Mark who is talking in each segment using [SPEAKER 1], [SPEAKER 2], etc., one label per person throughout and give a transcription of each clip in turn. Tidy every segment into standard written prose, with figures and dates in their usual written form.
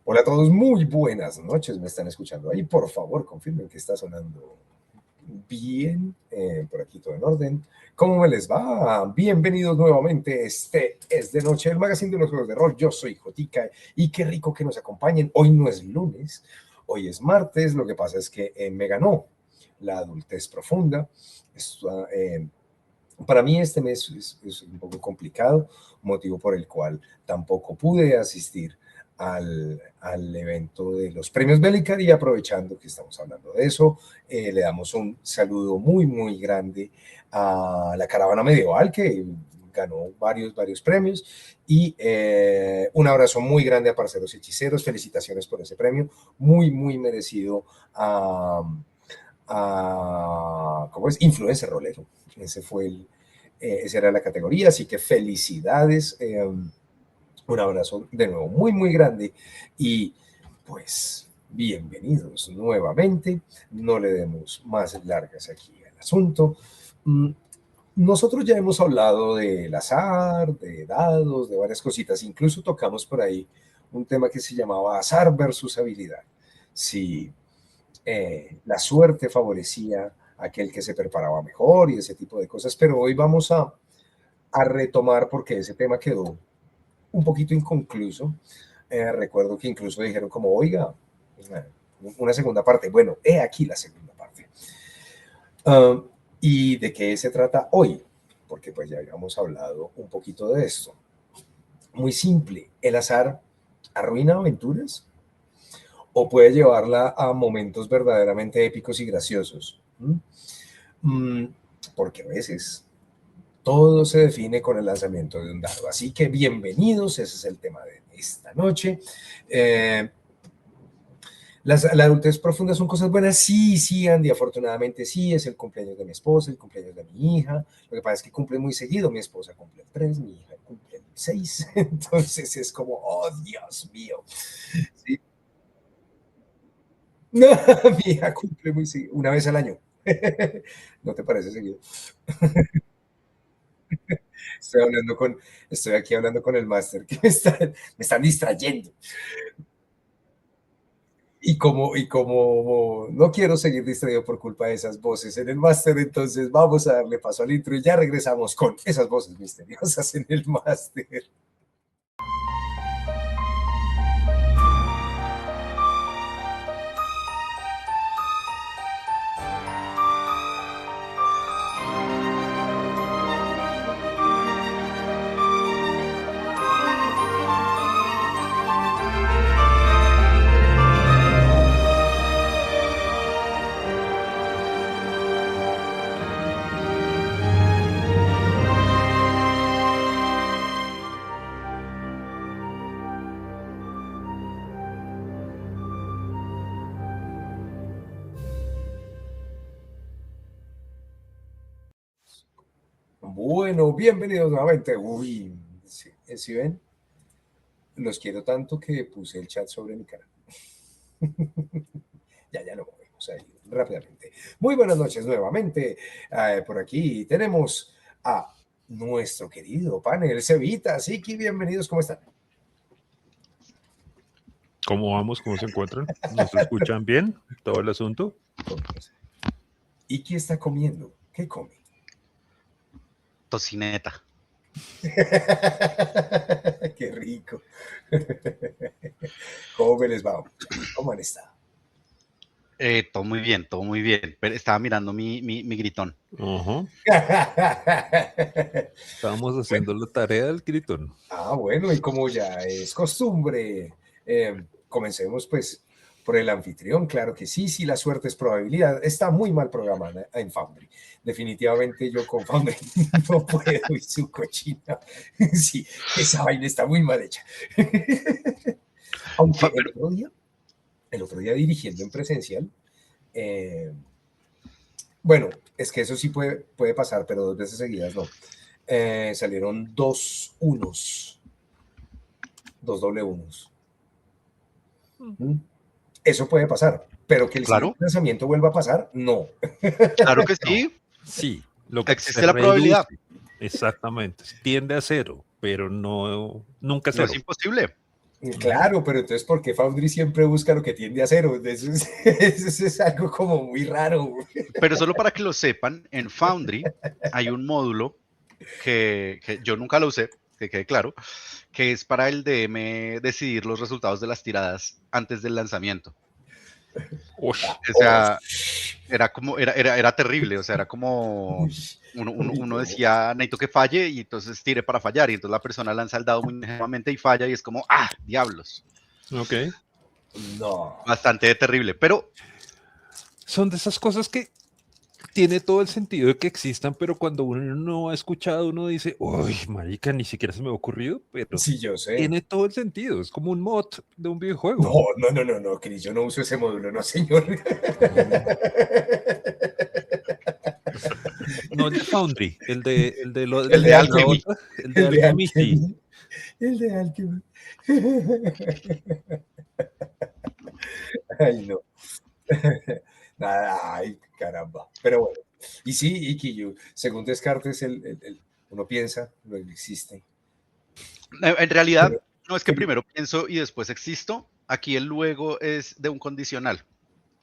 [SPEAKER 1] Hola a todos, muy buenas noches, me están escuchando ahí, por favor confirmen que está sonando bien, por aquí todo en orden. ¿Cómo me les va? Bienvenidos nuevamente, este es de noche, el magazine de los juegos de rol. Yo soy Jotica y qué rico que nos acompañen. Hoy no es lunes, hoy es martes. Lo que pasa es que me ganó la adultez profunda. Para mí este mes es un poco complicado, motivo por el cual tampoco pude asistir al evento de los premios Bellicar, y aprovechando que estamos hablando de eso, le damos un saludo muy grande a la Caravana Medieval, que ganó varios premios, y un abrazo muy grande a Parceros Hechiceros. Felicitaciones por ese premio, muy merecido ¿cómo es? Influencer rolero. Esa era la categoría, así que felicidades. Un abrazo de nuevo muy grande y pues bienvenidos nuevamente. No le demos más largas aquí al asunto. Nosotros ya hemos hablado del azar, de dados, de varias cositas. Incluso tocamos por ahí un tema que se llamaba azar versus habilidad. Si la suerte favorecía a aquel que se preparaba mejor y ese tipo de cosas, pero hoy vamos a retomar porque ese tema quedó un poquito inconcluso. Recuerdo que incluso dijeron como, oiga, una segunda parte. Bueno, he aquí la segunda parte. ¿Y de qué se trata hoy? Porque pues ya habíamos hablado un poquito de esto. Muy simple, el azar arruina aventuras o puede llevarla a momentos verdaderamente épicos y graciosos. Porque a veces todo se define con el lanzamiento de un dado. Así que bienvenidos, ese es el tema de esta noche. La adultez profunda son cosas buenas, sí, Andy, afortunadamente sí, es el cumpleaños de mi esposa, el cumpleaños de mi hija. Lo que pasa es que cumple muy seguido, mi esposa cumple el 3, mi hija cumple el 6, entonces es como, oh, Dios mío. ¿Sí? No, mi hija cumple muy seguido, una vez al año. ¿No te parece seguido? Estoy aquí hablando con el máster, que me están distrayendo. Y como no quiero seguir distraído por culpa de esas voces en el máster, entonces vamos a darle paso al intro y ya regresamos con esas voces misteriosas en el máster. Bueno, bienvenidos nuevamente. Uy, ¿sí ven? Los quiero tanto que puse el chat sobre mi cara. Ya lo movemos ahí rápidamente. Muy buenas noches nuevamente. Por aquí tenemos a nuestro querido panel Cevita. Siki, bienvenidos, ¿cómo están?
[SPEAKER 2] ¿Cómo vamos? ¿Cómo se encuentran? ¿Nos escuchan bien? ¿Todo el asunto?
[SPEAKER 1] ¿Y qué está comiendo? ¿Qué come?
[SPEAKER 3] Tocineta.
[SPEAKER 1] Qué rico. ¿Cómo me les va? ¿Cómo han estado?
[SPEAKER 3] Todo muy bien. Pero estaba mirando mi gritón.
[SPEAKER 2] Estábamos haciendo la tarea del gritón.
[SPEAKER 1] Bueno, y como ya es costumbre, comencemos pues por el anfitrión. Claro que sí, la suerte es probabilidad. Está muy mal programada en Foundry. Definitivamente yo con Foundry no puedo, y su cochina. Sí, esa vaina está muy mal hecha. Aunque el otro día dirigiendo en presencial, bueno, es que eso sí puede pasar, pero 2 veces seguidas no. Salieron 2 unos, 2 doble unos. Eso puede pasar, pero que el siguiente lanzamiento vuelva a pasar, no.
[SPEAKER 3] Claro que sí.
[SPEAKER 2] No. Sí, lo que
[SPEAKER 3] existe la probabilidad.
[SPEAKER 2] Exactamente, tiende a cero, pero nunca cero.
[SPEAKER 3] No es imposible.
[SPEAKER 1] Claro, pero entonces, ¿por qué Foundry siempre busca lo que tiende a cero? Eso es algo como muy raro.
[SPEAKER 3] Pero solo para que lo sepan, en Foundry hay un módulo que yo nunca lo usé, que quede claro, que es para el DM decidir los resultados de las tiradas antes del lanzamiento.
[SPEAKER 2] Ush,
[SPEAKER 3] O
[SPEAKER 1] Oh,
[SPEAKER 3] sea, era terrible, o sea, era como
[SPEAKER 1] uy,
[SPEAKER 3] uno
[SPEAKER 1] no.
[SPEAKER 3] decía, necesito que falle y entonces tire para fallar y entonces la persona lanza el dado muy ingenuamente y falla y es como, ah, diablos,
[SPEAKER 2] ok.
[SPEAKER 1] No.
[SPEAKER 3] bastante terrible, pero
[SPEAKER 2] Son de esas cosas que tiene todo el sentido de que existan, pero cuando uno no ha escuchado, uno dice, uy, marica, ni siquiera se me ha ocurrido, pero
[SPEAKER 1] Sí, yo sé.
[SPEAKER 2] tiene todo el sentido. Es como un mod de un
[SPEAKER 1] No,
[SPEAKER 2] videojuego.
[SPEAKER 1] no, Cris, yo no uso ese módulo, no, señor.
[SPEAKER 2] Mm. No el de Foundry,
[SPEAKER 1] El de
[SPEAKER 3] de
[SPEAKER 2] la
[SPEAKER 1] Alchemy,
[SPEAKER 2] otra, el de
[SPEAKER 1] el de
[SPEAKER 2] Alchemy, sí.
[SPEAKER 1] Alchemy, el de Alchemy. Ay, no. Nada, ay, caramba. Pero bueno, y sí, Iki, según Descartes, uno piensa, no existe.
[SPEAKER 3] en realidad
[SPEAKER 1] Pero,
[SPEAKER 3] no es que
[SPEAKER 1] pero
[SPEAKER 3] primero pienso y después existo, aquí el luego es de un condicional.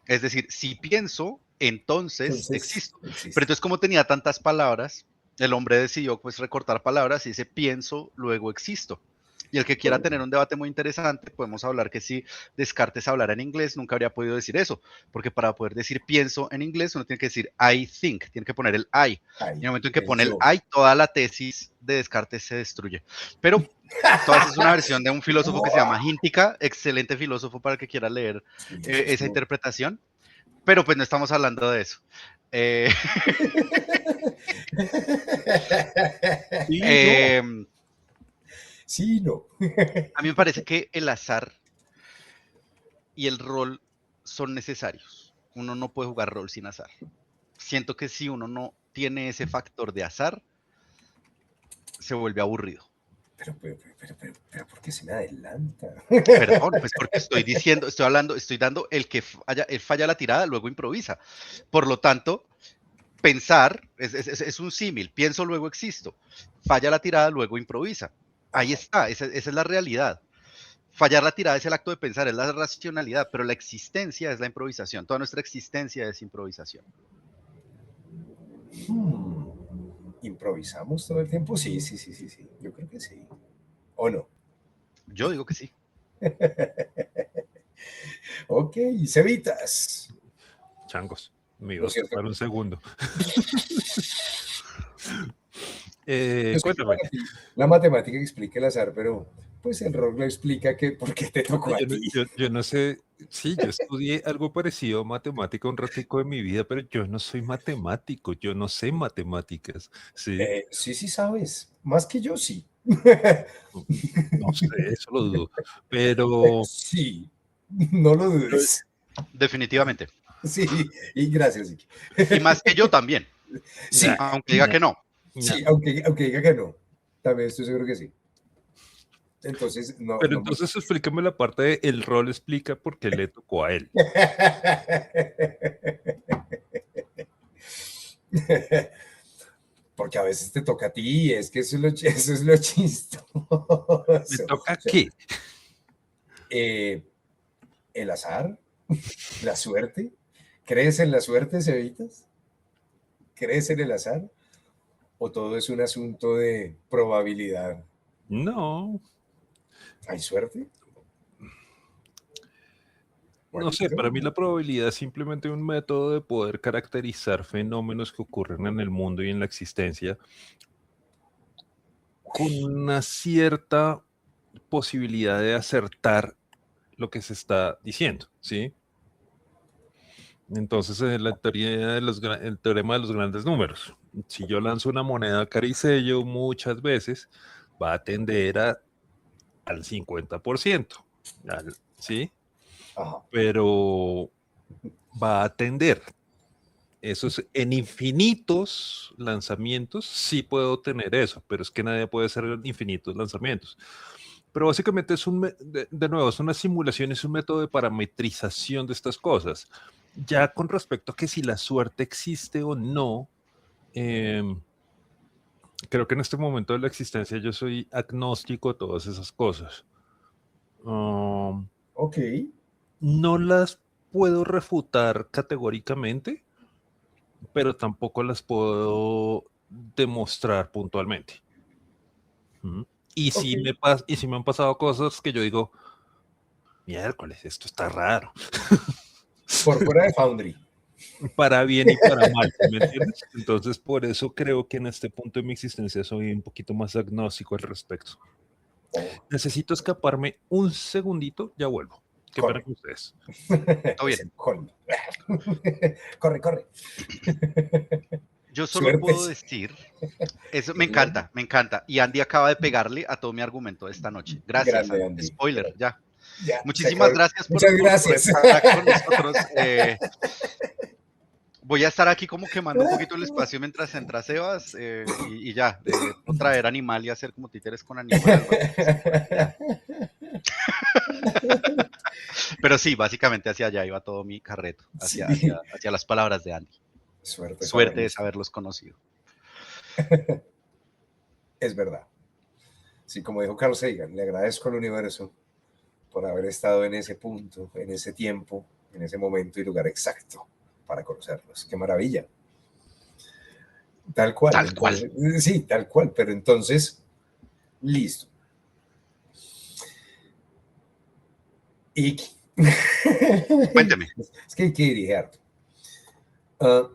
[SPEAKER 3] Es decir, si pienso, entonces
[SPEAKER 1] entonces
[SPEAKER 3] existo. Pero
[SPEAKER 1] existe.
[SPEAKER 3] entonces como tenía tantas palabras, el hombre decidió pues recortar palabras y dice pienso, luego existo. Y el que quiera tener un debate muy interesante, podemos hablar que si Descartes hablara en inglés, nunca habría podido decir eso, porque para poder decir pienso en inglés, uno tiene que decir I think, tiene que poner el I. Y en
[SPEAKER 1] Ay,
[SPEAKER 3] el momento en que
[SPEAKER 1] el
[SPEAKER 3] pone el
[SPEAKER 1] yo.
[SPEAKER 3] I, toda la tesis de Descartes se destruye. Pero toda esa es una versión de un filósofo que se llama Hintika, excelente filósofo para el que quiera leer
[SPEAKER 1] Uy, ese es
[SPEAKER 3] esa interpretación. Pero pues no estamos hablando de eso. Eh,
[SPEAKER 2] Sí, no.
[SPEAKER 3] eh,
[SPEAKER 1] Sí, no.
[SPEAKER 3] a mí me parece que el azar y el rol son necesarios. Uno no puede jugar rol sin azar. Siento que si uno no tiene ese factor de azar, se vuelve aburrido.
[SPEAKER 1] Pero, ¿por qué se me adelanta?
[SPEAKER 3] Perdón, pues porque estoy diciendo, estoy hablando, estoy dando el que falla, él falla la tirada, luego improvisa. Por lo tanto, pensar es un símil, pienso, luego existo. Falla la tirada, luego improvisa. Ahí
[SPEAKER 1] Ajá.
[SPEAKER 3] está, esa es la realidad. Fallar la tirada es el acto de pensar, es la racionalidad, pero la existencia es la improvisación. Toda nuestra existencia es improvisación.
[SPEAKER 1] Hmm. ¿Improvisamos todo el tiempo? Sí, sí, sí, sí, sí. Yo creo que sí. ¿O no?
[SPEAKER 3] Yo digo que sí.
[SPEAKER 1] Ok, Cevitas.
[SPEAKER 2] Changos. Me iba
[SPEAKER 1] Lo
[SPEAKER 2] a
[SPEAKER 1] cierto.
[SPEAKER 2] asustar un segundo.
[SPEAKER 1] Yo sé que
[SPEAKER 2] Cuéntame.
[SPEAKER 1] para ti la matemática explica el azar, pero pues el rock lo explica que por qué te tocó a
[SPEAKER 2] Yo no,
[SPEAKER 1] ti.
[SPEAKER 2] yo no sé, sí, yo estudié algo parecido a matemática un ratico de mi vida, pero yo no soy matemático, yo no sé matemáticas, ¿sí?
[SPEAKER 1] Sí, sí sabes. Más que yo, sí.
[SPEAKER 2] No sé, eso lo dudo. Pero,
[SPEAKER 1] Sí, no lo
[SPEAKER 2] pero
[SPEAKER 1] dudes.
[SPEAKER 3] Definitivamente.
[SPEAKER 1] Sí, y gracias, Iki.
[SPEAKER 3] Y más que yo también,
[SPEAKER 2] nah,
[SPEAKER 1] Sí,
[SPEAKER 3] aunque diga
[SPEAKER 2] nah,
[SPEAKER 3] que no.
[SPEAKER 2] nah.
[SPEAKER 1] sí, aunque diga que no. También estoy seguro que sí. Entonces, no,
[SPEAKER 2] Pero
[SPEAKER 1] no me...
[SPEAKER 2] entonces explícame la parte de el rol explica por qué le tocó a él.
[SPEAKER 1] Porque a veces te toca a ti, es que eso es lo
[SPEAKER 2] ¿Le
[SPEAKER 1] chistoso. O
[SPEAKER 2] toca
[SPEAKER 1] sea,
[SPEAKER 2] qué?
[SPEAKER 1] eh, el azar, la suerte. ¿Crees en la suerte, Cevitas? ¿Crees en el azar? ¿O todo es un asunto de probabilidad?
[SPEAKER 2] No,
[SPEAKER 1] ¿Hay suerte?
[SPEAKER 2] no sé,
[SPEAKER 1] Juanito.
[SPEAKER 2] para mí la probabilidad es simplemente un método de poder caracterizar fenómenos que ocurren en el mundo y en la existencia con una cierta posibilidad de acertar lo que se está diciendo, ¿sí? Entonces, la teoría de el teorema de los grandes números. Si yo lanzo una moneda caricello muchas veces, va a tender al 50%, ¿sí?
[SPEAKER 1] Ajá.
[SPEAKER 2] Pero va a tender. Eso es en infinitos lanzamientos, sí puedo tener eso, pero es que nadie puede hacer infinitos lanzamientos. Pero básicamente es de nuevo, es una simulación, es un método de parametrización de estas cosas. Ya con respecto a que si la suerte existe o no, eh, creo que en este momento de la existencia yo soy agnóstico a todas esas cosas. Um,
[SPEAKER 1] Ok.
[SPEAKER 2] no las puedo refutar categóricamente, pero tampoco las puedo demostrar puntualmente. Ujú.
[SPEAKER 1] Ok.
[SPEAKER 2] Y si me han pasado cosas que yo digo, miércoles, esto está raro,
[SPEAKER 1] Por fuera de Foundry.
[SPEAKER 2] para bien y para mal, ¿sí me entiendes? Entonces, por eso creo que en este punto de mi existencia soy un poquito más agnóstico al respecto.
[SPEAKER 1] Oh,
[SPEAKER 2] Necesito escaparme un segundito, ya vuelvo. Qué pena
[SPEAKER 1] corre.
[SPEAKER 2] con ustedes.
[SPEAKER 3] Todo
[SPEAKER 1] Es
[SPEAKER 3] bien.
[SPEAKER 1] el colmo. Corre, corre.
[SPEAKER 3] Yo solo puedo
[SPEAKER 1] Suertes.
[SPEAKER 3] decir, eso me
[SPEAKER 1] Bien.
[SPEAKER 3] encanta, me encanta. Y Andy acaba de pegarle a todo mi argumento de esta noche. Gracias,
[SPEAKER 1] Grande,
[SPEAKER 3] Andy.
[SPEAKER 1] Andy.
[SPEAKER 3] Spoiler, ya.
[SPEAKER 1] Ya, se
[SPEAKER 3] Muchísimas
[SPEAKER 1] acabó.
[SPEAKER 3] gracias
[SPEAKER 1] Muchas
[SPEAKER 3] por
[SPEAKER 1] gracias.
[SPEAKER 3] estar acá con nosotros. Voy a estar aquí como quemando un poquito el espacio mientras entra Sebas y ya, puedo traer animal y hacer como títeres con Aníbal Álvarez para que ya. Pero sí, básicamente hacia allá iba todo mi carreto,
[SPEAKER 1] Sí.
[SPEAKER 3] hacia las palabras de Andy.
[SPEAKER 1] Suerte
[SPEAKER 3] Suerte es
[SPEAKER 1] saberlos.
[SPEAKER 3] haberlos conocido.
[SPEAKER 1] Es verdad. Sí, como dijo Carl Sagan, le agradezco al universo por haber estado en ese punto, en ese tiempo, en ese momento y lugar exacto para conocerlos. Qué maravilla. Tal cual.
[SPEAKER 3] Tal cual.
[SPEAKER 1] Entonces, sí, tal cual. Pero entonces, listo. Y
[SPEAKER 3] Cuénteme.
[SPEAKER 1] es que hay que dirigir harto. Uh,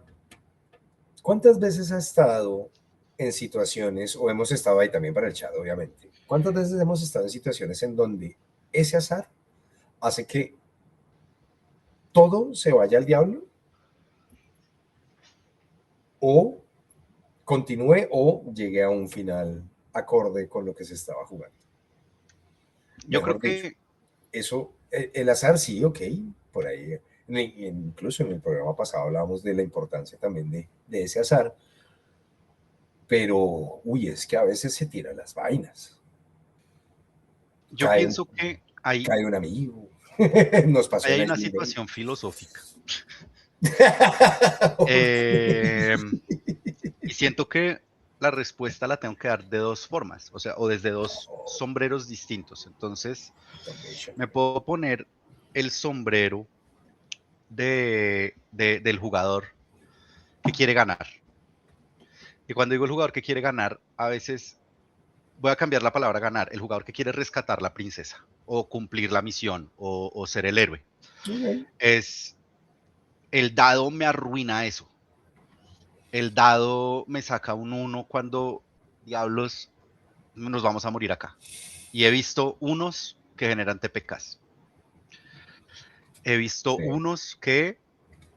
[SPEAKER 1] ¿Cuántas veces ha estado en situaciones, o hemos estado ahí también para el chat, obviamente? ¿Cuántas veces hemos estado en situaciones en donde ese azar hace que todo se vaya al diablo o continúe o llegue a un final acorde con lo que se estaba jugando?
[SPEAKER 3] Yo creo
[SPEAKER 1] Mejor dicho,
[SPEAKER 3] que
[SPEAKER 1] eso, el azar sí, ok, por ahí, incluso en el programa pasado hablábamos de la importancia también de ese azar, pero, uy, es que a veces se tiran las vainas.
[SPEAKER 3] yo
[SPEAKER 1] Cae un,
[SPEAKER 3] pienso que hay,
[SPEAKER 1] cae un amigo, nos pasó
[SPEAKER 3] ahí
[SPEAKER 1] en
[SPEAKER 3] hay
[SPEAKER 1] el
[SPEAKER 3] una
[SPEAKER 1] Gmail.
[SPEAKER 3] situación filosófica.
[SPEAKER 1] Ok.
[SPEAKER 3] Eh, y siento que la respuesta la tengo que dar de dos formas, o sea, o desde dos sombreros distintos. Entonces, me puedo poner el sombrero del jugador que quiere ganar. Y cuando digo el jugador que quiere ganar, a veces voy a cambiar la palabra ganar, el jugador que quiere rescatar la princesa o cumplir la misión o ser el héroe.
[SPEAKER 1] Ok.
[SPEAKER 3] Es el dado me arruina eso. El dado me saca un uno cuando diablos nos vamos a morir acá. Y he visto unos que generan TPKs. He visto
[SPEAKER 1] Sí.
[SPEAKER 3] unos que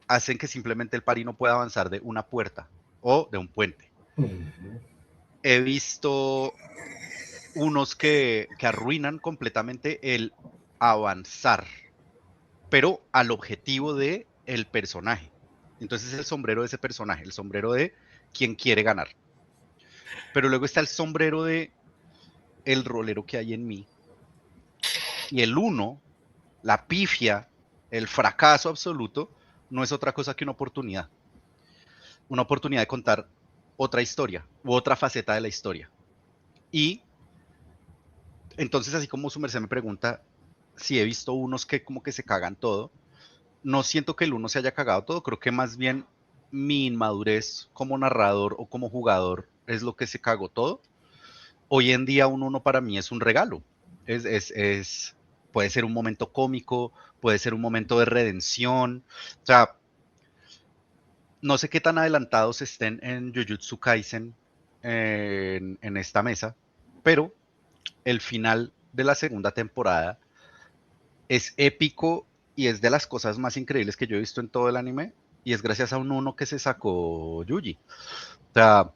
[SPEAKER 3] hacen que simplemente el pari no pueda avanzar de una puerta o de un puente.
[SPEAKER 1] Ujú.
[SPEAKER 3] He visto unos que arruinan completamente el avanzar, pero al objetivo de el personaje. Entonces el sombrero de ese personaje, el sombrero de quien quiere ganar. Pero luego está el sombrero de el rolero que hay en mí. Y el uno, la pifia, el fracaso absoluto, no es otra cosa que una oportunidad de contar otra historia u otra faceta de la historia. Y entonces, así como su merced me pregunta si he visto unos que como que se cagan todo, no siento que el uno se haya cagado todo, creo que más bien mi inmadurez como narrador o como jugador es lo que se cagó todo. Hoy en día un uno para mí es un regalo, puede ser un momento cómico, puede ser un momento de redención, o sea, no sé qué tan adelantados estén en Jujutsu Kaisen en esta mesa, pero el final de la segunda temporada es épico y es de las cosas más increíbles que yo he visto en todo el anime y es gracias a un uno que se sacó Yuji. O sea,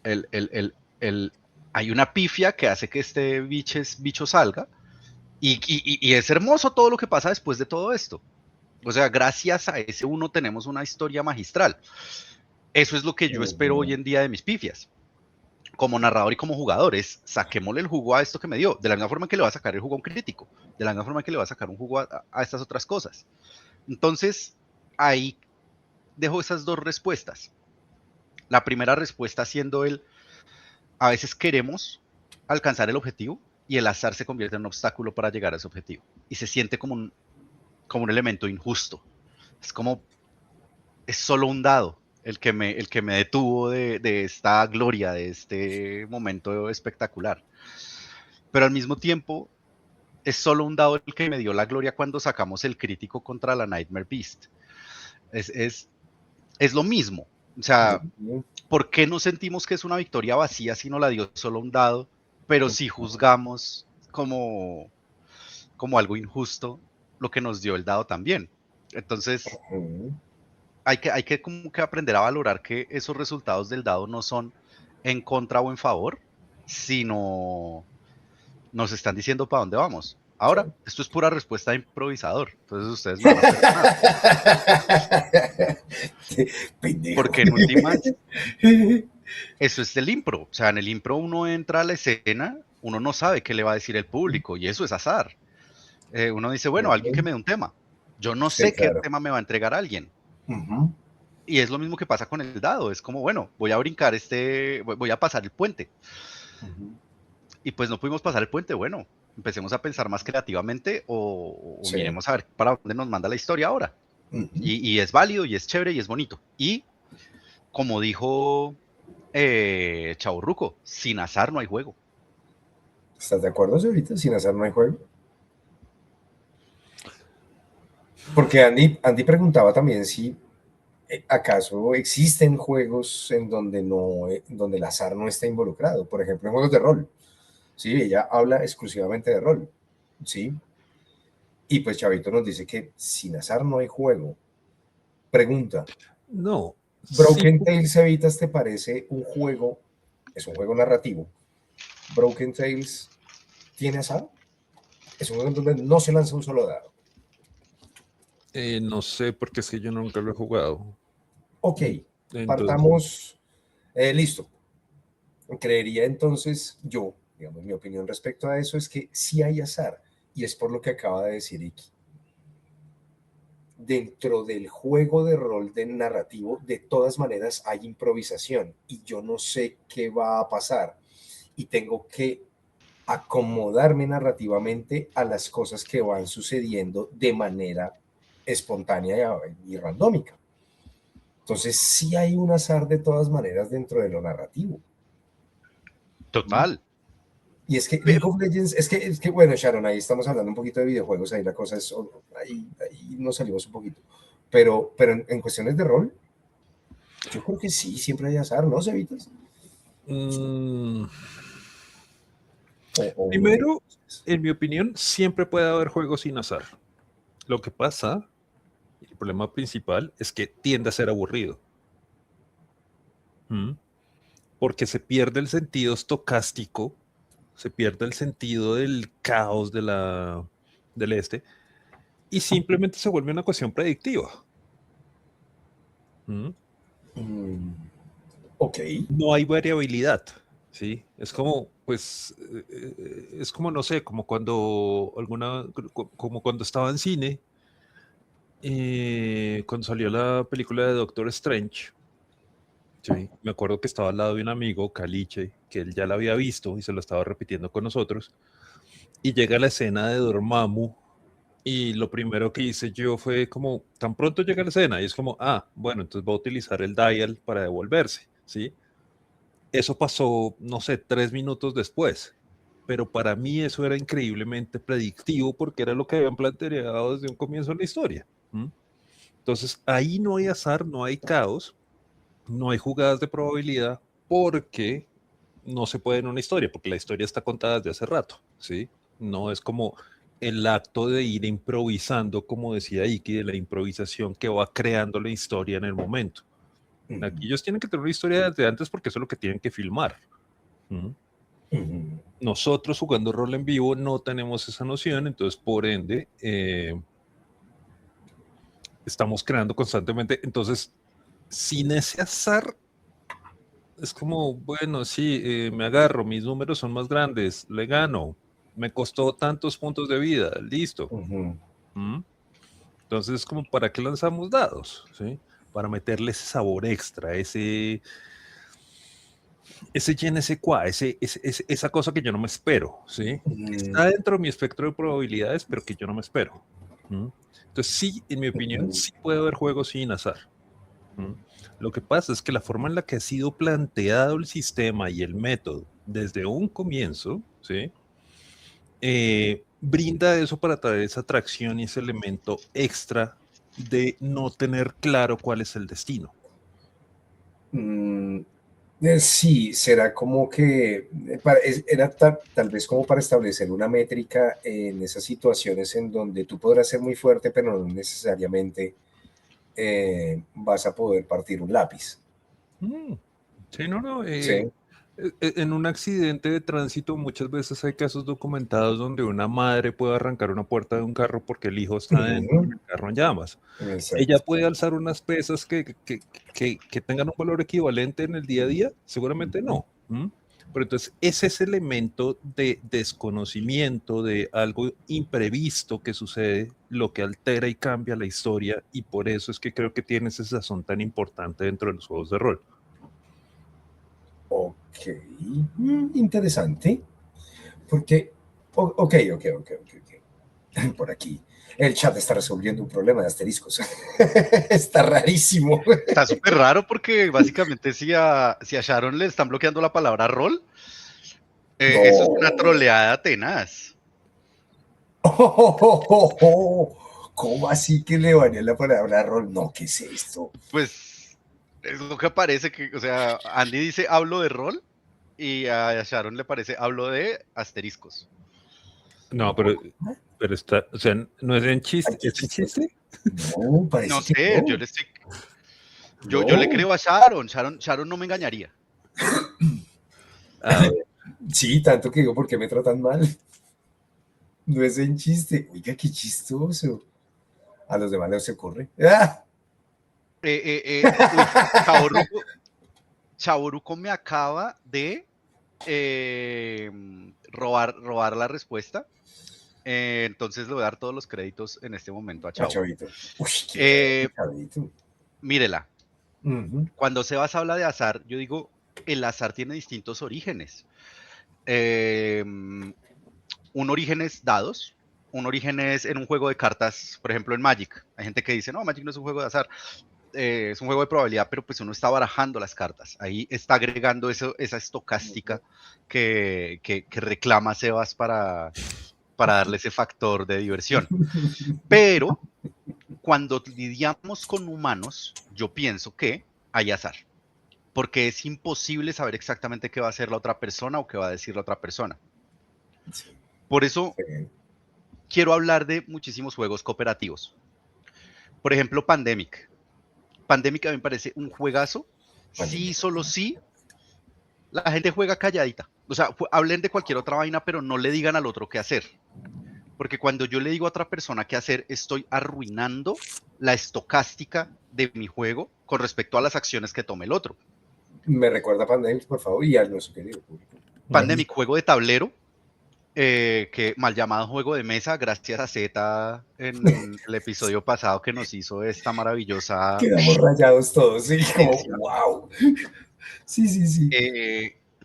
[SPEAKER 3] el, el, el, el, hay una pifia que hace que este bicho salga y es hermoso todo lo que pasa después de todo esto. O sea, gracias a ese uno tenemos una historia magistral. Eso es lo que yo espero hoy
[SPEAKER 1] Ujú.
[SPEAKER 3] en día de mis pifias. Como narrador y como jugador, es saquémosle el jugo a esto que me dio, de la misma forma que le va a sacar el jugo a un crítico, de la misma forma que le va a sacar un jugo a estas otras cosas. Entonces, ahí dejo esas dos respuestas. La primera respuesta siendo a veces queremos alcanzar el objetivo y el azar se convierte en un obstáculo para llegar a ese objetivo. Y se siente como un elemento injusto. Es como, es solo un dado el que me detuvo de esta gloria, de este momento espectacular. Pero al mismo tiempo, es solo un dado el que me dio la gloria cuando sacamos el crítico contra la Nightmare Beast. Es, es, es lo mismo. O sea, ¿por qué no sentimos que es una victoria vacía si no la dio solo un dado, pero si juzgamos como algo injusto lo que nos dio el dado también? Entonces, hay que como que aprender a valorar que esos resultados del dado no son en contra o en favor, sino nos están diciendo para dónde vamos. Ahora,
[SPEAKER 1] Sí.
[SPEAKER 3] esto es pura respuesta de improvisador, entonces ustedes me van a perdonar.
[SPEAKER 1] Pendejo.
[SPEAKER 3] Porque en últimas, eso es el impro. O sea, en el impro uno entra a la escena, uno no sabe qué le va a decir el público y eso es azar. Uno dice, bueno, alguien que me dé un tema. Yo no
[SPEAKER 1] Sí,
[SPEAKER 3] sé qué
[SPEAKER 1] claro.
[SPEAKER 3] tema me va a entregar alguien.
[SPEAKER 1] Ujú.
[SPEAKER 3] Y es lo mismo que pasa con el dado. Es como, bueno, voy a brincar voy a pasar el puente.
[SPEAKER 1] Ujú.
[SPEAKER 3] Y pues no pudimos pasar el puente. Bueno, empecemos a pensar más creativamente o
[SPEAKER 1] Sí.
[SPEAKER 3] miremos a ver para dónde nos manda la historia ahora.
[SPEAKER 1] Ujú.
[SPEAKER 3] Y es válido y es chévere y es bonito. Y como dijo Chavorruco, sin azar no hay juego.
[SPEAKER 1] ¿Estás de acuerdo, ahorita? Sin azar no hay juego. Porque Andy preguntaba también si acaso existen juegos en donde no, donde el azar no está involucrado. Por ejemplo, en juegos de rol. Sí, ella habla exclusivamente de rol. Sí. Y pues Chavito nos dice que sin azar no hay juego. Pregunta,
[SPEAKER 2] No, sí,
[SPEAKER 1] ¿Broken Tales Evitas te parece un juego? Es un juego narrativo. ¿Broken Tales tiene azar? Es un juego en donde no se lanza un solo dado.
[SPEAKER 2] no sé porque es que yo nunca lo he jugado.
[SPEAKER 1] Ok,
[SPEAKER 2] Entonces,
[SPEAKER 1] partamos. Listo. Creería entonces yo, digamos, mi opinión respecto a eso es que sí hay azar. Y es por lo que acaba de decir Iki. Dentro del juego de rol de narrativo, de todas maneras hay improvisación y yo no sé qué va a pasar y tengo que acomodarme narrativamente a las cosas que van sucediendo de manera espontánea y randómica. Entonces sí hay un azar de todas maneras dentro de lo narrativo.
[SPEAKER 3] Total.
[SPEAKER 1] Y es que League
[SPEAKER 3] Pero
[SPEAKER 1] of Legends, es que bueno, Sharon, ahí estamos hablando un poquito de videojuegos, ahí la cosa es, ahí nos salimos un poquito. Pero en cuestiones de rol, yo creo que sí, siempre hay azar, ¿no, Cevitas?
[SPEAKER 2] mm,
[SPEAKER 1] O uno que...
[SPEAKER 2] primero, en mi opinión, siempre puede haber juegos sin azar. Lo que pasa, el problema principal, es que tiende a ser aburrido. ¿Mm? Porque se pierde el sentido estocástico, se pierde el sentido del caos del este, y simplemente se vuelve una cuestión predictiva. ¿Mm?
[SPEAKER 1] Mm, ok.
[SPEAKER 2] No hay variabilidad, ¿sí? Es como, pues, es como, no sé, como cuando estaba en cine, cuando salió la película de Doctor Strange, ¿sí? Me acuerdo que estaba al lado de un amigo, Caliche, que él ya la había visto y se lo estaba repitiendo con nosotros, y llega la escena de Dormammu, y lo primero que hice yo fue como, tan pronto llega la escena, y es como, ah, bueno, entonces va a utilizar el dial para devolverse, ¿sí? Eso pasó, no sé, 3 minutos después, pero para mí eso era increíblemente predictivo porque era lo que habían planteado desde un comienzo en la historia. ¿Mm? Entonces, ahí no hay azar, no hay caos, no hay jugadas de probabilidad porque no se puede en una historia, porque la historia está contada desde hace rato, ¿sí? No es como el acto de ir improvisando, como decía Iki, de la improvisación que va creando la historia en el momento. Aquí ellos tienen que tener una historia desde antes porque eso es lo que tienen que filmar. ¿Mm? Nosotros jugando rol en vivo no tenemos esa noción, entonces por ende estamos creando constantemente. Entonces, sin ese azar, es como, bueno, sí, me agarro, mis números son más grandes, le gano, me costó tantos puntos de vida, listo. ¿Mm? Entonces, es como, ¿para qué lanzamos dados? ¿Sí? Para meterle ese sabor extra, ese je ne sais quoi, esa cosa que yo no me espero, ¿sí? Que está dentro de mi espectro de probabilidades, pero que yo no me espero. Entonces, sí, en mi opinión, sí puede haber juegos sin azar. Lo que pasa es que la forma en la que ha sido planteado el sistema y el método desde un comienzo, ¿sí? Brinda eso para traer esa atracción y ese elemento extra de no tener claro cuál es el destino.
[SPEAKER 1] Sí, será como que era tal vez como para establecer una métrica en esas situaciones en donde tú podrás ser muy fuerte, pero no necesariamente vas a poder partir un lápiz.
[SPEAKER 2] Sí, no.
[SPEAKER 1] Sí.
[SPEAKER 2] En un accidente de tránsito muchas veces hay casos documentados donde una madre puede arrancar una puerta de un carro porque el hijo está dentro del carro en llamas. Ella
[SPEAKER 1] Exacto.
[SPEAKER 2] puede alzar unas pesas que tengan un valor equivalente en el día a día, seguramente no. Pero entonces ese elemento de desconocimiento, de algo imprevisto que sucede, lo que altera y cambia la historia, y por eso es que creo que tiene ese sazón tan importante dentro de los juegos de rol.
[SPEAKER 1] Ok, interesante. Porque, ok. Por aquí. El chat está resolviendo un problema de asteriscos. Está rarísimo.
[SPEAKER 3] Está súper raro porque básicamente si a Sharon le están bloqueando la palabra rol,
[SPEAKER 1] No.
[SPEAKER 3] eso es una troleada tenaz.
[SPEAKER 1] ¿Cómo así que le baneó la palabra rol? No, ¿qué es esto?
[SPEAKER 3] Pues es lo que parece que, o sea, Andy dice hablo de rol y a Sharon le parece hablo de asteriscos.
[SPEAKER 2] No, pero está, o sea, no es en chiste, ¿es en chiste?
[SPEAKER 1] No, parece
[SPEAKER 3] No
[SPEAKER 1] que
[SPEAKER 3] sé,
[SPEAKER 1] no.
[SPEAKER 3] yo le estoy.
[SPEAKER 1] No.
[SPEAKER 3] Yo le creo a Sharon. Sharon no me engañaría.
[SPEAKER 2] A ver,
[SPEAKER 1] Sí, tanto que digo, ¿por qué me tratan mal? No es en chiste. Oiga, qué chistoso. A los demás les ocurre. ¡Ah!
[SPEAKER 3] Uy, Chaboruco me acaba de robar la respuesta. Entonces le voy a dar todos los créditos en este momento a
[SPEAKER 1] A
[SPEAKER 3] Chavo.
[SPEAKER 1] Chavito. Uy, qué Chavito.
[SPEAKER 3] Mírela,
[SPEAKER 1] Ujú.
[SPEAKER 3] cuando Sebas habla de azar, yo digo, el azar tiene distintos orígenes. Un origen es dados, un origen es en un juego de cartas, por ejemplo en Magic. Hay gente que dice, no, Magic no es un juego de azar, es un juego de probabilidad, pero pues uno está barajando las cartas. Ahí está agregando esa estocástica que reclama Sebas para darle ese factor de diversión. Pero cuando lidiamos con humanos, yo pienso que hay azar, porque es imposible saber exactamente qué va a hacer la otra persona o qué va a decir la otra persona. Por eso quiero hablar de muchísimos juegos cooperativos. Por ejemplo, Pandemic. Pandemic a mí me parece un juegazo. Sí, solo sí, la gente juega calladita. O sea, hablen de cualquier otra vaina, pero no le digan al otro qué hacer. Porque cuando yo le digo a otra persona qué hacer, estoy arruinando la estocástica de mi juego con respecto a las acciones que tome el otro.
[SPEAKER 1] Me recuerda a Pandemic, por favor, y a nuestro querido público.
[SPEAKER 3] Pandemic, juego de tablero, que mal llamado juego de mesa, gracias a Z en el episodio pasado que nos hizo esta maravillosa...
[SPEAKER 1] Quedamos rayados todos, sí, como wow. Sí.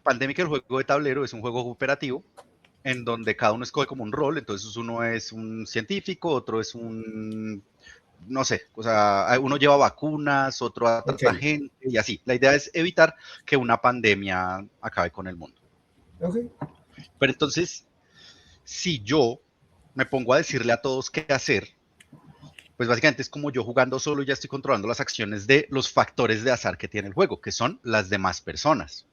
[SPEAKER 3] Pandemic, el juego de tablero, es un juego cooperativo en donde cada uno escoge como un rol, entonces uno es un científico, otro es un, no sé, o sea, uno lleva vacunas, otro trata gente y así. La idea es evitar que una pandemia acabe con el mundo.
[SPEAKER 1] Okay.
[SPEAKER 3] Pero entonces, si yo me pongo a decirle a todos qué hacer, pues básicamente es como yo jugando solo y ya estoy controlando las acciones de los factores de azar que tiene el juego, que son las demás personas.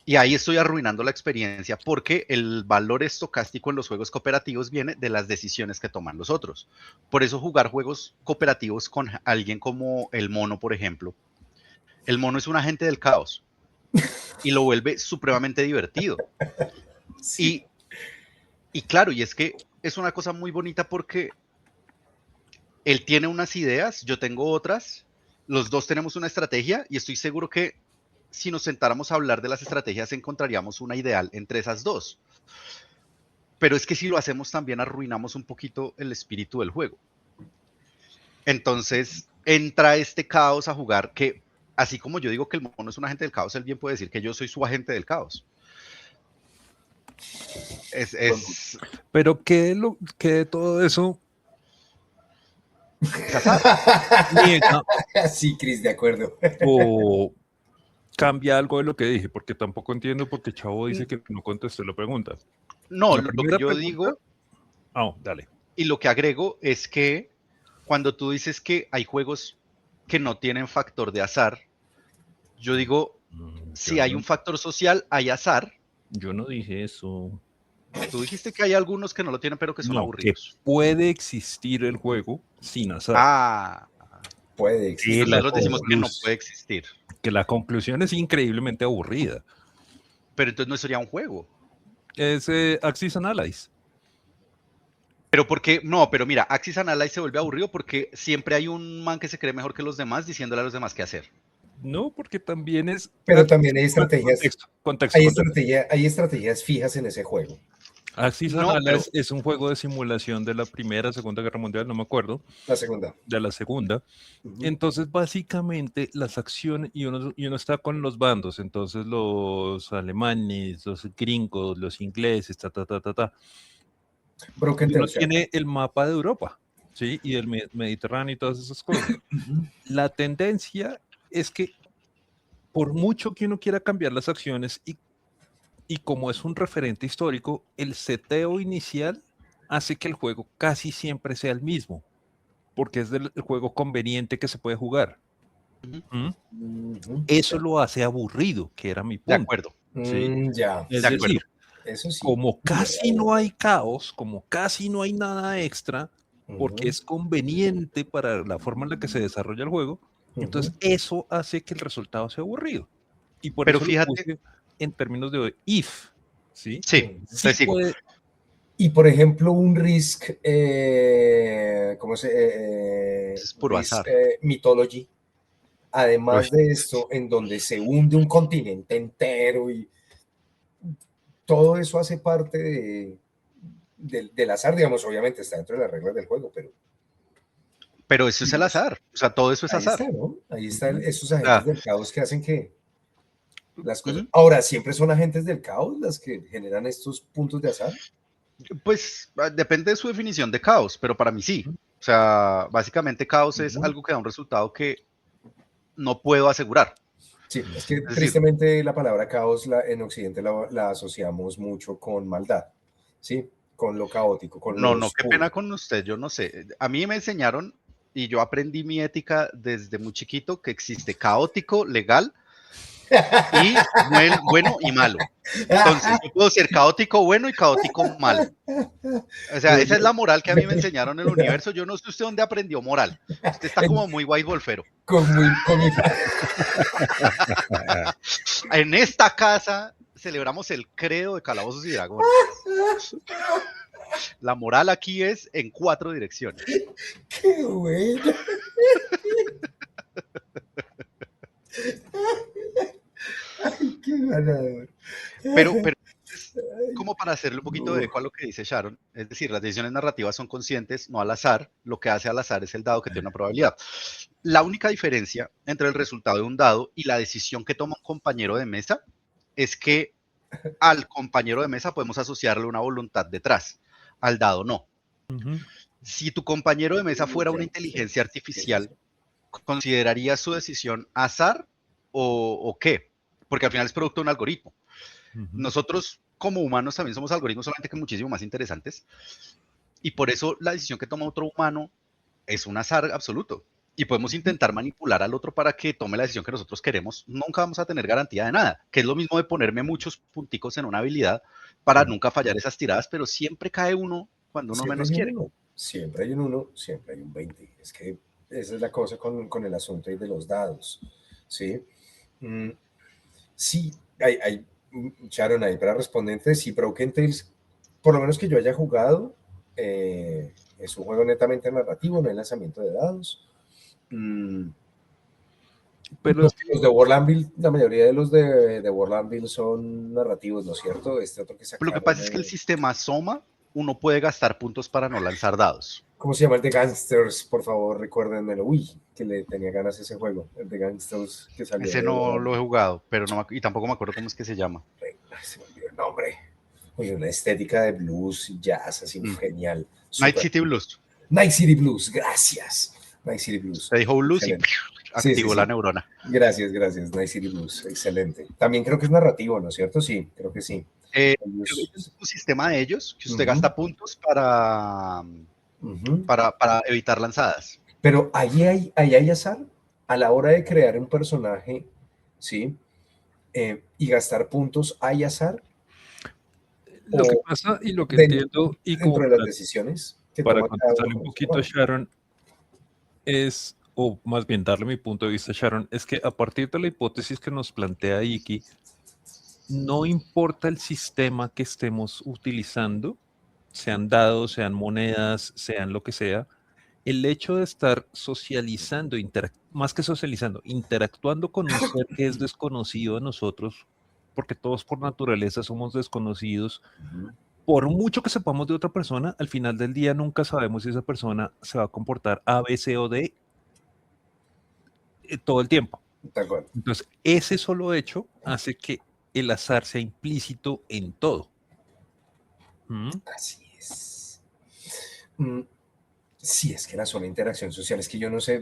[SPEAKER 3] Y ahí estoy arruinando la experiencia porque el valor estocástico en los juegos cooperativos viene de las decisiones que toman los otros. Por eso jugar juegos cooperativos con alguien como el mono, por ejemplo. El mono es un agente del caos y lo vuelve supremamente divertido. Sí. Y claro, y es que es una cosa muy bonita porque él tiene unas ideas, yo tengo otras, los dos tenemos una estrategia y estoy seguro que si nos sentáramos a hablar de las estrategias encontraríamos una ideal entre esas dos. Pero es que si lo hacemos también arruinamos un poquito el espíritu del juego. Entonces entra este caos a jugar que así como yo digo que el mono es un agente del caos, él bien puede decir que yo soy su agente del caos.
[SPEAKER 2] Pero ¿qué de todo eso
[SPEAKER 3] Es azar.
[SPEAKER 2] niega
[SPEAKER 1] Sí, Cris, de acuerdo.
[SPEAKER 2] o cambia algo de lo que dije? Porque tampoco entiendo por qué Chavo dice que no contesté la pregunta.
[SPEAKER 3] No,
[SPEAKER 2] La
[SPEAKER 3] lo que
[SPEAKER 2] primera
[SPEAKER 3] yo
[SPEAKER 2] pregunta-
[SPEAKER 3] digo
[SPEAKER 2] dale.
[SPEAKER 3] y lo que agrego es que cuando tú dices que hay juegos que no tienen factor de azar, yo digo, si hay un factor social, hay azar.
[SPEAKER 2] Yo no dije eso.
[SPEAKER 3] Tú dijiste que hay algunos que no lo tienen, pero que son
[SPEAKER 2] No, que
[SPEAKER 3] aburridos.
[SPEAKER 2] puede existir el juego sin azar.
[SPEAKER 3] Ah,
[SPEAKER 1] Puede
[SPEAKER 3] y
[SPEAKER 1] existir.
[SPEAKER 3] nosotros decimos que no puede existir.
[SPEAKER 2] Que la conclusión es increíblemente aburrida.
[SPEAKER 3] Pero entonces no sería un juego.
[SPEAKER 2] Es Axis and Allies.
[SPEAKER 3] Pero porque, no, pero mira, Axis Analyze se vuelve aburrido porque siempre hay un man que se cree mejor que los demás diciéndole a los demás qué hacer.
[SPEAKER 2] No, porque también es...
[SPEAKER 1] Pero también hay estrategias.
[SPEAKER 2] Contexto.
[SPEAKER 1] Hay estrategias fijas en ese juego.
[SPEAKER 2] Axis
[SPEAKER 3] No,
[SPEAKER 2] and Allies es un juego de simulación de la Primera, Segunda Guerra Mundial, no me acuerdo.
[SPEAKER 1] La segunda.
[SPEAKER 2] De la Segunda. Entonces, básicamente, las acciones, y uno está con los bandos, entonces los alemanes, los gringos, los ingleses,
[SPEAKER 1] Broken
[SPEAKER 2] uno
[SPEAKER 1] Tertiary.
[SPEAKER 2] tiene el mapa de Europa, ¿sí? Y del Mediterráneo y todas esas cosas. La tendencia es que por mucho que uno quiera cambiar las acciones y como es un referente histórico, el seteo inicial hace que el juego casi siempre sea el mismo, porque es el juego conveniente que se puede jugar. Eso lo hace aburrido, que era mi punto.
[SPEAKER 3] De acuerdo.
[SPEAKER 2] ¿Sí?
[SPEAKER 1] Ya.
[SPEAKER 2] Es
[SPEAKER 3] De
[SPEAKER 2] decir,
[SPEAKER 3] acuerdo.
[SPEAKER 1] Eso sí.
[SPEAKER 2] como casi no hay caos, como casi no hay nada extra, porque es conveniente para la forma en la que se desarrolla el juego, entonces eso hace que el resultado sea aburrido. Y por
[SPEAKER 3] Pero
[SPEAKER 2] eso
[SPEAKER 3] fíjate,
[SPEAKER 2] lo puse en términos de if, ¿sí?
[SPEAKER 3] sí,
[SPEAKER 2] Sí
[SPEAKER 3] te sigo.
[SPEAKER 2] puede,
[SPEAKER 1] Y por ejemplo, un Risk, ¿cómo
[SPEAKER 3] Es puro azar.
[SPEAKER 1] Mythology. Además
[SPEAKER 3] Uy.
[SPEAKER 1] de esto, en donde se hunde un continente entero y todo eso hace parte del azar, digamos, obviamente está dentro de las reglas del juego,
[SPEAKER 3] Pero eso es el azar. O sea, todo eso es
[SPEAKER 1] ahí
[SPEAKER 3] azar.
[SPEAKER 1] está, ¿no? Ahí están esos agentes del caos que hacen que las cosas... Ahora, ¿siempre son agentes del caos las que generan estos puntos de azar?
[SPEAKER 3] Pues depende de su definición de caos, pero para mí sí. O sea, básicamente caos es algo que da un resultado que no puedo asegurar.
[SPEAKER 1] Sí, es que
[SPEAKER 3] decir,
[SPEAKER 1] tristemente la palabra caos en Occidente la asociamos mucho con maldad, ¿sí? Con lo caótico, con lo
[SPEAKER 3] no, qué
[SPEAKER 1] oscuro.
[SPEAKER 3] pena con usted, yo no sé. A mí me enseñaron y yo aprendí mi ética desde muy chiquito que existe caótico, legal y bueno y malo. Entonces, yo puedo ser caótico bueno y caótico malo. O sea, esa es la moral que a mí me enseñaron en el universo. Yo no sé usted dónde aprendió moral. Usted está como muy white wolfero. En esta casa celebramos el credo de Calabozos y Dragones. La moral aquí es en 4 direcciones.
[SPEAKER 1] ¡Qué bueno! ¡Ay, qué ganador!
[SPEAKER 3] Pero como para hacerle un poquito de eco a lo que dice Sharon, es decir, las decisiones narrativas son conscientes, no al azar. Lo que hace al azar es el dado que tiene una probabilidad. La única diferencia entre el resultado de un dado y la decisión que toma un compañero de mesa es que al compañero de mesa podemos asociarle una voluntad detrás, al dado no. Si tu compañero de mesa fuera una inteligencia artificial, ¿considerarías su decisión azar o qué? Porque al final es producto de un algoritmo. Nosotros como humanos también somos algoritmos, solamente que muchísimo más interesantes. Y por eso la decisión que toma otro humano es un azar absoluto. Y podemos intentar manipular al otro para que tome la decisión que nosotros queremos. Nunca vamos a tener garantía de nada, que es lo mismo de ponerme muchos punticos en una habilidad para nunca fallar esas tiradas, pero siempre cae uno cuando uno menos quiere.
[SPEAKER 1] Siempre hay un 1, siempre hay un 20. Es que esa es la cosa con el asunto de los dados, ¿sí? Sí, hay Sharon, ahí para responderte, sí, Broken Tales, por lo menos que yo haya jugado, es un juego netamente narrativo, no hay lanzamiento de dados. Pero los de Warlandville, la mayoría de los de Warlandville son narrativos, ¿no es cierto? Este otro que sacaron,
[SPEAKER 3] lo que pasa es que el sistema Soma, uno puede gastar puntos para no lanzar dados.
[SPEAKER 1] ¿Cómo se llama el de Gangsters? Por favor, recuérdenmelo. Uy, que le tenía ganas a ese juego. El de Gangsters que salió
[SPEAKER 3] Ese
[SPEAKER 1] de...
[SPEAKER 3] no lo he jugado, pero no y tampoco me acuerdo cómo es que se llama.
[SPEAKER 1] Ay, se me olvidó el nombre. Oye, una estética de blues y jazz así
[SPEAKER 3] Mm.
[SPEAKER 1] genial.
[SPEAKER 3] Night
[SPEAKER 1] Súper.
[SPEAKER 3] City Blues.
[SPEAKER 1] Night City Blues, gracias. Night City Blues.
[SPEAKER 3] Se dijo blues y
[SPEAKER 1] Excelente. Sí, sí,
[SPEAKER 3] activó la
[SPEAKER 1] sí.
[SPEAKER 3] neurona.
[SPEAKER 1] Gracias, gracias. Night City Blues, excelente. También creo que es narrativo, ¿no es cierto? Sí, creo que sí.
[SPEAKER 3] Creo que es un sistema de ellos que usted
[SPEAKER 1] Ujú,
[SPEAKER 3] gasta puntos
[SPEAKER 1] ujú.
[SPEAKER 3] para evitar lanzadas.
[SPEAKER 1] Pero ahí hay azar a la hora de crear un personaje, ¿sí? Y gastar puntos, ¿hay azar?
[SPEAKER 2] Lo que
[SPEAKER 1] O
[SPEAKER 2] pasa y lo que
[SPEAKER 1] dentro,
[SPEAKER 2] entiendo, y como
[SPEAKER 1] dentro de las decisiones que
[SPEAKER 2] para
[SPEAKER 1] toma cada uno
[SPEAKER 2] contestarle un
[SPEAKER 1] como
[SPEAKER 2] poquito a
[SPEAKER 1] personaje.
[SPEAKER 2] Sharon, es, o más bien darle mi punto de vista a Sharon, es que a partir de la hipótesis que nos plantea Iki, no importa el sistema que estemos utilizando, sean dados, sean monedas, sean lo que sea, el hecho de estar socializando, más que socializando, interactuando con un ser que es desconocido a nosotros, porque todos por naturaleza somos desconocidos,
[SPEAKER 1] Ujú.
[SPEAKER 2] por mucho que sepamos de otra persona, al final del día nunca sabemos si esa persona se va a comportar A, B, C o D todo el tiempo.
[SPEAKER 1] De acuerdo.
[SPEAKER 2] Entonces, ese solo hecho hace que el azar sea implícito en todo. ¿Mm?
[SPEAKER 1] Así es. Mm, sí, es que la sola interacción social es que yo no sé.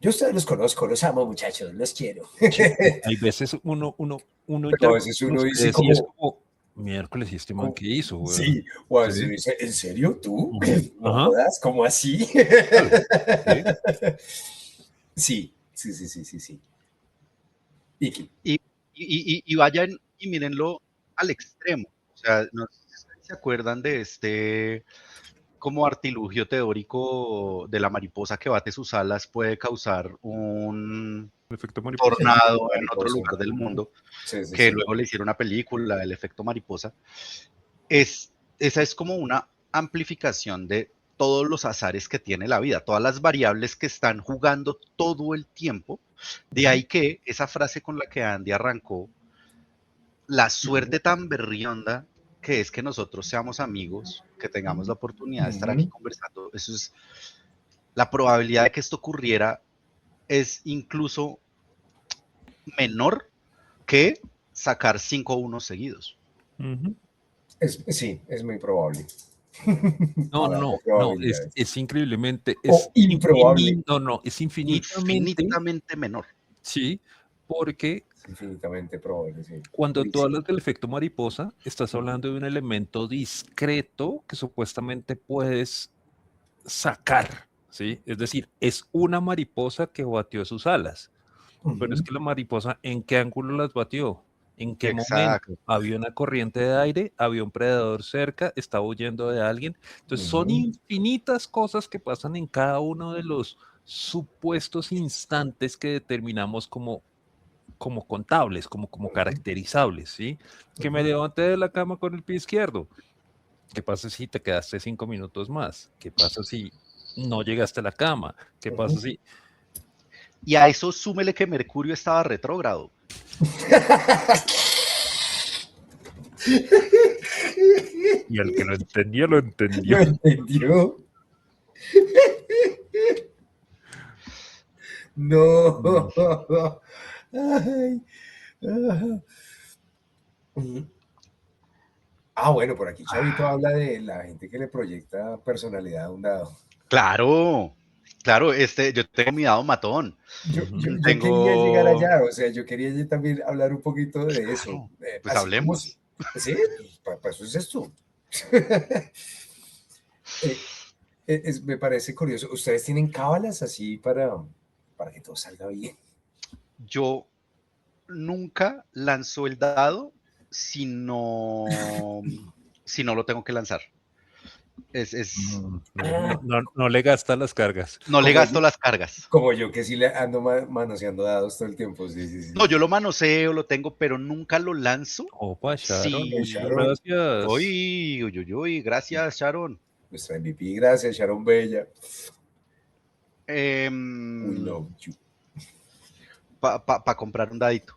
[SPEAKER 1] Yo a ustedes los conozco, los amo, muchachos, los quiero.
[SPEAKER 2] Sí, hay veces uno
[SPEAKER 1] Pero a
[SPEAKER 2] interactúa
[SPEAKER 1] veces
[SPEAKER 2] con
[SPEAKER 1] uno dice
[SPEAKER 2] ustedes y es
[SPEAKER 1] como,
[SPEAKER 2] como, miércoles, ¿y este man qué hizo, weón?
[SPEAKER 1] sí, o a
[SPEAKER 2] Sí.
[SPEAKER 1] veces uno dice, ¿en serio tú?
[SPEAKER 2] Ujú.
[SPEAKER 1] No
[SPEAKER 2] Ajá.
[SPEAKER 1] jodas, ¿cómo así?
[SPEAKER 2] Claro. Sí.
[SPEAKER 1] Sí, sí, sí, sí, sí, sí. Iki.
[SPEAKER 3] Y vayan y mírenlo al extremo. O sea, no sé si ustedes se acuerdan de este como artilugio teórico de la mariposa que bate sus alas puede causar un
[SPEAKER 2] El efecto mariposa.
[SPEAKER 3] tornado en otro
[SPEAKER 1] Mariposa.
[SPEAKER 3] lugar del mundo,
[SPEAKER 1] Sí, sí,
[SPEAKER 3] que
[SPEAKER 1] sí.
[SPEAKER 3] luego le hicieron una película, El efecto mariposa. Esa es como una amplificación de todos los azares que tiene la vida, todas las variables que están jugando todo el tiempo. De ahí que esa frase con la que Andy arrancó, la suerte tan berrionda que es que nosotros seamos amigos, que tengamos la oportunidad de estar aquí
[SPEAKER 1] Ujú.
[SPEAKER 3] conversando, eso es la probabilidad de que esto ocurriera es incluso menor que sacar 5-1 seguidos.
[SPEAKER 2] Ujú.
[SPEAKER 1] Sí, es muy probable.
[SPEAKER 2] No,
[SPEAKER 1] Hablando de
[SPEAKER 2] no, no,
[SPEAKER 1] probabilidades.
[SPEAKER 2] es increíblemente,
[SPEAKER 1] O improbable.
[SPEAKER 2] no, es infinitamente,
[SPEAKER 3] Infinitamente menor.
[SPEAKER 2] sí, porque
[SPEAKER 1] Es infinitamente probable, sí.
[SPEAKER 2] cuando tú
[SPEAKER 1] Durísimo.
[SPEAKER 2] hablas del efecto mariposa, estás hablando de un elemento discreto que supuestamente puedes sacar, ¿sí? Es decir, es una mariposa que batió sus alas, pero es
[SPEAKER 1] Ujú,
[SPEAKER 2] que la mariposa, ¿en qué ángulo las batió? ¿En qué
[SPEAKER 3] Exacto.
[SPEAKER 2] momento? ¿Había una corriente de aire? ¿Había un predador cerca? ¿Estaba huyendo de alguien? Entonces, son
[SPEAKER 1] ujú,
[SPEAKER 2] infinitas cosas que pasan en cada uno de los supuestos instantes que determinamos como contables, como
[SPEAKER 1] ujú,
[SPEAKER 2] caracterizables, ¿sí? Que me
[SPEAKER 1] ujú,
[SPEAKER 2] levanté de la cama con el pie izquierdo. ¿Qué pasa si te quedaste 5 minutos más? ¿Qué pasa si no llegaste a la cama? ¿Qué pasa
[SPEAKER 1] ujú.
[SPEAKER 2] si...
[SPEAKER 3] Y a eso súmele que Mercurio estaba retrógrado.
[SPEAKER 2] Y el que lo entendía, lo entendió.
[SPEAKER 1] ¿Lo entendió?
[SPEAKER 2] Mm.
[SPEAKER 1] No. Ay, ah. Ujú. Ah, bueno, por aquí Chavito
[SPEAKER 3] Ah,
[SPEAKER 1] habla de la gente que le proyecta personalidad a un dado.
[SPEAKER 3] claro, claro, yo tengo mi dado matón.
[SPEAKER 2] Ujú.
[SPEAKER 1] Yo quería llegar
[SPEAKER 3] Tengo,
[SPEAKER 1] allá, o sea, yo quería también hablar un poquito de eso.
[SPEAKER 3] claro, pues
[SPEAKER 1] Así como,
[SPEAKER 3] hablemos.
[SPEAKER 1] sí, pues para eso es esto. Eh, me parece curioso. ¿Ustedes tienen cábalas así para que todo salga bien?
[SPEAKER 3] Yo nunca lanzo el dado si no, si no lo tengo que lanzar.
[SPEAKER 1] Ah,
[SPEAKER 2] No le gasta las cargas.
[SPEAKER 3] No le
[SPEAKER 1] como yo,
[SPEAKER 3] gasto las cargas.
[SPEAKER 1] como yo que sí le ando manoseando dados todo el tiempo. Sí, sí, sí,
[SPEAKER 3] No, yo
[SPEAKER 1] sí.
[SPEAKER 3] lo manoseo, lo tengo, pero nunca lo lanzo.
[SPEAKER 2] Opa, Sharon,
[SPEAKER 1] Oh,
[SPEAKER 3] Si,
[SPEAKER 1] Sharon,
[SPEAKER 2] gracias.
[SPEAKER 3] uy, uy, uy, uy, gracias, Sharon.
[SPEAKER 1] nuestra MVP, gracias, Sharon Bella. We
[SPEAKER 3] Em,
[SPEAKER 1] love you.
[SPEAKER 3] Para comprar un dadito.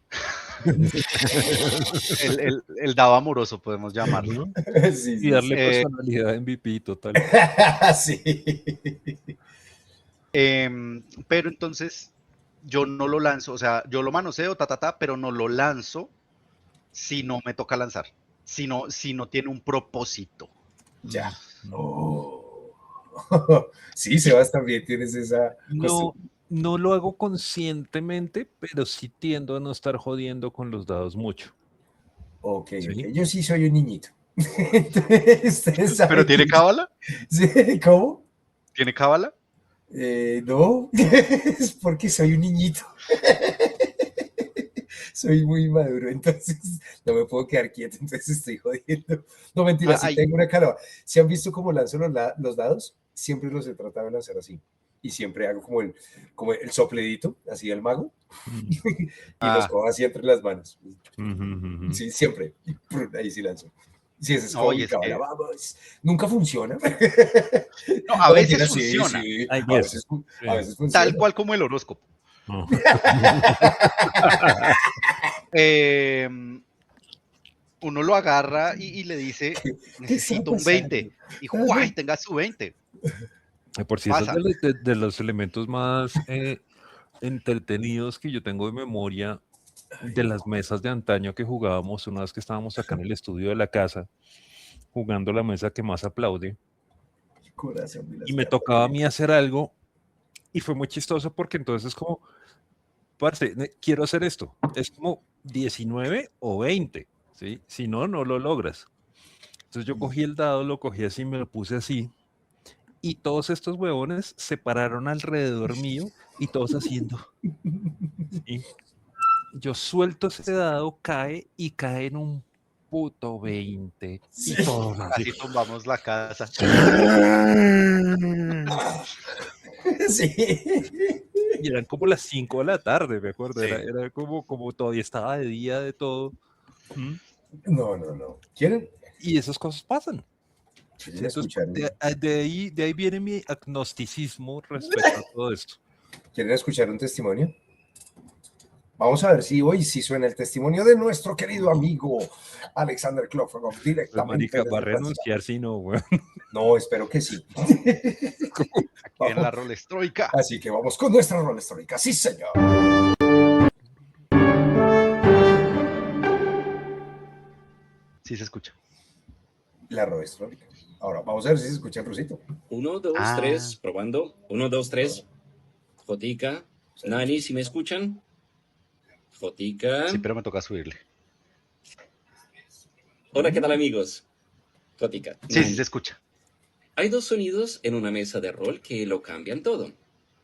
[SPEAKER 3] El dado amoroso, podemos llamarlo.
[SPEAKER 2] Ujú.
[SPEAKER 1] Sí,
[SPEAKER 2] Y
[SPEAKER 1] sí,
[SPEAKER 2] darle
[SPEAKER 1] sí.
[SPEAKER 2] personalidad MVP total.
[SPEAKER 1] Sí.
[SPEAKER 3] Pero entonces yo no lo lanzo, o sea, yo lo manoseo, pero no lo lanzo si no me toca lanzar, si no tiene un propósito.
[SPEAKER 1] Ya. No. Sí, Sebas, también tienes esa
[SPEAKER 2] No,
[SPEAKER 1] costumbre.
[SPEAKER 2] no lo hago conscientemente, pero sí tiendo a no estar jodiendo con los dados mucho.
[SPEAKER 1] Ok, ok.
[SPEAKER 2] ¿Sí?
[SPEAKER 1] Yo sí soy un niñito. Entonces, ustedes
[SPEAKER 3] ¿Pero
[SPEAKER 1] saben
[SPEAKER 3] tiene
[SPEAKER 1] que...
[SPEAKER 3] cábala?
[SPEAKER 1] ¿Sí? ¿Cómo?
[SPEAKER 3] ¿Tiene cábala?
[SPEAKER 1] No, es porque soy un niñito. Soy muy maduro, entonces no me puedo quedar quieto, entonces estoy jodiendo. No, mentira,
[SPEAKER 3] Ah,
[SPEAKER 1] sí
[SPEAKER 3] ay,
[SPEAKER 1] tengo una calva. ¿Si han visto cómo lanzo los dados? Siempre los he tratado de lanzar así. Y siempre hago como el sopledito, así del mago,
[SPEAKER 2] Mm.
[SPEAKER 1] y los
[SPEAKER 3] ah,
[SPEAKER 1] cojo así entre las manos.
[SPEAKER 2] Ujú, ujú.
[SPEAKER 1] Sí, siempre. Y ¡prun! Ahí sí lanzo. Sí, ese es
[SPEAKER 3] no,
[SPEAKER 1] como
[SPEAKER 3] y
[SPEAKER 1] mi
[SPEAKER 3] es
[SPEAKER 1] cábala,
[SPEAKER 3] que,
[SPEAKER 1] vamos. Nunca funciona.
[SPEAKER 3] no, a
[SPEAKER 1] No,
[SPEAKER 3] veces
[SPEAKER 1] mentira, sí,
[SPEAKER 3] funciona,
[SPEAKER 1] sí.
[SPEAKER 2] Hay
[SPEAKER 1] A
[SPEAKER 2] veces.
[SPEAKER 1] veces,
[SPEAKER 2] Sí.
[SPEAKER 1] a veces
[SPEAKER 3] tal
[SPEAKER 1] funciona.
[SPEAKER 3] cual como el horóscopo.
[SPEAKER 2] No.
[SPEAKER 3] Eh, Uno lo agarra y le dice,
[SPEAKER 1] ¿Qué está
[SPEAKER 3] necesito un
[SPEAKER 1] pasando?
[SPEAKER 3] 20. Y ¡guay! Tenga su 20.
[SPEAKER 2] Por si eso es
[SPEAKER 3] Pasa.
[SPEAKER 2] de los elementos más entretenidos que yo tengo de memoria de
[SPEAKER 1] Ay,
[SPEAKER 2] las mesas de antaño que jugábamos una vez que estábamos acá en el estudio de la casa, jugando la mesa que más aplaude,
[SPEAKER 1] corazón de
[SPEAKER 2] y
[SPEAKER 1] las
[SPEAKER 2] me
[SPEAKER 1] cartas.
[SPEAKER 2] tocaba a mí hacer algo, y fue muy chistoso porque entonces como, parce, quiero hacer esto, es como 19 o 20, ¿sí? Si no, no lo logras. Entonces yo cogí el dado, lo cogí así, me lo puse así, y todos estos huevones se pararon alrededor mío y todos haciendo, ¿sí? Yo suelto ese dado, cae y cae en un puto 20 y
[SPEAKER 1] Sí.
[SPEAKER 2] todos así.
[SPEAKER 3] Casi tumbamos la casa.
[SPEAKER 1] Sí.
[SPEAKER 2] Y eran como las 5 de la tarde, me acuerdo,
[SPEAKER 3] Sí.
[SPEAKER 2] era como todavía estaba de día de todo. ¿Mm?
[SPEAKER 1] No, no, no. ¿Quieren?
[SPEAKER 2] Y esas cosas pasan.
[SPEAKER 1] ¿Quieren
[SPEAKER 2] Sí, entonces,
[SPEAKER 1] escuchar?
[SPEAKER 2] de ahí viene mi agnosticismo respecto a todo esto.
[SPEAKER 1] ¿Quieren escuchar un testimonio? Vamos a ver si hoy sí suena el testimonio de nuestro querido amigo Alexander Klopfenov
[SPEAKER 2] Pues,
[SPEAKER 1] directamente
[SPEAKER 2] marica, va a
[SPEAKER 1] desde Francia.
[SPEAKER 2] renunciar si no, güey.
[SPEAKER 1] No, espero que sí.
[SPEAKER 3] Aquí en la
[SPEAKER 1] Vamos.
[SPEAKER 3] rolestroika.
[SPEAKER 1] Así que vamos con nuestra rola histórica. Sí, señor.
[SPEAKER 3] Sí se escucha.
[SPEAKER 1] La rola histórica. Ahora, vamos a ver si se escucha el rusito.
[SPEAKER 4] Uno, dos,
[SPEAKER 3] Ah,
[SPEAKER 4] tres, probando. Uno, dos,
[SPEAKER 1] Ahora,
[SPEAKER 4] tres. Jotica.
[SPEAKER 1] se escucha.
[SPEAKER 4] Nani, ¿si me escuchan? Jotica.
[SPEAKER 3] sí, pero me toca subirle.
[SPEAKER 4] Hola, ¿qué tal, amigos? Jotica.
[SPEAKER 3] Sí, sí se
[SPEAKER 4] Nani.
[SPEAKER 3] escucha.
[SPEAKER 4] Hay dos sonidos en una mesa de rol que lo cambian todo.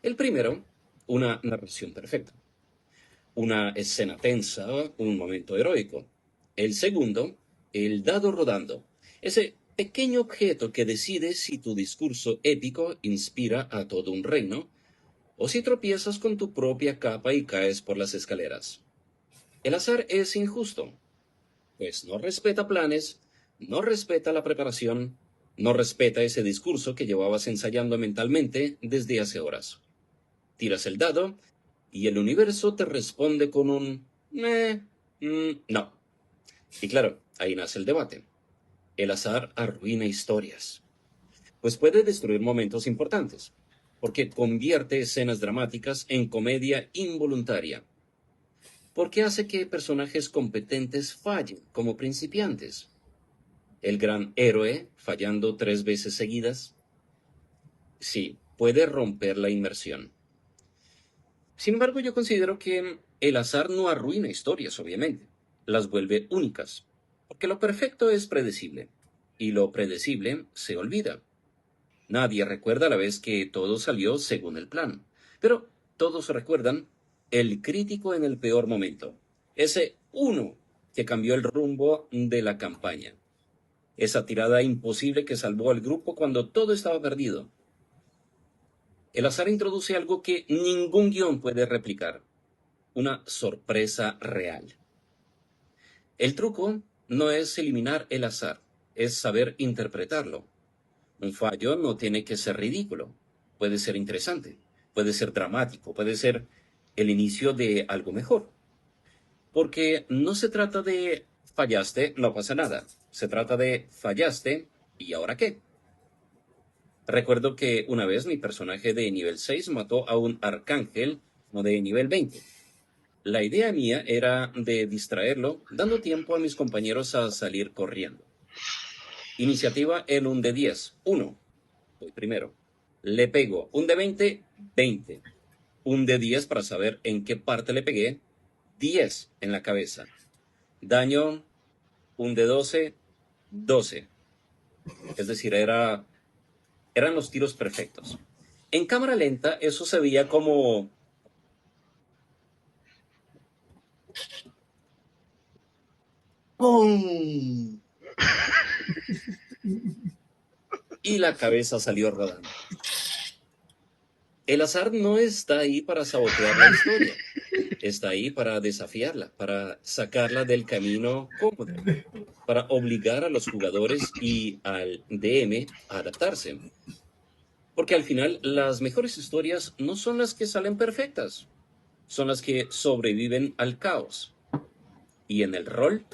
[SPEAKER 4] El primero, una narración perfecta. Una escena tensa, un momento heroico. El segundo, el dado rodando. Ese pequeño objeto que decide si tu discurso épico inspira a todo un reino o si tropiezas con tu propia capa y caes por las escaleras. El azar es injusto, pues no respeta planes, no respeta la preparación, no respeta ese discurso que llevabas ensayando mentalmente desde hace horas. Tiras el dado y el universo te responde con un no. Y claro, ahí nace el debate. El azar arruina historias, pues puede destruir momentos importantes, porque convierte escenas dramáticas en comedia involuntaria, porque hace que personajes competentes fallen como principiantes. El gran héroe fallando 3 veces seguidas, sí, puede romper la inmersión. Sin embargo, yo considero que el azar no arruina historias, obviamente, las vuelve únicas, porque lo perfecto es predecible, y lo predecible se olvida. Nadie recuerda la vez que todo salió según el plan, pero todos recuerdan el crítico en el peor momento, ese uno que cambió el rumbo de la campaña, esa tirada imposible que salvó al grupo cuando todo estaba perdido. El azar introduce algo que ningún guión puede replicar, una sorpresa real. El truco no es eliminar el azar, es saber interpretarlo. Un fallo no tiene que ser ridículo, puede ser interesante, puede ser dramático, puede ser el inicio de algo mejor. Porque no se trata de fallaste, no pasa nada. Se trata de fallaste, ¿y ahora qué? Recuerdo que una vez mi personaje de nivel 6 mató a un arcángel no de nivel 20. La idea mía era de distraerlo, dando tiempo a mis compañeros a salir corriendo. Iniciativa en un de 10. 1. Voy primero. Le pego un de 20, 20. Un de 10 para saber en qué parte le pegué. 10 en la cabeza. Daño, un de 12, 12. Es decir, eran los tiros perfectos. En cámara lenta eso se veía como... ¡Pum! Y la cabeza salió rodando. El azar no está ahí para sabotear la historia. Está ahí para desafiarla, para sacarla del camino cómodo, para obligar a los jugadores y al DM a adaptarse. Porque al final las mejores historias no son las que salen perfectas, son las que sobreviven al caos. Y en el rol,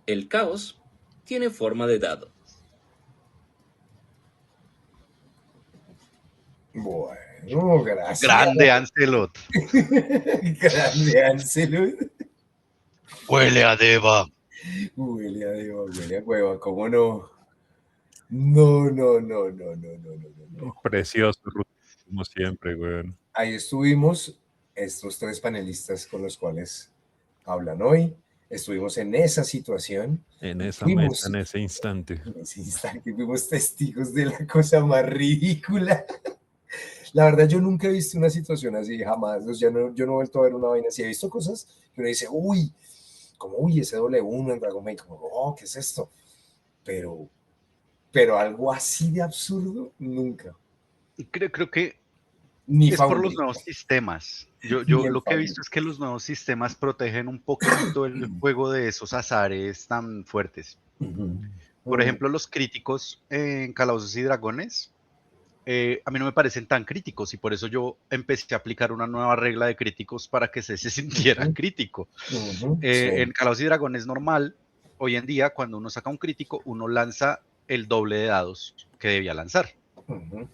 [SPEAKER 4] el caos tiene forma de dado.
[SPEAKER 1] Bueno, gracias.
[SPEAKER 3] Grande Ancelot.
[SPEAKER 1] Grande Ancelot.
[SPEAKER 3] Huele a Deva.
[SPEAKER 1] Huele a Deva, huele a hueva, ¿cómo no? No, no, no, no, no, no, no, no, no.
[SPEAKER 2] Precioso, como siempre, güey.
[SPEAKER 1] Ahí estuvimos, estos tres panelistas con los cuales hablan hoy. Estuvimos en esa situación.
[SPEAKER 2] En esa
[SPEAKER 1] Fuimos-
[SPEAKER 2] mesa, en ese instante.
[SPEAKER 1] En ese instante fuimos testigos de la cosa más ridícula. La verdad, yo nunca he visto una situación así, jamás. O sea, yo no he vuelto a ver una vaina así. He visto cosas que uno dice, uy, como, uy, ese W1 en Dragon Ball, como, oh, ¿qué es esto? Pero algo así de absurdo, nunca.
[SPEAKER 3] Creo que
[SPEAKER 1] Ni
[SPEAKER 3] es por los
[SPEAKER 1] favorito.
[SPEAKER 3] nuevos sistemas.
[SPEAKER 1] Ni
[SPEAKER 3] Yo
[SPEAKER 1] el
[SPEAKER 3] lo que he visto
[SPEAKER 1] favorito.
[SPEAKER 3] es que los nuevos sistemas protegen un poquito el juego de esos azares tan fuertes.
[SPEAKER 1] Ujú.
[SPEAKER 3] Por ejemplo, los críticos en Calabozos y Dragones, a mí no me parecen tan críticos y por eso yo empecé a aplicar una nueva regla de críticos para que se sintiera
[SPEAKER 1] Ujú.
[SPEAKER 3] crítico.
[SPEAKER 1] Ujú, sí.
[SPEAKER 3] En Calabozos y Dragones normal, hoy en día, cuando uno saca un crítico, uno lanza el doble de dados que debía lanzar.
[SPEAKER 1] Ujú.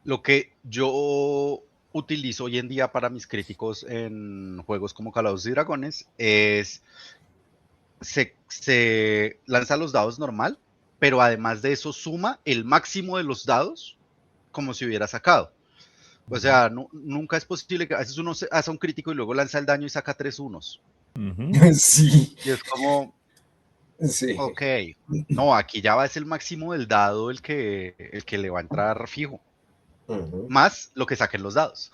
[SPEAKER 3] Lo que yo utilizo hoy en día para mis críticos en juegos como Calabozos y Dragones es se lanza los dados normal, pero además de eso suma el máximo de los dados como si hubiera sacado. O sea, nunca es posible que a veces uno hace un crítico y luego lanza el daño y saca 3 unos.
[SPEAKER 2] Ujú.
[SPEAKER 1] Sí,
[SPEAKER 3] Y es como,
[SPEAKER 1] sí.
[SPEAKER 3] ok, no, aquí ya va es el máximo del dado el que le va a entrar fijo,
[SPEAKER 1] Ujú.
[SPEAKER 3] más lo que saquen los dados.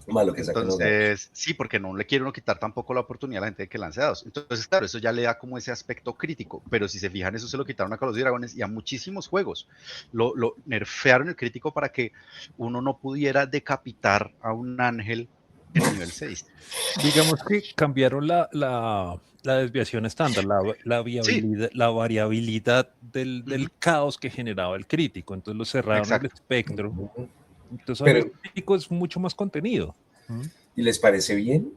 [SPEAKER 1] Malo que saquen los dados.
[SPEAKER 3] Entonces, sí, porque no le quiero uno quitar tampoco la oportunidad a la gente de que lance dados. Entonces, claro, eso ya le da como ese aspecto crítico, pero si se fijan, eso se lo quitaron a Calabozos y Dragones y a muchísimos juegos. Lo nerfearon el crítico para que uno no pudiera decapitar a un ángel en nivel 6.
[SPEAKER 2] Digamos que cambiaron la desviación estándar,
[SPEAKER 3] Sí,
[SPEAKER 2] la variabilidad del caos que generaba el crítico. Entonces lo cerraron el
[SPEAKER 3] exacto.
[SPEAKER 2] espectro.
[SPEAKER 1] Ujú.
[SPEAKER 2] Entonces ahora
[SPEAKER 1] Pero,
[SPEAKER 2] el crítico es mucho más contenido.
[SPEAKER 1] ¿y les parece bien?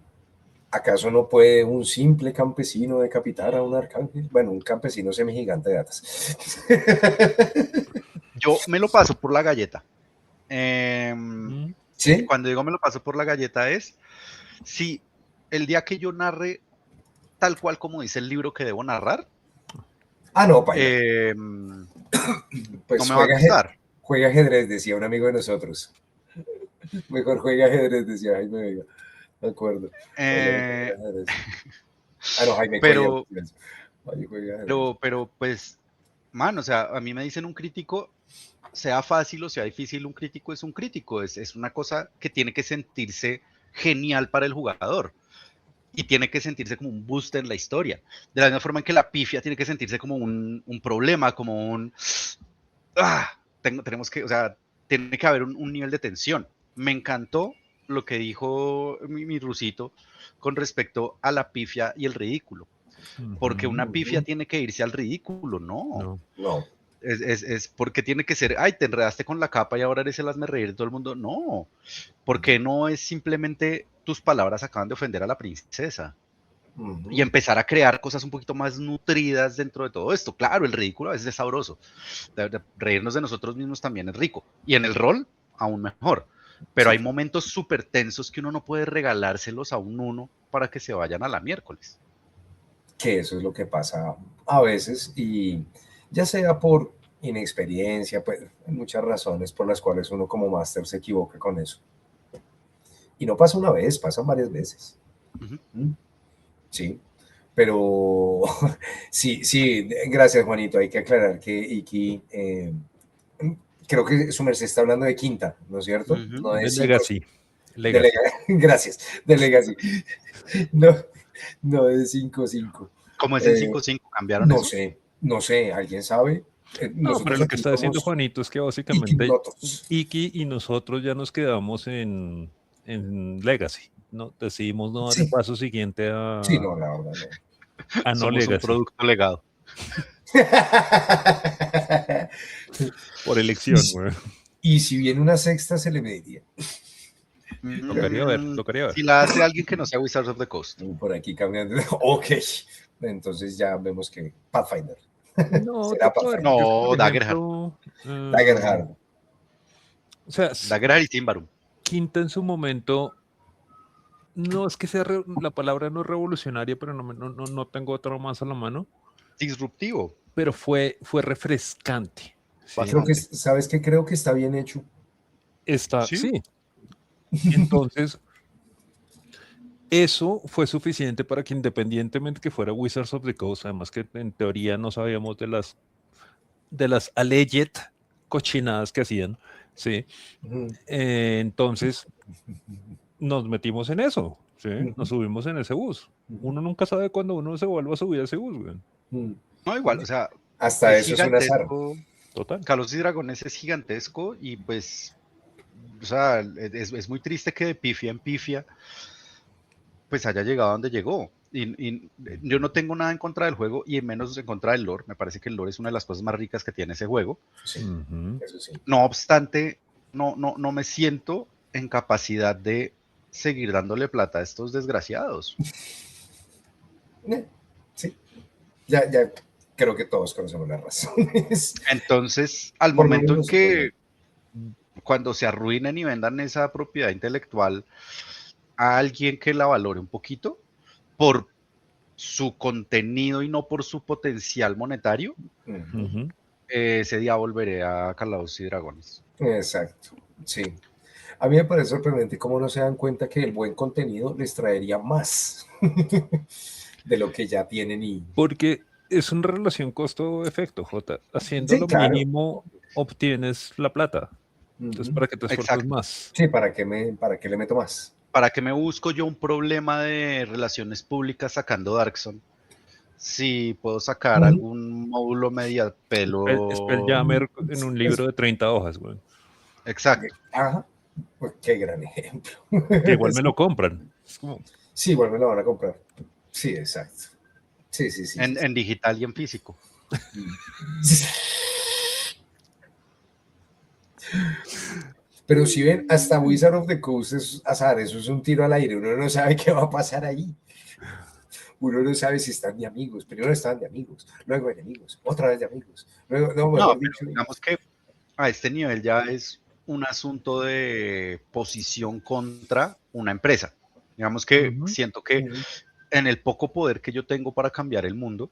[SPEAKER 1] ¿Acaso no puede un simple campesino decapitar a un arcángel? Bueno, un campesino semigigante de atas.
[SPEAKER 3] Yo me lo paso por la galleta. Em,
[SPEAKER 2] Mm.
[SPEAKER 1] ¿Sí?
[SPEAKER 3] Cuando digo me lo paso por la galleta es, si el día que yo narre tal cual como dice el libro que debo narrar,
[SPEAKER 1] Ah, no, paila.
[SPEAKER 3] no
[SPEAKER 1] Pues
[SPEAKER 3] me va a gustar.
[SPEAKER 1] juega ajedrez, decía un amigo de nosotros. Mejor juega ajedrez, decía Jaime Vega. De acuerdo.
[SPEAKER 3] Eh,
[SPEAKER 1] Juega ajedrez. Ah, no, Jaime Cuellar.
[SPEAKER 3] pero,
[SPEAKER 1] Jaime juega ajedrez.
[SPEAKER 3] pues, man, o sea, a mí me dicen un crítico, sea fácil o sea difícil, un crítico es un crítico, es una cosa que tiene que sentirse genial para el jugador y tiene que sentirse como un boost en la historia. De la misma forma en que la pifia tiene que sentirse como un problema, como un... tenemos que, o sea, tiene que haber un nivel de tensión. Me encantó lo que dijo mi rusito con respecto a la pifia y el ridículo. Porque una pifia tiene que irse al ridículo, no.
[SPEAKER 2] No.
[SPEAKER 1] No.
[SPEAKER 3] Es porque tiene que ser, ay, te enredaste con la capa y ahora eres el hazme reír de todo el mundo. No, porque no es simplemente tus palabras acaban de ofender a la princesa. Y empezar a crear cosas un poquito más nutridas dentro de todo esto. Claro, el ridículo a veces es sabroso. Reírnos de nosotros mismos también es rico. Y en el rol, aún mejor. Pero
[SPEAKER 1] Sí.
[SPEAKER 3] hay momentos súper tensos que uno no puede regalárselos a un uno para que se vayan a la miércoles.
[SPEAKER 1] Que eso es lo que pasa a veces y ya sea por inexperiencia, pues hay muchas razones por las cuales uno como máster se equivoca con eso. Y no pasa una vez, pasan varias veces.
[SPEAKER 3] Ujú.
[SPEAKER 1] Sí, pero sí, gracias Juanito. Hay que aclarar que Iki, creo que su merced está hablando de quinta, ¿no es cierto?
[SPEAKER 3] Ujú.
[SPEAKER 1] No de
[SPEAKER 2] De
[SPEAKER 1] cinco.
[SPEAKER 2] Legacy.
[SPEAKER 1] Gracias, de Legacy. No, no de 5-5.
[SPEAKER 3] ¿Cómo es en 5-5? ¿Cambiaron
[SPEAKER 1] No
[SPEAKER 3] eso?
[SPEAKER 1] sé, no sé, ¿alguien sabe?
[SPEAKER 2] No, pero
[SPEAKER 1] Nosotros
[SPEAKER 2] lo que
[SPEAKER 1] aquí
[SPEAKER 2] está diciendo
[SPEAKER 1] somos
[SPEAKER 2] Juanito es que básicamente
[SPEAKER 1] ignotos.
[SPEAKER 2] Iki y nosotros ya nos quedamos en Legacy. ¿No? Decidimos no dar el
[SPEAKER 1] Sí,
[SPEAKER 2] paso siguiente
[SPEAKER 1] sí, no, la verdad no.
[SPEAKER 2] a no
[SPEAKER 3] Somos un
[SPEAKER 2] Legacy
[SPEAKER 3] producto legado.
[SPEAKER 2] por elección, güey.
[SPEAKER 1] Y si viene una sexta, se le mediría.
[SPEAKER 2] Tocaría ver.
[SPEAKER 3] Si la hace alguien que no sea Wizards of the Coast.
[SPEAKER 1] Por aquí cambiando. Ok, entonces ya vemos que Pathfinder.
[SPEAKER 2] No,
[SPEAKER 1] Será
[SPEAKER 2] toca ver,
[SPEAKER 1] Pathfinder.
[SPEAKER 2] porque es que, por
[SPEAKER 3] No, Daggerheart.
[SPEAKER 2] ejemplo,
[SPEAKER 1] Daggerhard.
[SPEAKER 2] o sea,
[SPEAKER 3] Daggerheart y Timbarum.
[SPEAKER 2] Quinta en su momento, no es que sea, la palabra no es revolucionaria, pero no tengo otra más a la mano,
[SPEAKER 3] Disruptivo.
[SPEAKER 2] pero fue refrescante. ¿Sí?
[SPEAKER 1] Creo que,
[SPEAKER 3] Bastante.
[SPEAKER 1] ¿sabes qué? Creo que está bien hecho.
[SPEAKER 3] Sí.
[SPEAKER 2] Sí. Entonces, eso fue suficiente para que independientemente que fuera Wizards of the Coast, además que en teoría no sabíamos de las alleged cochinadas que hacían, ¿sí? Entonces nos metimos en eso, ¿sí? Nos subimos en ese bus. Uno nunca sabe cuándo uno se vuelva a subir a ese bus, güey.
[SPEAKER 3] No, igual, o sea,
[SPEAKER 1] Hasta
[SPEAKER 3] es
[SPEAKER 1] eso es un azar.
[SPEAKER 3] gigantesco.
[SPEAKER 2] Total.
[SPEAKER 3] Calabozos y Dragones es gigantesco y pues, o sea, es muy triste que de pifia en pifia pues haya llegado a donde llegó. Y yo no tengo nada en contra del juego y menos en contra del lore. Me parece que el lore es una de las cosas más ricas que tiene ese juego.
[SPEAKER 1] Sí, eso sí.
[SPEAKER 3] No obstante, no me siento en capacidad de seguir dándole plata a estos desgraciados.
[SPEAKER 1] Sí, ya creo que todos conocemos las razones.
[SPEAKER 3] Entonces, al
[SPEAKER 1] Por lo
[SPEAKER 3] momento en
[SPEAKER 1] menos,
[SPEAKER 3] que cuando se arruinen y vendan esa propiedad intelectual a alguien que la valore un poquito por su contenido y no por su potencial monetario, ese día volveré a Calabozos y Dragones.
[SPEAKER 1] Exacto, sí. A mí me parece sorprendente cómo no se dan cuenta que el buen contenido les traería más de lo que ya tienen y...
[SPEAKER 2] Porque es una relación costo-efecto, J. Haciendo
[SPEAKER 1] Sí,
[SPEAKER 2] lo
[SPEAKER 1] claro.
[SPEAKER 2] mínimo obtienes la plata. Entonces, ¿para qué te esfuerzas
[SPEAKER 3] Exacto.
[SPEAKER 2] más?
[SPEAKER 1] Sí, ¿para qué le meto más?
[SPEAKER 3] ¿Para qué me busco yo un problema de relaciones públicas sacando Darkson? Si puedo sacar algún módulo media pelo.
[SPEAKER 2] Spelljammer en un libro de 30 hojas, güey.
[SPEAKER 3] Exacto.
[SPEAKER 1] Ajá, pues qué gran ejemplo.
[SPEAKER 2] Que igual me lo compran. Es como...
[SPEAKER 1] Sí, igual me lo van a comprar. Sí, exacto. Sí.
[SPEAKER 3] En digital y en físico.
[SPEAKER 1] Pero si ven, hasta Wizard of the Coast es azar, eso es un tiro al aire, uno no sabe qué va a pasar ahí. Uno no sabe si están de amigos, primero estaban de amigos, luego de enemigos, otra vez de amigos, luego, no, mejor dicho.
[SPEAKER 3] Digamos que a este nivel ya es un asunto de posición contra una empresa. Digamos que siento que en el poco poder que yo tengo para cambiar el mundo,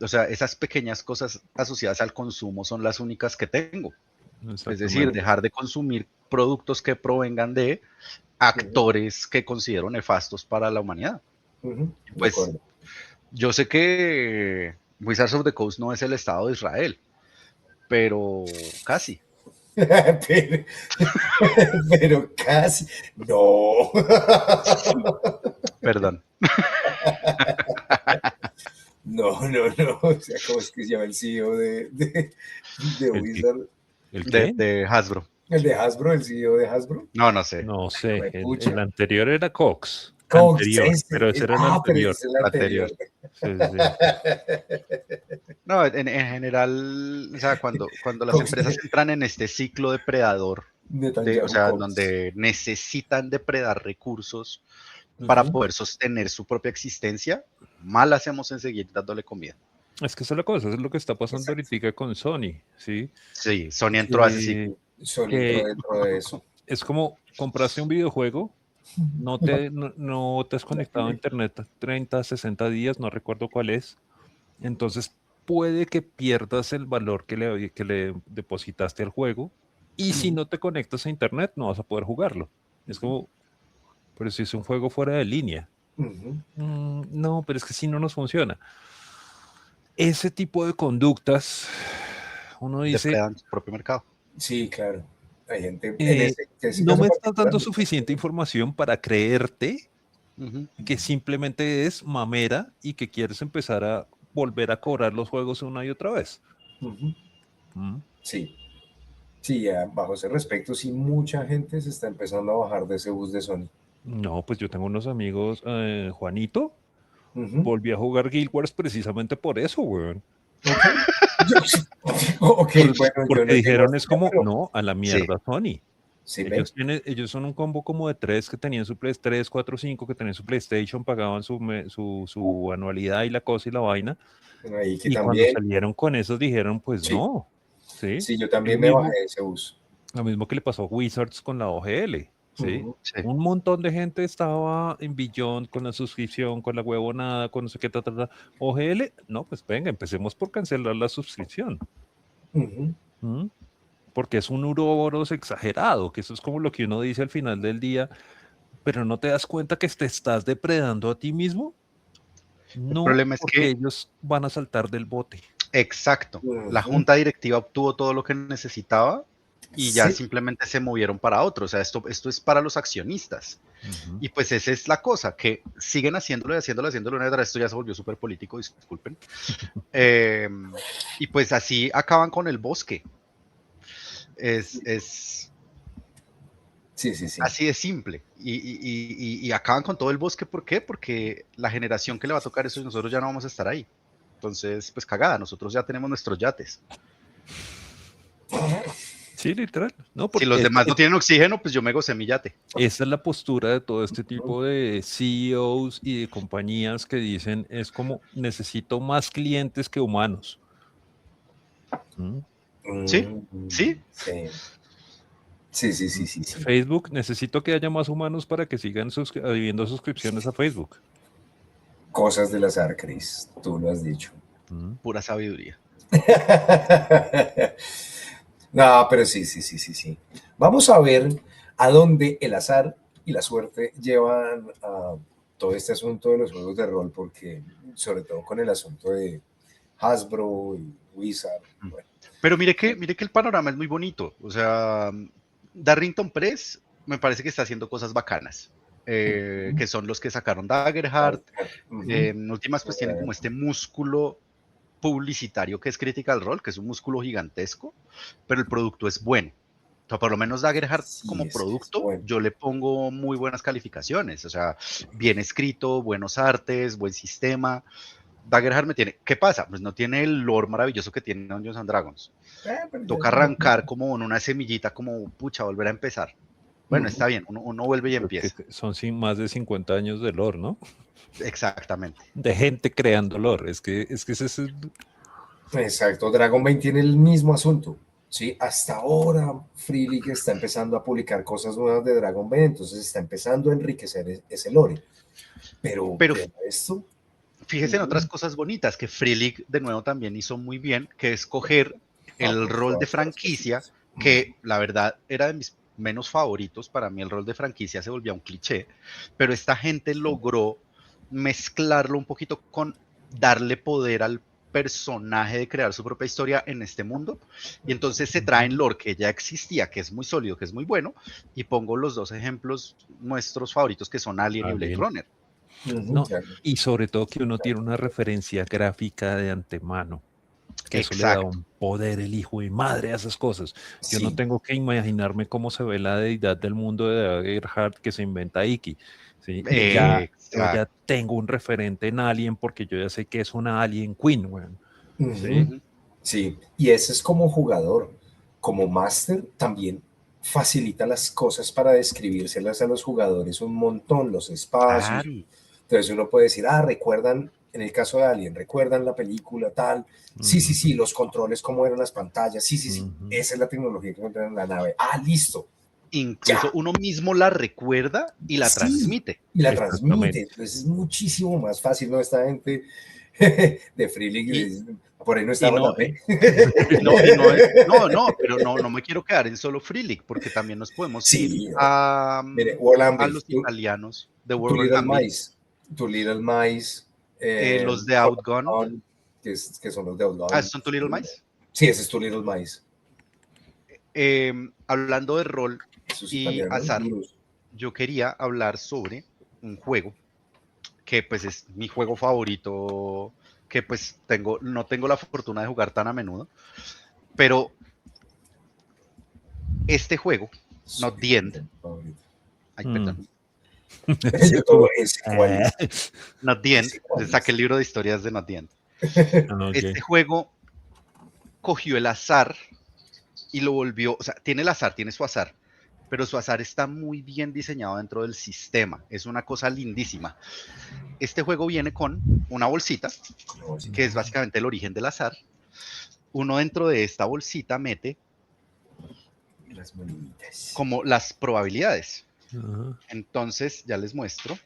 [SPEAKER 3] o sea, esas pequeñas cosas asociadas al consumo son las únicas que tengo. Es decir, dejar de consumir productos que provengan de actores que considero nefastos para la humanidad. Pues yo sé que Wizards of the Coast no es el Estado de Israel, pero casi.
[SPEAKER 1] pero casi. No.
[SPEAKER 3] Perdón.
[SPEAKER 1] No. O sea, ¿cómo es que se llama el CEO de Wizard?
[SPEAKER 3] De Hasbro.
[SPEAKER 1] ¿El de Hasbro? ¿El CEO de Hasbro?
[SPEAKER 3] No sé.
[SPEAKER 2] No sé. El anterior era Cox. Anterior,
[SPEAKER 1] Sense.
[SPEAKER 2] pero ese era el
[SPEAKER 1] Pero
[SPEAKER 2] anterior.
[SPEAKER 1] ese es el anterior.
[SPEAKER 2] Sí, sí.
[SPEAKER 3] No, en general, o sea, cuando las
[SPEAKER 1] Con-
[SPEAKER 3] empresas entran en este ciclo depredador, o
[SPEAKER 1] Netanyahu
[SPEAKER 3] sea,
[SPEAKER 1] Cox.
[SPEAKER 3] donde necesitan depredar recursos para
[SPEAKER 1] Ujú.
[SPEAKER 3] poder sostener su propia existencia, mal hacemos en seguir dándole comida.
[SPEAKER 2] Es que esa es la cosa, eso es lo que está pasando
[SPEAKER 1] Exacto.
[SPEAKER 2] ahorita con Sony, ¿sí?
[SPEAKER 3] Sí, Sony entró a ese ciclo.
[SPEAKER 1] Sony entró
[SPEAKER 2] Que
[SPEAKER 1] dentro de eso.
[SPEAKER 2] es como compraste un videojuego, no te has conectado a internet 30, 60 días, no recuerdo cuál es. Entonces puede que pierdas el valor que le depositaste al juego y si no te conectas a internet no vas a poder jugarlo. Es como, pero si es un juego fuera de línea.
[SPEAKER 1] Ujú.
[SPEAKER 2] No, pero es que si no nos funciona. Ese tipo de conductas, uno dice,
[SPEAKER 3] Depredan su propio mercado.
[SPEAKER 1] Sí, claro. Hay gente en ese
[SPEAKER 2] no
[SPEAKER 1] caso
[SPEAKER 2] me estás
[SPEAKER 1] particular.
[SPEAKER 2] dando suficiente información para creerte
[SPEAKER 3] Ujú.
[SPEAKER 2] que simplemente es mamera y que quieres empezar a volver a cobrar los juegos una y otra vez.
[SPEAKER 1] Ujú.
[SPEAKER 2] Mm.
[SPEAKER 1] Sí, sí, ya bajo ese respecto, sí, mucha gente se está empezando a bajar de ese bus de Sony.
[SPEAKER 2] No, pues yo tengo unos amigos, Juanito,
[SPEAKER 1] Ujú.
[SPEAKER 2] volví a jugar Guild Wars precisamente por eso, weón.
[SPEAKER 1] Ok, bueno, yo
[SPEAKER 2] Porque
[SPEAKER 1] no llego
[SPEAKER 2] dijeron
[SPEAKER 1] hasta
[SPEAKER 2] es
[SPEAKER 1] allá,
[SPEAKER 2] como,
[SPEAKER 1] pero
[SPEAKER 2] no, a la
[SPEAKER 3] Sí,
[SPEAKER 2] mierda Sony.
[SPEAKER 1] sí, ven.
[SPEAKER 2] Ellos son un combo como de tres que tenían su Play 3, 4, 5, que tenían su PlayStation, pagaban su anualidad y la cosa y la vaina.
[SPEAKER 1] Ahí que
[SPEAKER 2] Y cuando
[SPEAKER 1] también,
[SPEAKER 2] salieron con esos dijeron, pues
[SPEAKER 1] sí,
[SPEAKER 2] no, ¿sí?
[SPEAKER 1] sí, yo
[SPEAKER 2] Lo
[SPEAKER 1] también me bajé
[SPEAKER 2] mismo,
[SPEAKER 1] de ese bus.
[SPEAKER 2] lo mismo que le pasó a Wizards con la OGL, ¿sí?
[SPEAKER 1] Ujú.
[SPEAKER 3] sí.
[SPEAKER 2] Un montón de gente estaba en Beyond con la suscripción, con la huevonada, con no sé qué, OGL, no, pues venga, empecemos por cancelar la suscripción.
[SPEAKER 1] Ujú.
[SPEAKER 2] ¿Mm? Porque es un uroboros exagerado, que eso es como lo que uno dice al final del día, pero no te das cuenta que te estás depredando a ti mismo.
[SPEAKER 3] El
[SPEAKER 2] No,
[SPEAKER 3] problema es
[SPEAKER 2] porque
[SPEAKER 3] que,
[SPEAKER 2] ellos van a saltar del bote.
[SPEAKER 3] exacto, la
[SPEAKER 1] Ujú.
[SPEAKER 3] junta directiva obtuvo todo lo que necesitaba y ya
[SPEAKER 1] Sí.
[SPEAKER 3] simplemente se movieron para otro. O sea, esto es para los accionistas.
[SPEAKER 2] Ujú.
[SPEAKER 3] Y pues esa es la cosa, que siguen haciéndolo y haciéndolo, haciéndolo. Esto ya se volvió súper político, disculpen. Eh, y pues así acaban con el bosque. Es
[SPEAKER 1] Sí, sí, sí.
[SPEAKER 3] así de simple. Y acaban con todo el bosque. ¿Por qué? Porque la generación que le va a tocar eso y nosotros ya no vamos a estar ahí. Entonces, pues cagada, nosotros ya tenemos nuestros yates.
[SPEAKER 2] Sí, literal. No,
[SPEAKER 3] Si
[SPEAKER 2] porque
[SPEAKER 3] los demás no tienen oxígeno, pues yo me gocé mi yate.
[SPEAKER 2] esa es la postura de todo este tipo de CEOs y de compañías que dicen es como necesito más clientes que humanos. ¿Mm?
[SPEAKER 3] ¿Sí?
[SPEAKER 1] Mm,
[SPEAKER 3] ¿Sí?
[SPEAKER 1] sí. Sí, sí, sí, sí, sí.
[SPEAKER 2] Facebook, necesito que haya más humanos para que sigan adhiriendo suscripciones a Facebook.
[SPEAKER 1] Cosas del azar, Chris. Tú lo has dicho.
[SPEAKER 2] ¿Mm?
[SPEAKER 3] Pura sabiduría.
[SPEAKER 1] No, pero sí, sí, sí, sí, sí. Vamos a ver a dónde el azar y la suerte llevan a todo este asunto de los juegos de rol, porque sobre todo con el asunto de Hasbro y Wizard. Bueno,
[SPEAKER 3] Pero mire que el panorama es muy bonito. O sea, Darrington Press me parece que está haciendo cosas bacanas. Que son los que sacaron Daggerheart.
[SPEAKER 1] ujú,
[SPEAKER 3] En últimas, pues tienen como este músculo publicitario que es Critical Role, que es un músculo gigantesco, pero el producto es bueno. O sea, por lo menos Daggerheart
[SPEAKER 1] sí,
[SPEAKER 3] como
[SPEAKER 1] es
[SPEAKER 3] producto,
[SPEAKER 1] bueno.
[SPEAKER 3] yo le pongo muy buenas calificaciones. O sea, bien escrito, buenos artes, buen sistema. Daggerheart me tiene. ¿Qué pasa? Pues no tiene el lore maravilloso que tiene Dungeons and Dragons.
[SPEAKER 1] Pero ya
[SPEAKER 3] Toca
[SPEAKER 1] es un buen
[SPEAKER 3] arrancar como en una semillita, como pucha, volver a empezar. Bueno,
[SPEAKER 1] ujú.
[SPEAKER 3] está bien, uno vuelve y
[SPEAKER 2] Porque
[SPEAKER 3] empieza.
[SPEAKER 2] son más de 50 años de lore, ¿no?
[SPEAKER 3] Exactamente.
[SPEAKER 2] De gente creando lore. Es que ese es
[SPEAKER 1] Exacto, Dragon Ball tiene el mismo asunto. Sí, hasta ahora Free League está empezando a publicar cosas nuevas de Dragon Ball, entonces está empezando a enriquecer ese lore. Pero
[SPEAKER 3] Pero
[SPEAKER 1] de esto,
[SPEAKER 3] fíjese en otras cosas bonitas que Free League de nuevo también hizo muy bien, que es coger el
[SPEAKER 1] por
[SPEAKER 3] rol de
[SPEAKER 1] todas las
[SPEAKER 3] franquicia,
[SPEAKER 1] cositas.
[SPEAKER 3] que la verdad era de mis menos favoritos. Para mí el rol de franquicia se volvía un cliché, pero esta gente logró mezclarlo un poquito con darle poder al personaje de crear su propia historia en este mundo, y entonces se traen lore que ya existía, que es muy sólido, que es muy bueno, y pongo los dos ejemplos nuestros favoritos, que son Alien y Blade
[SPEAKER 2] Alien.
[SPEAKER 3] Runner.
[SPEAKER 1] Ujú,
[SPEAKER 2] No,
[SPEAKER 1] claro.
[SPEAKER 2] y sobre todo que uno tiene una referencia gráfica de antemano. Eso le da
[SPEAKER 3] Exacto.
[SPEAKER 2] un poder, el hijo de madre, a esas cosas. Yo no
[SPEAKER 1] Sí,
[SPEAKER 2] tengo que imaginarme cómo se ve la deidad del mundo de David Earhart que se inventa Iki. ¿Sí? Yo ya
[SPEAKER 3] Exacto.
[SPEAKER 2] tengo un referente en Alien porque yo ya sé que es una Alien Queen, weón. ¿Sí?
[SPEAKER 1] ujú,
[SPEAKER 3] Ujú.
[SPEAKER 1] sí. Y ese es como jugador. Como máster también facilita las cosas para describírselas a los jugadores un montón, los espacios.
[SPEAKER 3] Claro.
[SPEAKER 1] Entonces uno puede decir, ah, recuerdan, en el caso de Alien, recuerdan la película tal. Sí, sí, sí,
[SPEAKER 2] Ujú,
[SPEAKER 1] los controles, cómo eran las pantallas. Sí, sí, sí.
[SPEAKER 2] ujú.
[SPEAKER 1] Esa es la tecnología que encuentran en la nave. Ah, listo.
[SPEAKER 3] Incluso
[SPEAKER 1] Ya.
[SPEAKER 3] uno mismo la recuerda y la
[SPEAKER 1] Sí.
[SPEAKER 3] transmite.
[SPEAKER 1] Y la transmite.
[SPEAKER 2] Exactamente.
[SPEAKER 1] Entonces es muchísimo más fácil, ¿no? Esta gente de Free
[SPEAKER 3] Y,
[SPEAKER 1] League, por ahí no
[SPEAKER 3] y
[SPEAKER 1] estamos la
[SPEAKER 3] no,
[SPEAKER 1] fe.
[SPEAKER 3] pero no me quiero quedar en solo Free League, porque también nos podemos ir
[SPEAKER 1] Sí, mire, World
[SPEAKER 3] a
[SPEAKER 1] Anvil,
[SPEAKER 3] los italianos de
[SPEAKER 1] tu
[SPEAKER 3] World
[SPEAKER 1] Little
[SPEAKER 3] Anvil,
[SPEAKER 1] Mice, tu Little Mice,
[SPEAKER 3] los de Outgun.
[SPEAKER 1] Outlawn, que son los de Outlawn.
[SPEAKER 3] ¿Son tu Little Mice?
[SPEAKER 1] Sí, ese es tu Little Mice.
[SPEAKER 3] Hablando de rol
[SPEAKER 1] Esos
[SPEAKER 3] y
[SPEAKER 1] italianos
[SPEAKER 3] azar,
[SPEAKER 1] duros.
[SPEAKER 3] yo quería hablar sobre un juego que pues es mi juego favorito, que pues no tengo la fortuna de jugar tan a menudo, pero este juego, Not
[SPEAKER 1] Soy
[SPEAKER 3] the End,
[SPEAKER 1] mi favorito.
[SPEAKER 3] ay, perdón,
[SPEAKER 2] Mm. Sí,
[SPEAKER 1] Yo todo
[SPEAKER 2] como,
[SPEAKER 1] ese cuál es.
[SPEAKER 3] Not the End,
[SPEAKER 1] Ese cuál
[SPEAKER 3] saqué el
[SPEAKER 1] es.
[SPEAKER 3] libro de historias de Not the End.
[SPEAKER 2] ok.
[SPEAKER 3] Este juego cogió el azar y lo volvió, o sea, tiene el azar, tiene su azar, pero su azar está muy bien diseñado dentro del sistema. Es una cosa lindísima. Este juego viene con una bolsita,
[SPEAKER 1] No, sí,
[SPEAKER 3] que es básicamente el origen del azar. Uno dentro de esta bolsita mete
[SPEAKER 1] las moneditas.
[SPEAKER 3] como las probabilidades.
[SPEAKER 2] Ajá.
[SPEAKER 3] Entonces, ya les muestro.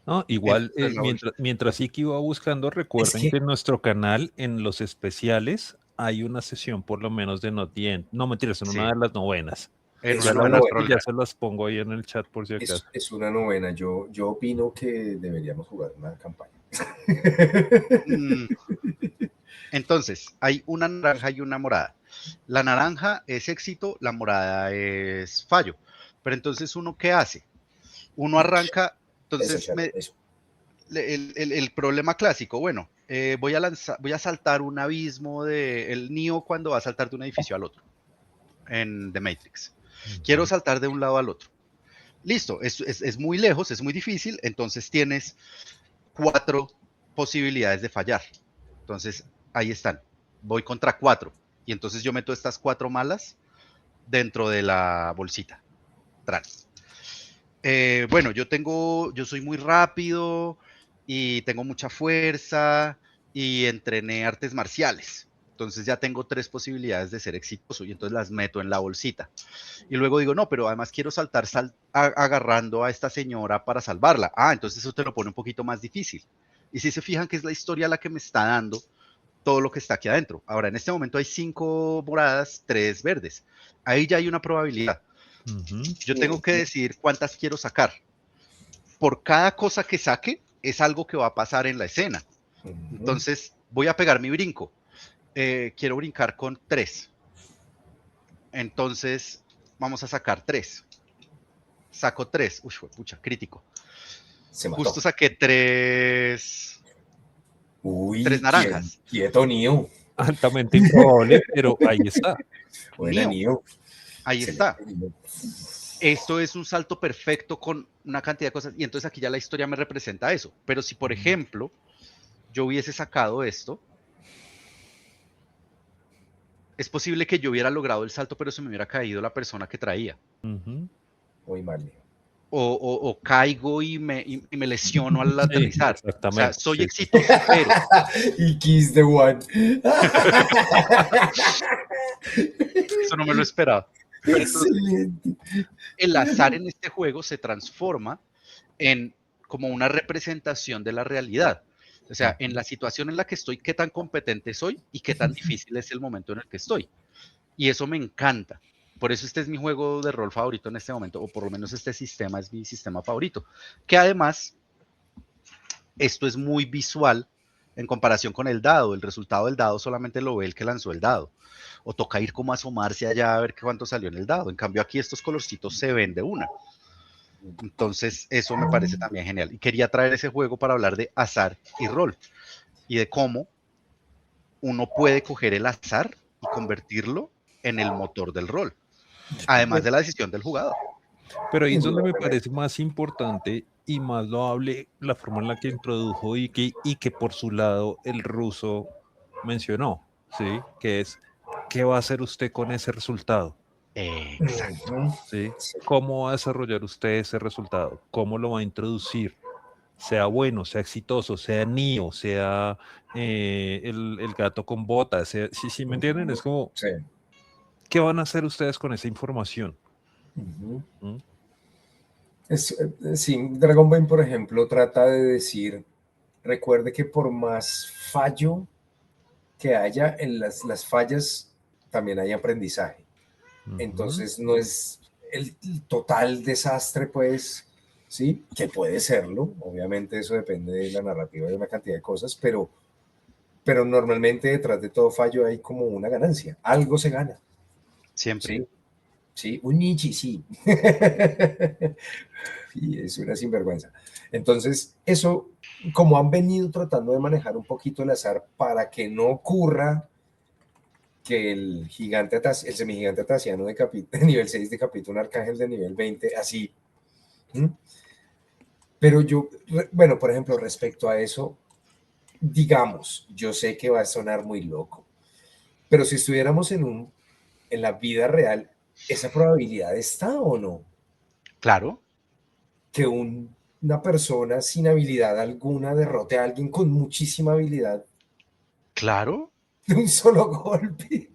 [SPEAKER 2] No, igual,
[SPEAKER 3] Esto es la bolsita.
[SPEAKER 2] mientras Iki va buscando,
[SPEAKER 1] Es
[SPEAKER 2] recuerden que
[SPEAKER 1] que
[SPEAKER 2] en nuestro canal, en los especiales, hay una sesión por lo menos de Not the End. No, mentiras, en una
[SPEAKER 3] Sí,
[SPEAKER 2] de las novenas.
[SPEAKER 3] en
[SPEAKER 1] es
[SPEAKER 3] una
[SPEAKER 2] Ya
[SPEAKER 1] una
[SPEAKER 2] las
[SPEAKER 3] novena
[SPEAKER 2] busco
[SPEAKER 1] novena.
[SPEAKER 2] y ya
[SPEAKER 3] astrología.
[SPEAKER 2] se las pongo ahí en el chat por si acaso.
[SPEAKER 1] Es una novena. Yo opino que deberíamos jugar una campaña.
[SPEAKER 3] Mm, Entonces, hay una naranja y una morada. La naranja es éxito, la morada es fallo. Pero entonces, ¿uno qué hace? Uno arranca,
[SPEAKER 1] Eso,
[SPEAKER 3] entonces,
[SPEAKER 1] Sharon, eso.
[SPEAKER 3] el problema clásico, bueno, voy a saltar un abismo de el Neo cuando va a saltar de un edificio al otro en The Matrix. Quiero
[SPEAKER 2] Ujú.
[SPEAKER 3] saltar de un lado al otro. Listo, es muy lejos, es muy difícil, entonces tienes 4 posibilidades de fallar. Entonces, ahí están. Voy contra 4. Y entonces yo meto estas 4 malas dentro de la bolsita. Tran. Bueno, yo soy muy rápido y tengo mucha fuerza y entrené artes marciales. Entonces ya tengo 3 posibilidades de ser exitoso y entonces las meto en la bolsita. Y luego digo, no, pero además quiero saltar agarrando a esta señora para salvarla. Ah, entonces eso te lo pone un poquito más difícil. Y si se fijan que es la historia la que me está dando todo lo que está aquí adentro. Ahora, en este momento hay 5 moradas, 3 verdes. Ahí ya hay una probabilidad.
[SPEAKER 2] Ujú.
[SPEAKER 3] Yo tengo que decidir cuántas quiero sacar. Por cada cosa que saque, es algo que va a pasar en la escena.
[SPEAKER 1] Ujú.
[SPEAKER 3] Entonces, voy a pegar mi brinco. Quiero brincar con 3. Entonces, vamos a sacar 3. Saco 3. Uy, pucha, crítico.
[SPEAKER 1] Se
[SPEAKER 3] Justo
[SPEAKER 1] mató.
[SPEAKER 3] saqué 3
[SPEAKER 1] Uy,
[SPEAKER 3] naranjas.
[SPEAKER 1] quieto, Neo.
[SPEAKER 2] Altamente improbable, pero ahí está.
[SPEAKER 1] Buena,
[SPEAKER 3] Neo,
[SPEAKER 1] Neo.
[SPEAKER 3] ahí
[SPEAKER 1] Excelente,
[SPEAKER 3] está.
[SPEAKER 1] Neo.
[SPEAKER 3] Esto es un salto perfecto con una cantidad de cosas. Y entonces aquí ya la historia me representa eso. Pero si, por ejemplo, yo hubiese sacado esto, es posible que yo hubiera logrado el salto, pero se me hubiera caído la persona que traía.
[SPEAKER 2] Ujú.
[SPEAKER 1] Muy mal, Neo.
[SPEAKER 3] O caigo y me lesiono al
[SPEAKER 2] Sí,
[SPEAKER 3] aterrizar. O sea,
[SPEAKER 2] exactamente.
[SPEAKER 3] soy
[SPEAKER 2] Sí, sí.
[SPEAKER 3] exitoso, pero
[SPEAKER 1] Y Kiss the One.
[SPEAKER 3] eso no me lo esperaba. Pero entonces
[SPEAKER 1] Excelente.
[SPEAKER 3] el azar en este juego se transforma en como una representación de la realidad. O sea, en
[SPEAKER 2] Ujú.
[SPEAKER 3] la situación en la que estoy, qué tan competente soy y qué tan difícil es el momento en el que estoy. Y eso me encanta. Por eso este es mi juego de rol favorito en este momento, o por lo menos este sistema es mi sistema favorito. Que además, esto es muy visual en comparación con el dado. El resultado del dado solamente lo ve el que lanzó el dado. O toca ir como a asomarse allá a ver cuánto salió en el dado. En cambio, aquí estos colorcitos se ven de una. Entonces, eso me parece también genial. Y quería traer ese juego para hablar de azar y rol y de cómo uno puede coger el azar y convertirlo en el motor del rol, además de la decisión del jugador.
[SPEAKER 2] Pero ahí es donde me parece más importante y más loable la forma en la que introdujo y que por su lado el ruso mencionó, ¿sí? Que es, ¿qué va a hacer usted con ese resultado?
[SPEAKER 3] Exacto.
[SPEAKER 2] ¿Sí? ¿Cómo va a desarrollar usted ese resultado? ¿Cómo lo va a introducir? Sea bueno, sea exitoso, sea Neo, sea el gato con botas, si me entienden, es como,
[SPEAKER 1] Sí.
[SPEAKER 2] ¿qué van a hacer ustedes con esa información? ¿Mm?
[SPEAKER 1] Sí, Dragon Ball, por ejemplo, trata de decir, recuerde que por más fallo que haya, en las fallas también hay aprendizaje. Entonces no es el total desastre, pues, sí, que puede serlo. Obviamente eso depende de la narrativa y de una cantidad de cosas, pero normalmente detrás de todo fallo hay como una ganancia. Algo se gana.
[SPEAKER 3] Siempre.
[SPEAKER 1] Sí, sí, un nichi, sí. Y es una sinvergüenza. Entonces, eso, como han venido tratando de manejar un poquito el azar para que no ocurra que el gigante, el semigigante atasiano de nivel 6 decapita un arcángel de nivel 20, así. ¿Mm? Pero yo, bueno, por ejemplo, respecto a eso, digamos, yo sé que va a sonar muy loco, pero si estuviéramos en la vida real, ¿esa probabilidad está o no?
[SPEAKER 3] Claro.
[SPEAKER 1] Que una persona sin habilidad alguna derrote a alguien con muchísima habilidad
[SPEAKER 3] Claro.
[SPEAKER 1] de un solo golpe.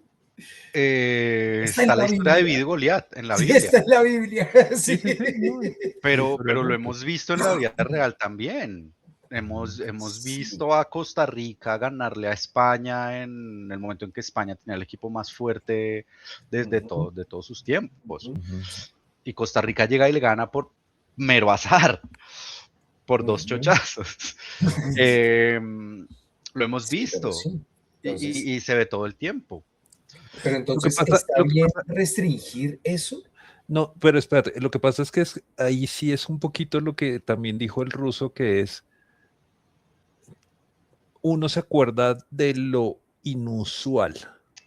[SPEAKER 1] Está en
[SPEAKER 3] Está la
[SPEAKER 1] la
[SPEAKER 3] historia de
[SPEAKER 1] Biblia.
[SPEAKER 3] David y Goliat en la
[SPEAKER 1] Sí,
[SPEAKER 3] Biblia.
[SPEAKER 1] está en la Biblia.
[SPEAKER 2] Sí,
[SPEAKER 1] Sí.
[SPEAKER 2] sí, sí, no,
[SPEAKER 3] Pero lo
[SPEAKER 2] literalmente.
[SPEAKER 3] hemos visto en la vida real también. Hemos
[SPEAKER 1] Sí.
[SPEAKER 3] visto a Costa Rica ganarle a España en el momento en que España tenía el equipo más fuerte de todos sus tiempos. Y Costa Rica llega y le gana por mero azar, por dos chochazos. Lo hemos
[SPEAKER 1] Sí, pero
[SPEAKER 3] visto
[SPEAKER 1] sí. Entonces,
[SPEAKER 3] y se ve todo el tiempo.
[SPEAKER 1] pero
[SPEAKER 2] Lo que
[SPEAKER 1] entonces,
[SPEAKER 2] pasa,
[SPEAKER 1] ¿está
[SPEAKER 2] lo que
[SPEAKER 1] bien
[SPEAKER 2] pasa,
[SPEAKER 1] restringir eso?
[SPEAKER 2] no, pero espérate, lo que pasa es que ahí sí es un poquito lo que también dijo el ruso, que es, uno se acuerda de lo inusual,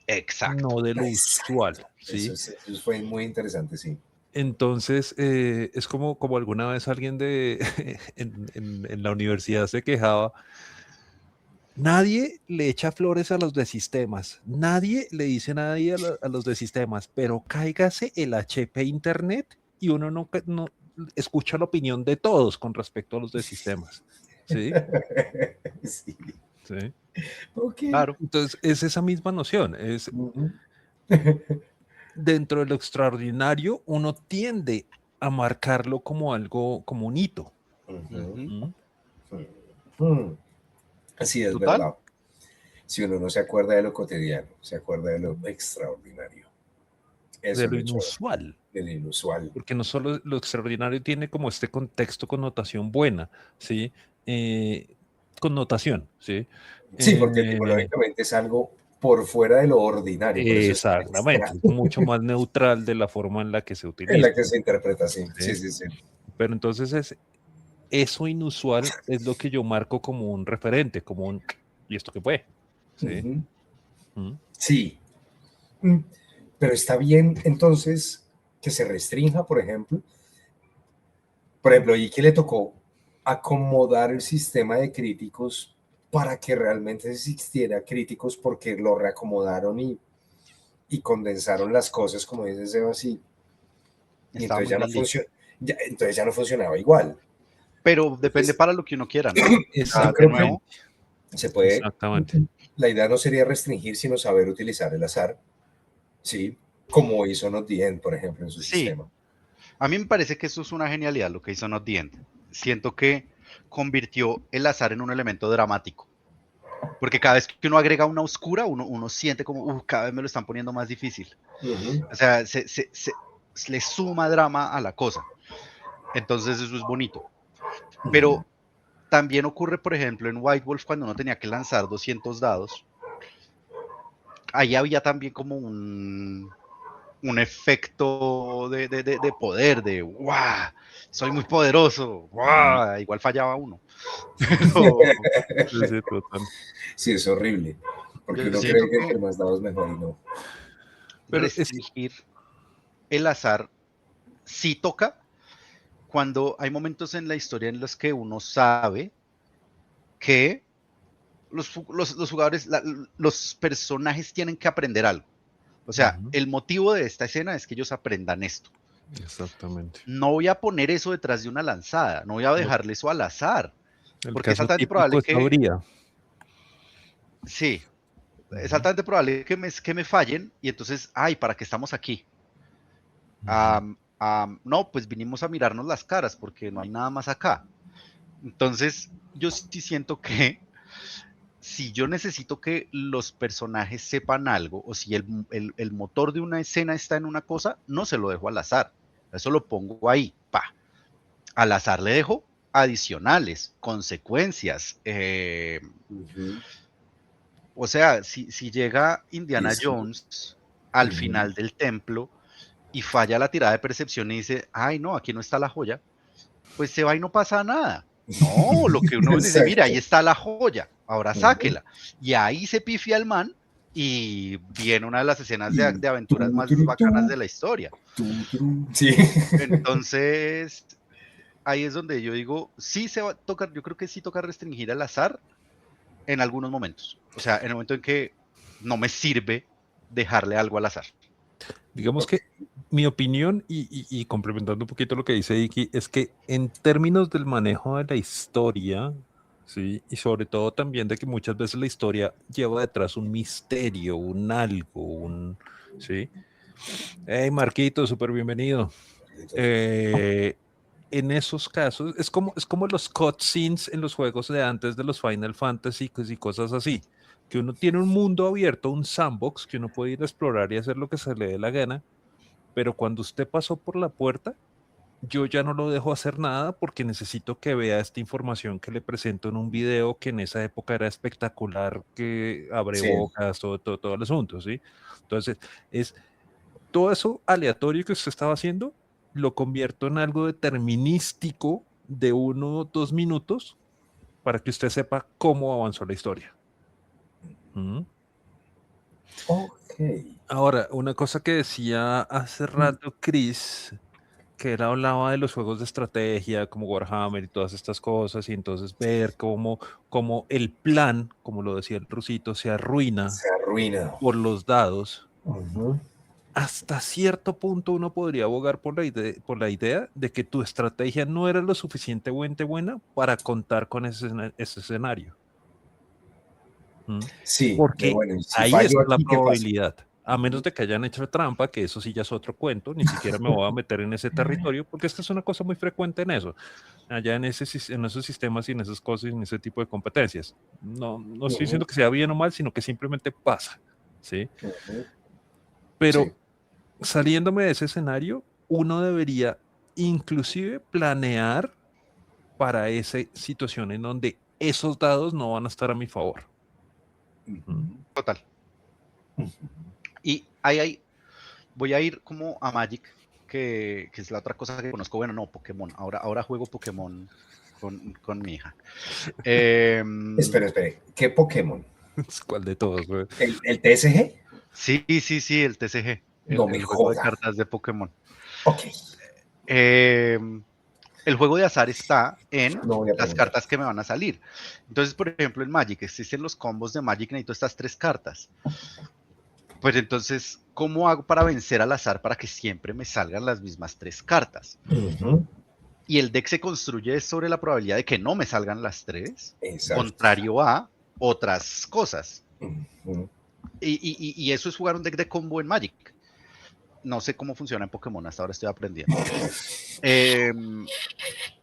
[SPEAKER 3] Exacto.
[SPEAKER 2] no de lo usual,
[SPEAKER 1] Exacto.
[SPEAKER 2] ¿sí?
[SPEAKER 1] Eso fue muy interesante, sí.
[SPEAKER 2] Entonces, es como alguna vez alguien en la universidad se quejaba, nadie le echa flores a los de sistemas, nadie le dice a nadie a los de sistemas, pero cáigase el HP Internet y uno no escucha la opinión de todos con respecto a los de sistemas, ¿sí?
[SPEAKER 1] Sí.
[SPEAKER 2] ¿Sí?
[SPEAKER 1] Ok.
[SPEAKER 3] Claro.
[SPEAKER 2] Entonces, es esa misma noción, es
[SPEAKER 1] Ujú.
[SPEAKER 2] dentro de lo extraordinario, uno tiende a marcarlo como algo, como un hito.
[SPEAKER 1] Ujú.
[SPEAKER 3] Ujú.
[SPEAKER 1] Ujú. Sí, es
[SPEAKER 3] Total.
[SPEAKER 1] verdad. Si uno no se acuerda de lo cotidiano, se acuerda de lo extraordinario. Eso
[SPEAKER 2] De
[SPEAKER 1] es
[SPEAKER 2] lo
[SPEAKER 1] lo chévere,
[SPEAKER 2] inusual,
[SPEAKER 1] del inusual.
[SPEAKER 2] porque no solo lo extraordinario tiene como este contexto, connotación buena, ¿sí? Connotación, ¿sí?
[SPEAKER 1] Sí, porque
[SPEAKER 2] Eh,
[SPEAKER 1] etimológicamente es algo por fuera de lo ordinario, por eso es extra,
[SPEAKER 2] exactamente, es mucho más neutral de la forma en la que se
[SPEAKER 1] en
[SPEAKER 2] utiliza,
[SPEAKER 1] la que se interpreta así. Sí,
[SPEAKER 2] ¿sí?
[SPEAKER 1] sí, sí.
[SPEAKER 2] Pero entonces eso inusual es lo que yo marco como un referente, como un, ¿y esto qué fue? ¿Sí?
[SPEAKER 1] Ujú.
[SPEAKER 2] ¿Mm?
[SPEAKER 1] Sí. Mm, pero está bien entonces que se restrinja, por ejemplo, y que le tocó acomodar el sistema de críticos para que realmente existiera críticos porque lo reacomodaron y condensaron las cosas, como dice Sebas, y
[SPEAKER 3] Estaba
[SPEAKER 1] entonces
[SPEAKER 3] muy
[SPEAKER 1] ya no
[SPEAKER 3] grande.
[SPEAKER 1] funciona, entonces ya no funcionaba igual.
[SPEAKER 3] Pero depende
[SPEAKER 1] Entonces,
[SPEAKER 3] para lo que uno quiera, ¿no?
[SPEAKER 1] yo
[SPEAKER 3] De
[SPEAKER 1] creo que
[SPEAKER 3] nuevo,
[SPEAKER 1] se puede,
[SPEAKER 2] Exactamente.
[SPEAKER 1] la idea no sería restringir, sino saber utilizar el azar, ¿sí? Como hizo Not the End, por ejemplo, en su
[SPEAKER 3] sí.
[SPEAKER 1] sistema.
[SPEAKER 3] A mí me parece que eso es una genialidad lo que hizo Not the End. Siento que convirtió el azar en un elemento dramático. Porque cada vez que uno agrega una oscura, uno siente como, cada vez me lo están poniendo más difícil.
[SPEAKER 1] Ujú,
[SPEAKER 3] O sea, le suma drama a la cosa. Entonces eso es bonito.
[SPEAKER 1] ujú,
[SPEAKER 3] Pero también ocurre, por ejemplo, en White Wolf cuando uno tenía que lanzar 200 dados. Ahí había también como un efecto de poder, de ¡guau! Soy muy poderoso, ¡guau! Igual fallaba uno. Pero,
[SPEAKER 2] Sí, sí, total.
[SPEAKER 1] Sí, es horrible. Porque
[SPEAKER 3] Yo
[SPEAKER 1] uno
[SPEAKER 3] siento
[SPEAKER 1] cree que
[SPEAKER 3] que
[SPEAKER 1] entre más dados mejor y no.
[SPEAKER 2] Pero es que,
[SPEAKER 3] restringir el azar sí toca cuando hay momentos en la historia en los que uno sabe que los jugadores, los personajes tienen que aprender algo. O sea,
[SPEAKER 2] Ujú,
[SPEAKER 3] el motivo de esta escena es que ellos aprendan esto.
[SPEAKER 2] exactamente.
[SPEAKER 3] No voy a poner eso detrás de una lanzada, no voy a
[SPEAKER 2] No,
[SPEAKER 3] dejarle eso al azar,
[SPEAKER 2] el
[SPEAKER 3] porque es
[SPEAKER 2] caso
[SPEAKER 3] altamente
[SPEAKER 2] típico
[SPEAKER 3] probable
[SPEAKER 2] es
[SPEAKER 3] que,
[SPEAKER 2] Sabría.
[SPEAKER 3] sí, es
[SPEAKER 2] Ujú,
[SPEAKER 3] altamente probable que me fallen y entonces, ay, ¿para qué estamos aquí?
[SPEAKER 2] ujú.
[SPEAKER 3] No, pues vinimos a mirarnos las caras porque no hay nada más acá. Entonces, yo sí siento que si yo necesito que los personajes sepan algo o si el motor de una escena está en una cosa, no se lo dejo al azar. Eso lo pongo ahí, pa. Al azar le dejo adicionales, consecuencias.
[SPEAKER 1] Ujú.
[SPEAKER 3] O sea, si llega
[SPEAKER 1] Y
[SPEAKER 3] Indiana
[SPEAKER 1] es que,
[SPEAKER 3] Jones al
[SPEAKER 1] ujú.
[SPEAKER 3] final del templo y falla la tirada de percepción y dice, ay, no, aquí no está la joya, pues se va y no pasa nada. No, lo que uno dice, mira, ahí
[SPEAKER 1] Exacto.
[SPEAKER 3] está la joya, ahora
[SPEAKER 1] Ujú.
[SPEAKER 3] sáquela. Y ahí se pifia el man y viene una de las escenas
[SPEAKER 1] Y
[SPEAKER 3] de aventuras
[SPEAKER 1] tú,
[SPEAKER 3] más
[SPEAKER 1] turu,
[SPEAKER 3] bacanas de
[SPEAKER 1] tú,
[SPEAKER 3] la historia.
[SPEAKER 1] tú. Sí.
[SPEAKER 3] Entonces, ahí es donde yo digo, sí se va a tocar, yo creo que sí toca restringir el azar en algunos momentos. O sea, en el momento en que no me sirve dejarle algo al azar.
[SPEAKER 2] Digamos
[SPEAKER 1] Ok.
[SPEAKER 2] que mi opinión, y complementando un poquito lo que dice Iki, es que en términos del manejo de la historia, ¿sí? Y sobre todo también de que muchas veces la historia lleva detrás un misterio, un algo, ¿sí? Hey, Marquito, súper bienvenido. Eh, en esos casos, es como los cutscenes en los juegos de antes de los Final Fantasy y cosas así, que uno tiene un mundo abierto, un sandbox, que uno puede ir a explorar y hacer lo que se le dé la gana, pero cuando usted pasó por la puerta, yo ya no lo dejo hacer nada porque necesito que vea esta información que le presento en un video que en esa época era espectacular, que abre
[SPEAKER 1] Sí.
[SPEAKER 2] bocas, todo el asunto, ¿sí? Entonces, es todo eso aleatorio que usted estaba haciendo, lo convierto en algo determinístico de 1 o 2 minutos para que usted sepa cómo avanzó la historia. ¿Mm?
[SPEAKER 1] Ok.
[SPEAKER 2] Ahora, una cosa que decía hace rato Chris, que él hablaba de los juegos de estrategia como Warhammer y todas estas cosas, y entonces ver cómo el plan, como lo decía el rusito, se arruina
[SPEAKER 1] Se arruina.
[SPEAKER 2] por los dados.
[SPEAKER 1] Ujú.
[SPEAKER 2] Hasta cierto punto uno podría abogar por la idea de que tu estrategia no era lo suficientemente buena para contar con ese escenario. ¿Mm?
[SPEAKER 1] Sí, de
[SPEAKER 2] Porque
[SPEAKER 1] bueno, y si
[SPEAKER 2] ahí
[SPEAKER 1] fallo
[SPEAKER 2] está la
[SPEAKER 1] aquí, ¿qué pasa?
[SPEAKER 2] probabilidad. A menos de que hayan hecho trampa, que eso sí ya es otro cuento, ni siquiera me voy a meter en ese territorio, porque esta es una cosa muy frecuente en eso, allá en esos sistemas y en esas cosas y en ese tipo de competencias. No estoy
[SPEAKER 1] Ujú,
[SPEAKER 2] diciendo que sea bien o mal, sino que simplemente pasa, ¿sí?
[SPEAKER 1] ujú. Sí.
[SPEAKER 2] Pero saliéndome de ese escenario, uno debería inclusive planear para esa situación en donde esos dados no van a estar a mi favor. ¿Mm?
[SPEAKER 1] Ujú,
[SPEAKER 3] Total. Y ahí voy a ir como a Magic, que es la otra cosa que conozco. Bueno, no, Pokémon. Ahora juego Pokémon con mi hija.
[SPEAKER 1] Espere, espere. ¿Qué Pokémon?
[SPEAKER 2] ¿Cuál de todos, güey?
[SPEAKER 1] ¿El TSG?
[SPEAKER 3] Sí, el TCG,
[SPEAKER 1] No me
[SPEAKER 3] el juego de
[SPEAKER 1] joda.
[SPEAKER 3] cartas de Pokémon.
[SPEAKER 1] Ok,
[SPEAKER 3] Em, el juego de azar está en
[SPEAKER 1] no voy a
[SPEAKER 3] las
[SPEAKER 1] preguntar.
[SPEAKER 3] cartas que me van a salir. Entonces, por ejemplo, en Magic existen los combos de Magic, necesito estas 3 cartas. Pues entonces, ¿cómo hago para vencer al azar para que siempre me salgan las mismas 3 cartas?
[SPEAKER 1] Ujú,
[SPEAKER 3] Y el deck se construye sobre la probabilidad de que no me salgan las 3,
[SPEAKER 1] exacto.
[SPEAKER 3] contrario a otras cosas.
[SPEAKER 1] Ujú.
[SPEAKER 3] Y eso es jugar un deck de combo en Magic. No sé cómo funciona en Pokémon, hasta ahora estoy aprendiendo. Eh,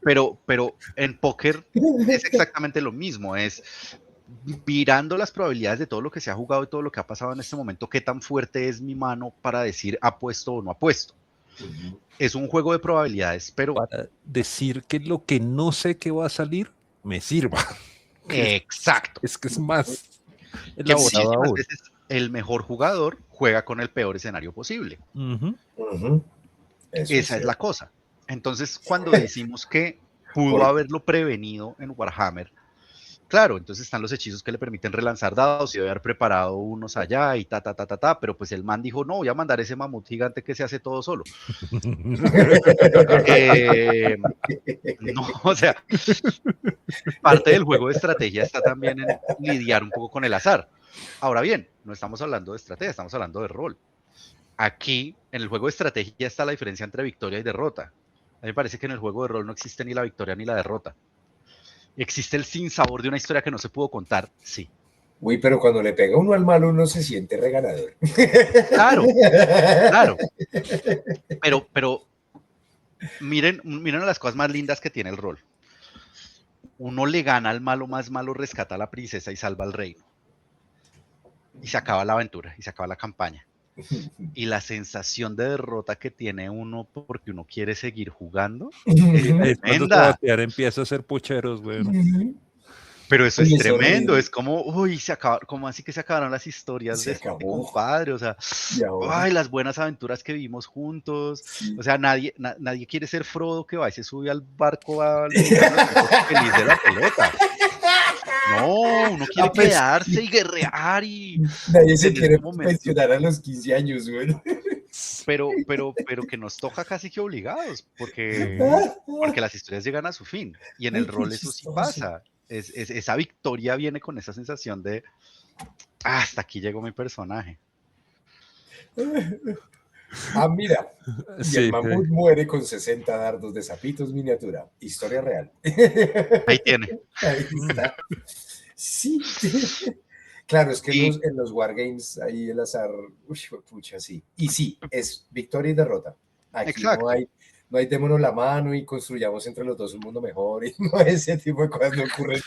[SPEAKER 3] pero en póker es exactamente lo mismo, es mirando las probabilidades de todo lo que se ha jugado y todo lo que ha pasado en este momento, qué tan fuerte es mi mano para decir apuesto o no apuesto.
[SPEAKER 1] Ujú.
[SPEAKER 3] Es un juego de probabilidades, pero
[SPEAKER 2] Para decir que lo que no sé que va a salir me sirva. Que
[SPEAKER 3] exacto,
[SPEAKER 2] es que es más
[SPEAKER 3] que
[SPEAKER 2] elaborado
[SPEAKER 3] muchísimas
[SPEAKER 2] aún.
[SPEAKER 3] veces el mejor jugador juega con el peor escenario posible.
[SPEAKER 2] Ujú.
[SPEAKER 1] Ujú. Eso es
[SPEAKER 3] Esa es la
[SPEAKER 1] cierto.
[SPEAKER 3] cosa. Entonces, cuando decimos que pudo
[SPEAKER 1] Por-
[SPEAKER 3] haberlo prevenido en Warhammer, claro, entonces están los hechizos que le permiten relanzar dados y debe haber preparado unos allá y pero pues el man dijo, no, voy a mandar ese mamut gigante que se hace todo solo. No, o sea, parte del juego de estrategia está también en lidiar un poco con el azar. Ahora bien, no estamos hablando de estrategia, estamos hablando de rol. Aquí, en el juego de estrategia está la diferencia entre victoria y derrota. A mí me parece que en el juego de rol no existe ni la victoria ni la derrota. ¿Existe el sinsabor de una historia que no se pudo contar? Sí.
[SPEAKER 1] Uy, pero cuando le pega uno al malo, uno se siente reganador.
[SPEAKER 3] Claro, claro. Pero miren las cosas más lindas que tiene el rol. Uno le gana al malo más malo, rescata a la princesa y salva al reino. Y se acaba la aventura, y se acaba la campaña. Y la sensación de derrota que tiene uno porque uno quiere seguir jugando es
[SPEAKER 2] Cuando
[SPEAKER 3] tremenda.
[SPEAKER 2] empieza a hacer pucheros, güey.
[SPEAKER 3] Pero eso
[SPEAKER 1] Uy,
[SPEAKER 3] es
[SPEAKER 1] es
[SPEAKER 3] tremendo,
[SPEAKER 1] horrible.
[SPEAKER 3] es como, uy, se acabó, como así que se acabaron las historias
[SPEAKER 1] Se
[SPEAKER 3] de este
[SPEAKER 1] acabó.
[SPEAKER 3] compadre, o sea,
[SPEAKER 1] Y ahora,
[SPEAKER 3] ay, las buenas aventuras que vivimos juntos,
[SPEAKER 1] sí.
[SPEAKER 3] o sea, nadie quiere ser Frodo que va y se sube al barco a liberar a los hijos feliz de la pelota. No, uno quiere
[SPEAKER 1] Ah, pues,
[SPEAKER 3] quedarse y guerrear y
[SPEAKER 1] nadie se
[SPEAKER 3] tener
[SPEAKER 1] quiere
[SPEAKER 3] su momento,
[SPEAKER 1] pensionar a los 15 años, güey.
[SPEAKER 3] pero que nos toca casi que obligados, porque las historias llegan a su fin, y en
[SPEAKER 1] Ay,
[SPEAKER 3] el
[SPEAKER 1] qué
[SPEAKER 3] rol eso sí
[SPEAKER 1] chistoso.
[SPEAKER 3] pasa, esa victoria viene con esa sensación de, hasta aquí llegó mi personaje.
[SPEAKER 1] Ah, mira. Y el
[SPEAKER 2] Sí,
[SPEAKER 1] mamut muere con 60 dardos de sapitos miniatura. Historia real.
[SPEAKER 3] Ahí tiene.
[SPEAKER 1] Ahí está. Sí. Claro, es que
[SPEAKER 3] Y
[SPEAKER 1] en los wargames ahí el azar, uy, pucha, sí. Y sí, es victoria y derrota. Aquí
[SPEAKER 3] exacto.
[SPEAKER 1] no hay démonos la mano y construyamos entre los dos un mundo mejor. Y no ese tipo de cosas no ocurren.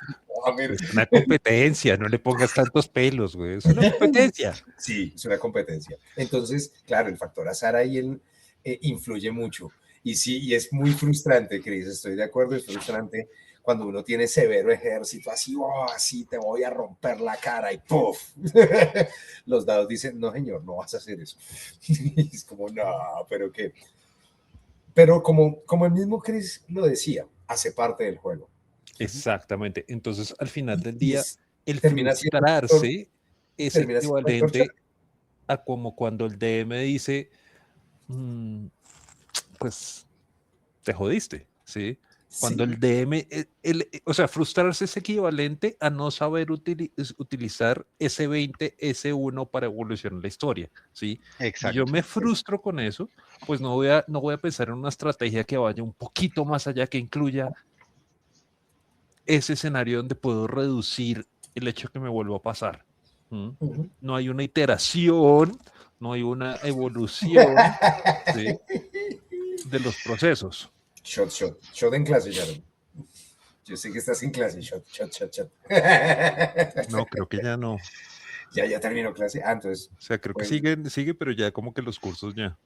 [SPEAKER 2] es una competencia, no le pongas tantos pelos, güey. Es una competencia.
[SPEAKER 1] Sí, es una competencia. Entonces, claro, el factor azar ahí influye mucho. Y sí, y es muy frustrante, Cris, estoy de acuerdo, es frustrante cuando uno tiene severo ejército, así, oh, así te voy a romper la cara y ¡puf! Los dados dicen, no, señor, no vas a hacer eso. Y es como, no, pero qué. Pero como el mismo Chris lo decía, hace parte del juego.
[SPEAKER 2] Exactamente. Entonces, al final del
[SPEAKER 1] Y
[SPEAKER 2] día, el
[SPEAKER 1] termina siendo un factor,
[SPEAKER 2] frustrarse es
[SPEAKER 1] termina siendo un factor
[SPEAKER 2] equivalente a como cuando el DM dice, pues te jodiste, ¿sí? Cuando
[SPEAKER 1] sí.
[SPEAKER 2] el DM, o sea, frustrarse es equivalente a no saber utilizar S20, S1 para evolucionar la historia, ¿sí? Y yo
[SPEAKER 3] Exacto.
[SPEAKER 2] me frustro con eso, pues no voy a pensar en una estrategia que vaya un poquito más allá, que incluya ese escenario donde puedo reducir el hecho que me vuelva a pasar.
[SPEAKER 1] Uh-huh.
[SPEAKER 2] No hay una iteración, no hay una evolución, ¿sí?, de los procesos.
[SPEAKER 1] Shot en clase, Sharon. Yo sé que estás en clase, shot.
[SPEAKER 2] No, creo que ya no.
[SPEAKER 1] Ya terminó clase. Ah, entonces.
[SPEAKER 2] O sea, creo que
[SPEAKER 1] Pues,
[SPEAKER 2] sigue, pero ya como que los cursos ya.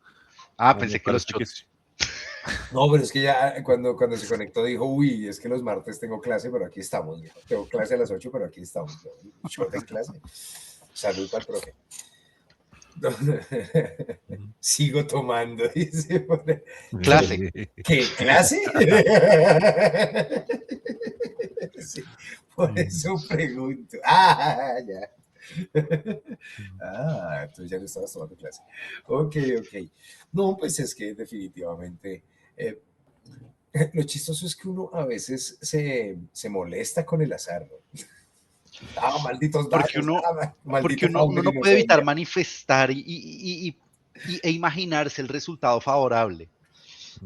[SPEAKER 3] Ah,
[SPEAKER 2] Me
[SPEAKER 3] pensé que los
[SPEAKER 2] parece que
[SPEAKER 3] shots.
[SPEAKER 2] sí.
[SPEAKER 1] no, pero es que ya cuando se conectó dijo, uy, es que los martes tengo clase, pero aquí estamos. Dijo. Tengo clase a las 8, pero aquí estamos. Shot en clase. Salud para el profe. No. Sigo tomando, dice.
[SPEAKER 3] Clase.
[SPEAKER 1] ¿Qué clase? Sí, por eso pregunto. Ah, ya. Ah, entonces ya no estabas tomando clase. Ok. No, pues es que definitivamente lo chistoso es que uno a veces se molesta con el azar, ¿no? Ah, malditos
[SPEAKER 3] Porque
[SPEAKER 1] daños,
[SPEAKER 3] uno,
[SPEAKER 1] maldito
[SPEAKER 3] uno no
[SPEAKER 1] Foundry no
[SPEAKER 3] puede evitar
[SPEAKER 1] sabía.
[SPEAKER 3] manifestar e imaginarse el resultado favorable.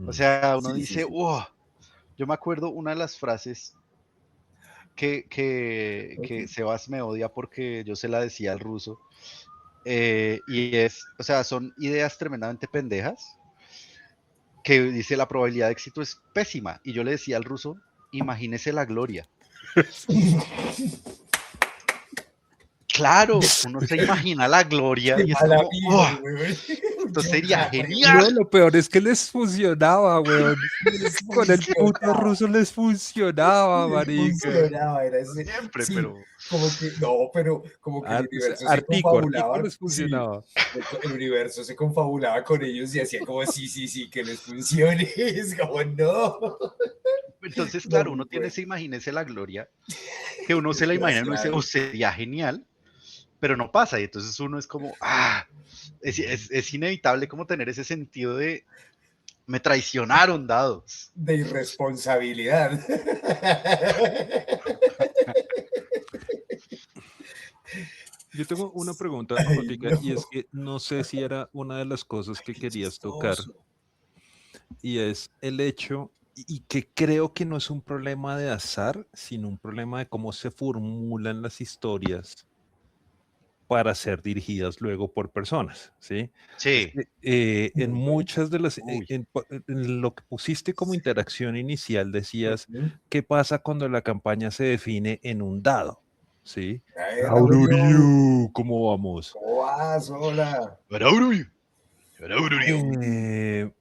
[SPEAKER 3] O sea, uno
[SPEAKER 1] Sí.
[SPEAKER 3] dice, wow. Yo me acuerdo una de las frases que Sebas me odia porque yo se la decía al ruso. Y es, o sea, son ideas tremendamente pendejas que dice la probabilidad de éxito es pésima. Y yo le decía al ruso, imagínese la gloria. Claro, uno se imagina la gloria
[SPEAKER 1] Qué
[SPEAKER 3] y es
[SPEAKER 1] mal
[SPEAKER 3] como,
[SPEAKER 1] amigo,
[SPEAKER 3] oh,
[SPEAKER 1] güey.
[SPEAKER 3] esto
[SPEAKER 1] Yo
[SPEAKER 3] sería
[SPEAKER 1] ya
[SPEAKER 3] genial.
[SPEAKER 2] No, lo peor es que les funcionaba, weón.
[SPEAKER 1] les
[SPEAKER 2] Con el puto
[SPEAKER 1] funcionaba.
[SPEAKER 2] ruso les funcionaba,
[SPEAKER 1] Les
[SPEAKER 2] marica.
[SPEAKER 1] funcionaba, era ese.
[SPEAKER 3] Siempre,
[SPEAKER 1] Sí,
[SPEAKER 3] pero
[SPEAKER 1] como que, no, pero como que el universo se
[SPEAKER 2] Artico
[SPEAKER 1] confabulaba.
[SPEAKER 2] les
[SPEAKER 1] Sí,
[SPEAKER 2] funcionaba.
[SPEAKER 1] el universo se confabulaba con ellos y hacía como, sí, que les funcione. Es como, no.
[SPEAKER 3] entonces,
[SPEAKER 1] No
[SPEAKER 3] claro,
[SPEAKER 1] muy
[SPEAKER 3] uno tiene
[SPEAKER 1] bueno.
[SPEAKER 3] ese imagínese la gloria que uno se la imagina y uno dice,
[SPEAKER 1] Desgraciado.
[SPEAKER 3] sería genial, pero no pasa. Y entonces uno es como, es inevitable como tener ese sentido de, me traicionaron dados.
[SPEAKER 1] De irresponsabilidad.
[SPEAKER 2] Yo tengo una pregunta
[SPEAKER 1] Ay,
[SPEAKER 2] cortica y
[SPEAKER 1] no.
[SPEAKER 2] es que no sé si era una de las cosas que
[SPEAKER 1] Qué
[SPEAKER 2] querías tocar
[SPEAKER 1] chistoso.
[SPEAKER 2] y es el hecho, y que creo que no es un problema de azar, sino un problema de cómo se formulan las historias para ser dirigidas luego por personas, ¿sí? Es
[SPEAKER 3] Sí.
[SPEAKER 2] que, en muchas de las,
[SPEAKER 3] Uy.
[SPEAKER 2] en lo que pusiste como
[SPEAKER 1] Sí.
[SPEAKER 2] interacción inicial, decías,
[SPEAKER 1] Ujú.
[SPEAKER 2] ¿qué pasa cuando la campaña se define en un dado? ¿Sí?
[SPEAKER 1] A ver, Aurelio,
[SPEAKER 2] Aurelio, ¿cómo vamos?
[SPEAKER 1] ¿cómo vas? Hola.
[SPEAKER 2] Eh,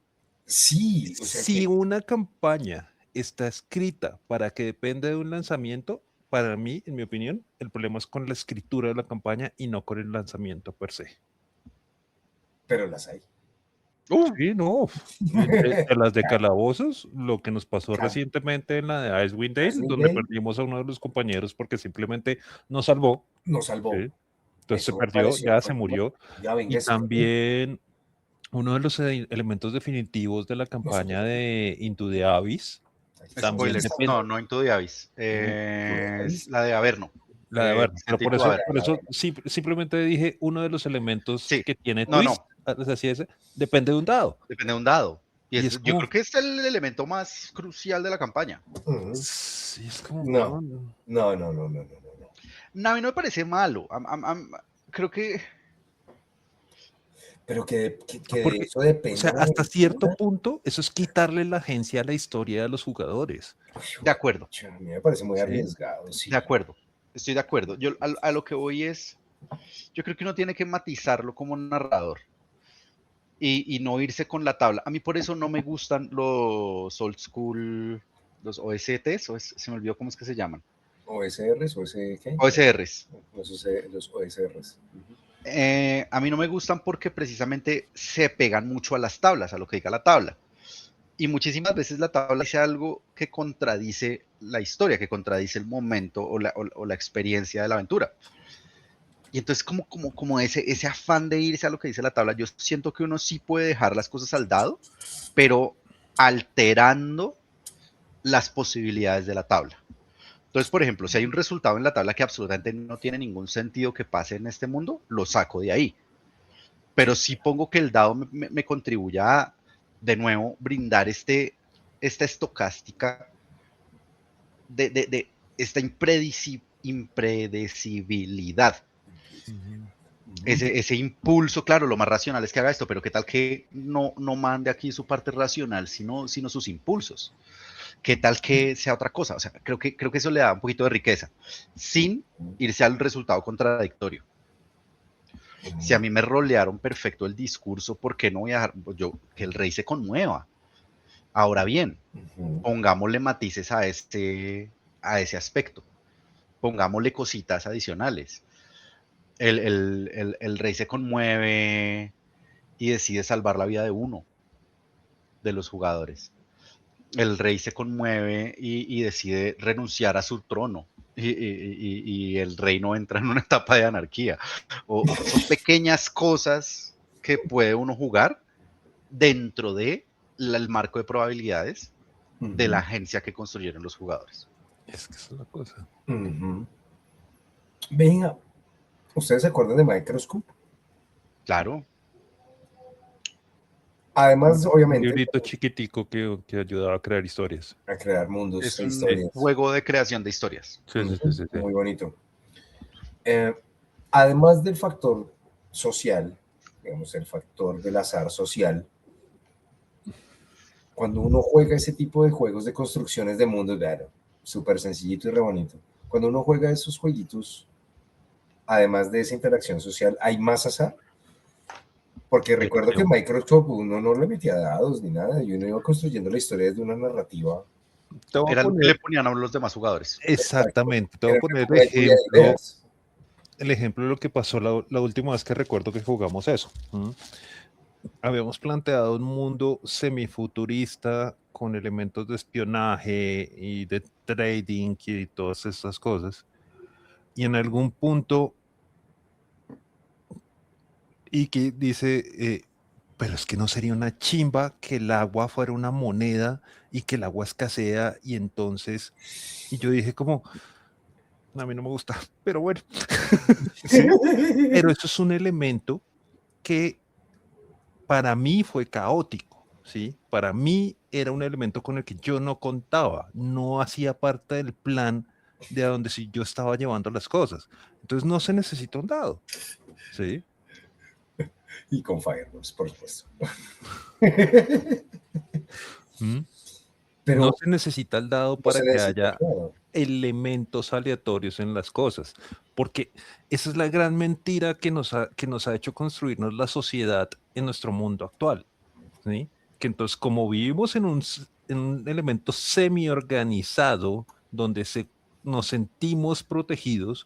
[SPEAKER 1] Sí, o sea
[SPEAKER 2] si
[SPEAKER 1] que,
[SPEAKER 2] una campaña está escrita para que dependa de un lanzamiento, para mí, en mi opinión, el problema es con la escritura de la campaña y no con el lanzamiento per se.
[SPEAKER 1] pero las hay.
[SPEAKER 2] Sí, no. De las de calabozos, lo que nos pasó
[SPEAKER 1] Acá,
[SPEAKER 2] recientemente en la de Icewind Dale,
[SPEAKER 1] Icewind
[SPEAKER 2] donde
[SPEAKER 1] Dale
[SPEAKER 2] perdimos a uno de los compañeros porque simplemente nos salvó,
[SPEAKER 1] nos salvó.
[SPEAKER 2] ¿sí? Entonces se
[SPEAKER 1] Eso me
[SPEAKER 2] perdió,
[SPEAKER 1] pareció,
[SPEAKER 2] ya
[SPEAKER 1] fue
[SPEAKER 2] se
[SPEAKER 1] como,
[SPEAKER 2] murió.
[SPEAKER 1] ya venga,
[SPEAKER 2] Y
[SPEAKER 1] ese fue el-
[SPEAKER 2] también uno de los elementos definitivos de la
[SPEAKER 1] nos
[SPEAKER 2] campaña
[SPEAKER 1] salvó.
[SPEAKER 2] de Into the Abyss
[SPEAKER 1] Aquí estamos
[SPEAKER 2] también
[SPEAKER 3] Spoilers.
[SPEAKER 2] depende.
[SPEAKER 3] No, no Into the Abyss.
[SPEAKER 1] ¿Tú lo
[SPEAKER 3] Es
[SPEAKER 1] sabes?
[SPEAKER 3] la de Averno.
[SPEAKER 2] La de ver, pero
[SPEAKER 3] Descendiente a Averno.
[SPEAKER 2] por eso simplemente dije uno de los elementos
[SPEAKER 3] Sí.
[SPEAKER 2] que tiene
[SPEAKER 3] No,
[SPEAKER 2] twist,
[SPEAKER 3] no.
[SPEAKER 2] así es, depende de un dado.
[SPEAKER 3] Depende de un dado. Y
[SPEAKER 2] Y es
[SPEAKER 3] yo
[SPEAKER 2] como,
[SPEAKER 3] creo que es el elemento más crucial de la campaña.
[SPEAKER 1] Ujú.
[SPEAKER 2] sí, es como,
[SPEAKER 1] No,
[SPEAKER 2] weón,
[SPEAKER 1] no, no, no, no, no, no, no.
[SPEAKER 3] No, a mí no me parece malo. Creo que
[SPEAKER 1] Pero que de
[SPEAKER 2] porque,
[SPEAKER 1] eso
[SPEAKER 2] o
[SPEAKER 1] dependa
[SPEAKER 2] sea,
[SPEAKER 1] una
[SPEAKER 2] hasta cierto
[SPEAKER 1] aventura.
[SPEAKER 2] punto, eso es quitarle la agencia a la historia de los jugadores,
[SPEAKER 3] de acuerdo,
[SPEAKER 1] A mí me parece muy
[SPEAKER 2] ¿sí?
[SPEAKER 1] arriesgado,
[SPEAKER 3] de
[SPEAKER 1] sí.
[SPEAKER 3] acuerdo. Estoy de acuerdo. Yo a lo que voy es, yo creo que uno tiene que matizarlo como narrador y no irse con la tabla. A mí por eso no me gustan los old school, los OSTs, se me olvidó cómo es que se llaman.
[SPEAKER 1] OSRs, OS, ¿qué?
[SPEAKER 3] OSRs.
[SPEAKER 1] Los OSRs. Ujú.
[SPEAKER 3] A mí no me gustan porque precisamente se pegan mucho a las tablas, a lo que diga la tabla. Y muchísimas veces la tabla dice algo que contradice la historia, que contradice el momento o la experiencia de la aventura. Y entonces como ese afán de irse a lo que dice la tabla, yo siento que uno sí puede dejar las cosas al dado, pero alterando las posibilidades de la tabla. Entonces, por ejemplo, si hay un resultado en la tabla que absolutamente no tiene ningún sentido que pase en este mundo, lo saco de ahí. Pero sí pongo que el dado me contribuya a, de nuevo, brindar esta estocástica de esta impredecibilidad.
[SPEAKER 2] Ujú.
[SPEAKER 3] Ese impulso, claro, lo más racional es que haga esto, pero qué tal que no mande aquí su parte racional, sino sus impulsos. ¿Qué tal que sea otra cosa? O sea, creo que eso le da un poquito de riqueza, sin irse al resultado contradictorio. Si a mí me rolearon perfecto el discurso, ¿por qué no voy a dejar que el rey se conmueva? Ahora bien,
[SPEAKER 1] Ujú.
[SPEAKER 3] pongámosle matices a ese aspecto. Pongámosle cositas adicionales. El rey se conmueve y decide salvar la vida de uno de los jugadores. El rey se conmueve y decide renunciar a su trono. Y el reino entra en una etapa de anarquía. Son pequeñas cosas que puede uno jugar dentro de el marco de probabilidades de la
[SPEAKER 1] Ujú.
[SPEAKER 3] agencia que construyeron los jugadores.
[SPEAKER 2] Es que esa es la cosa.
[SPEAKER 1] Ujú. Venga, ¿ustedes se acuerdan de Microscope?
[SPEAKER 3] Claro,
[SPEAKER 1] Además,
[SPEAKER 2] Un
[SPEAKER 1] obviamente,
[SPEAKER 2] librito chiquitico que ayudaba a crear historias.
[SPEAKER 1] a crear mundos
[SPEAKER 3] es
[SPEAKER 1] e
[SPEAKER 3] un
[SPEAKER 2] Sí,
[SPEAKER 1] historias.
[SPEAKER 3] juego de creación de historias.
[SPEAKER 2] sí, sí, sí,
[SPEAKER 1] Ujú.
[SPEAKER 2] sí, sí.
[SPEAKER 1] Muy bonito. Eh, Además del factor social, digamos, el factor del azar social, cuando uno juega ese tipo de juegos de construcciones de mundos, claro, súper sencillito y re bonito. Cuando uno juega esos jueguitos, además de esa interacción social, hay más azar. Porque
[SPEAKER 2] Yo
[SPEAKER 1] recuerdo que en
[SPEAKER 2] creo.
[SPEAKER 1] Microsoft uno no le metía dados ni nada, y uno iba construyendo la historia desde una narrativa.
[SPEAKER 2] Te voy a
[SPEAKER 3] Era lo que
[SPEAKER 2] poner
[SPEAKER 3] le ponían a los demás jugadores.
[SPEAKER 2] exactamente, te voy
[SPEAKER 1] Era
[SPEAKER 2] a
[SPEAKER 1] una
[SPEAKER 2] poner
[SPEAKER 1] como de lluvia de ideas.
[SPEAKER 2] el ejemplo de lo que pasó la última vez que recuerdo que jugamos eso. Habíamos planteado un mundo semifuturista con elementos de espionaje y de trading y todas estas cosas. y en algún punto, y que dice, pero es que no sería una chimba que el agua fuera una moneda y que el agua escasea y entonces, y yo dije como, a mí no me gusta, pero bueno, sí, pero eso es un elemento que para mí fue caótico, ¿sí? Para mí era un elemento con el que yo no contaba, no hacía parte del plan de a donde sí yo estaba llevando las cosas. Entonces no se necesita un dado, ¿sí?
[SPEAKER 1] Y con Fireworks, por supuesto.
[SPEAKER 2] ¿Mm?
[SPEAKER 1] Pero
[SPEAKER 2] No se necesita el dado
[SPEAKER 1] no
[SPEAKER 2] para
[SPEAKER 1] se
[SPEAKER 2] que
[SPEAKER 1] necesita
[SPEAKER 2] haya
[SPEAKER 1] todo.
[SPEAKER 2] elementos aleatorios en las cosas, porque esa es la gran mentira que nos ha hecho construirnos la sociedad en nuestro mundo actual, ¿sí? Que entonces como vivimos en un elemento semi-organizado donde nos sentimos protegidos,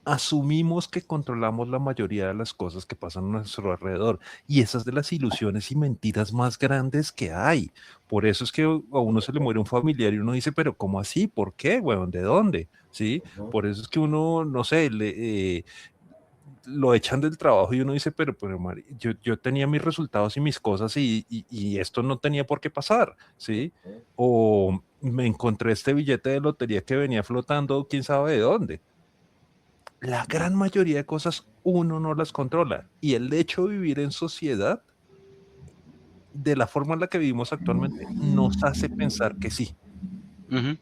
[SPEAKER 2] asumimos que controlamos la mayoría de las cosas que pasan a nuestro alrededor y esas de las ilusiones y mentiras más grandes que hay. Por eso es que a uno se le muere un familiar y uno dice, pero ¿cómo así? ¿Por qué, weón? ¿De dónde? ¿Sí? Por eso es que uno, no sé, lo echan del trabajo y uno dice, pero yo tenía mis resultados y mis cosas y esto no tenía por qué pasar, ¿sí? O me encontré este billete de lotería que venía flotando, quién sabe de dónde. La gran mayoría de cosas uno no las controla y el hecho de vivir en sociedad, de la forma en la que vivimos actualmente, nos hace pensar que sí.
[SPEAKER 3] Ujú.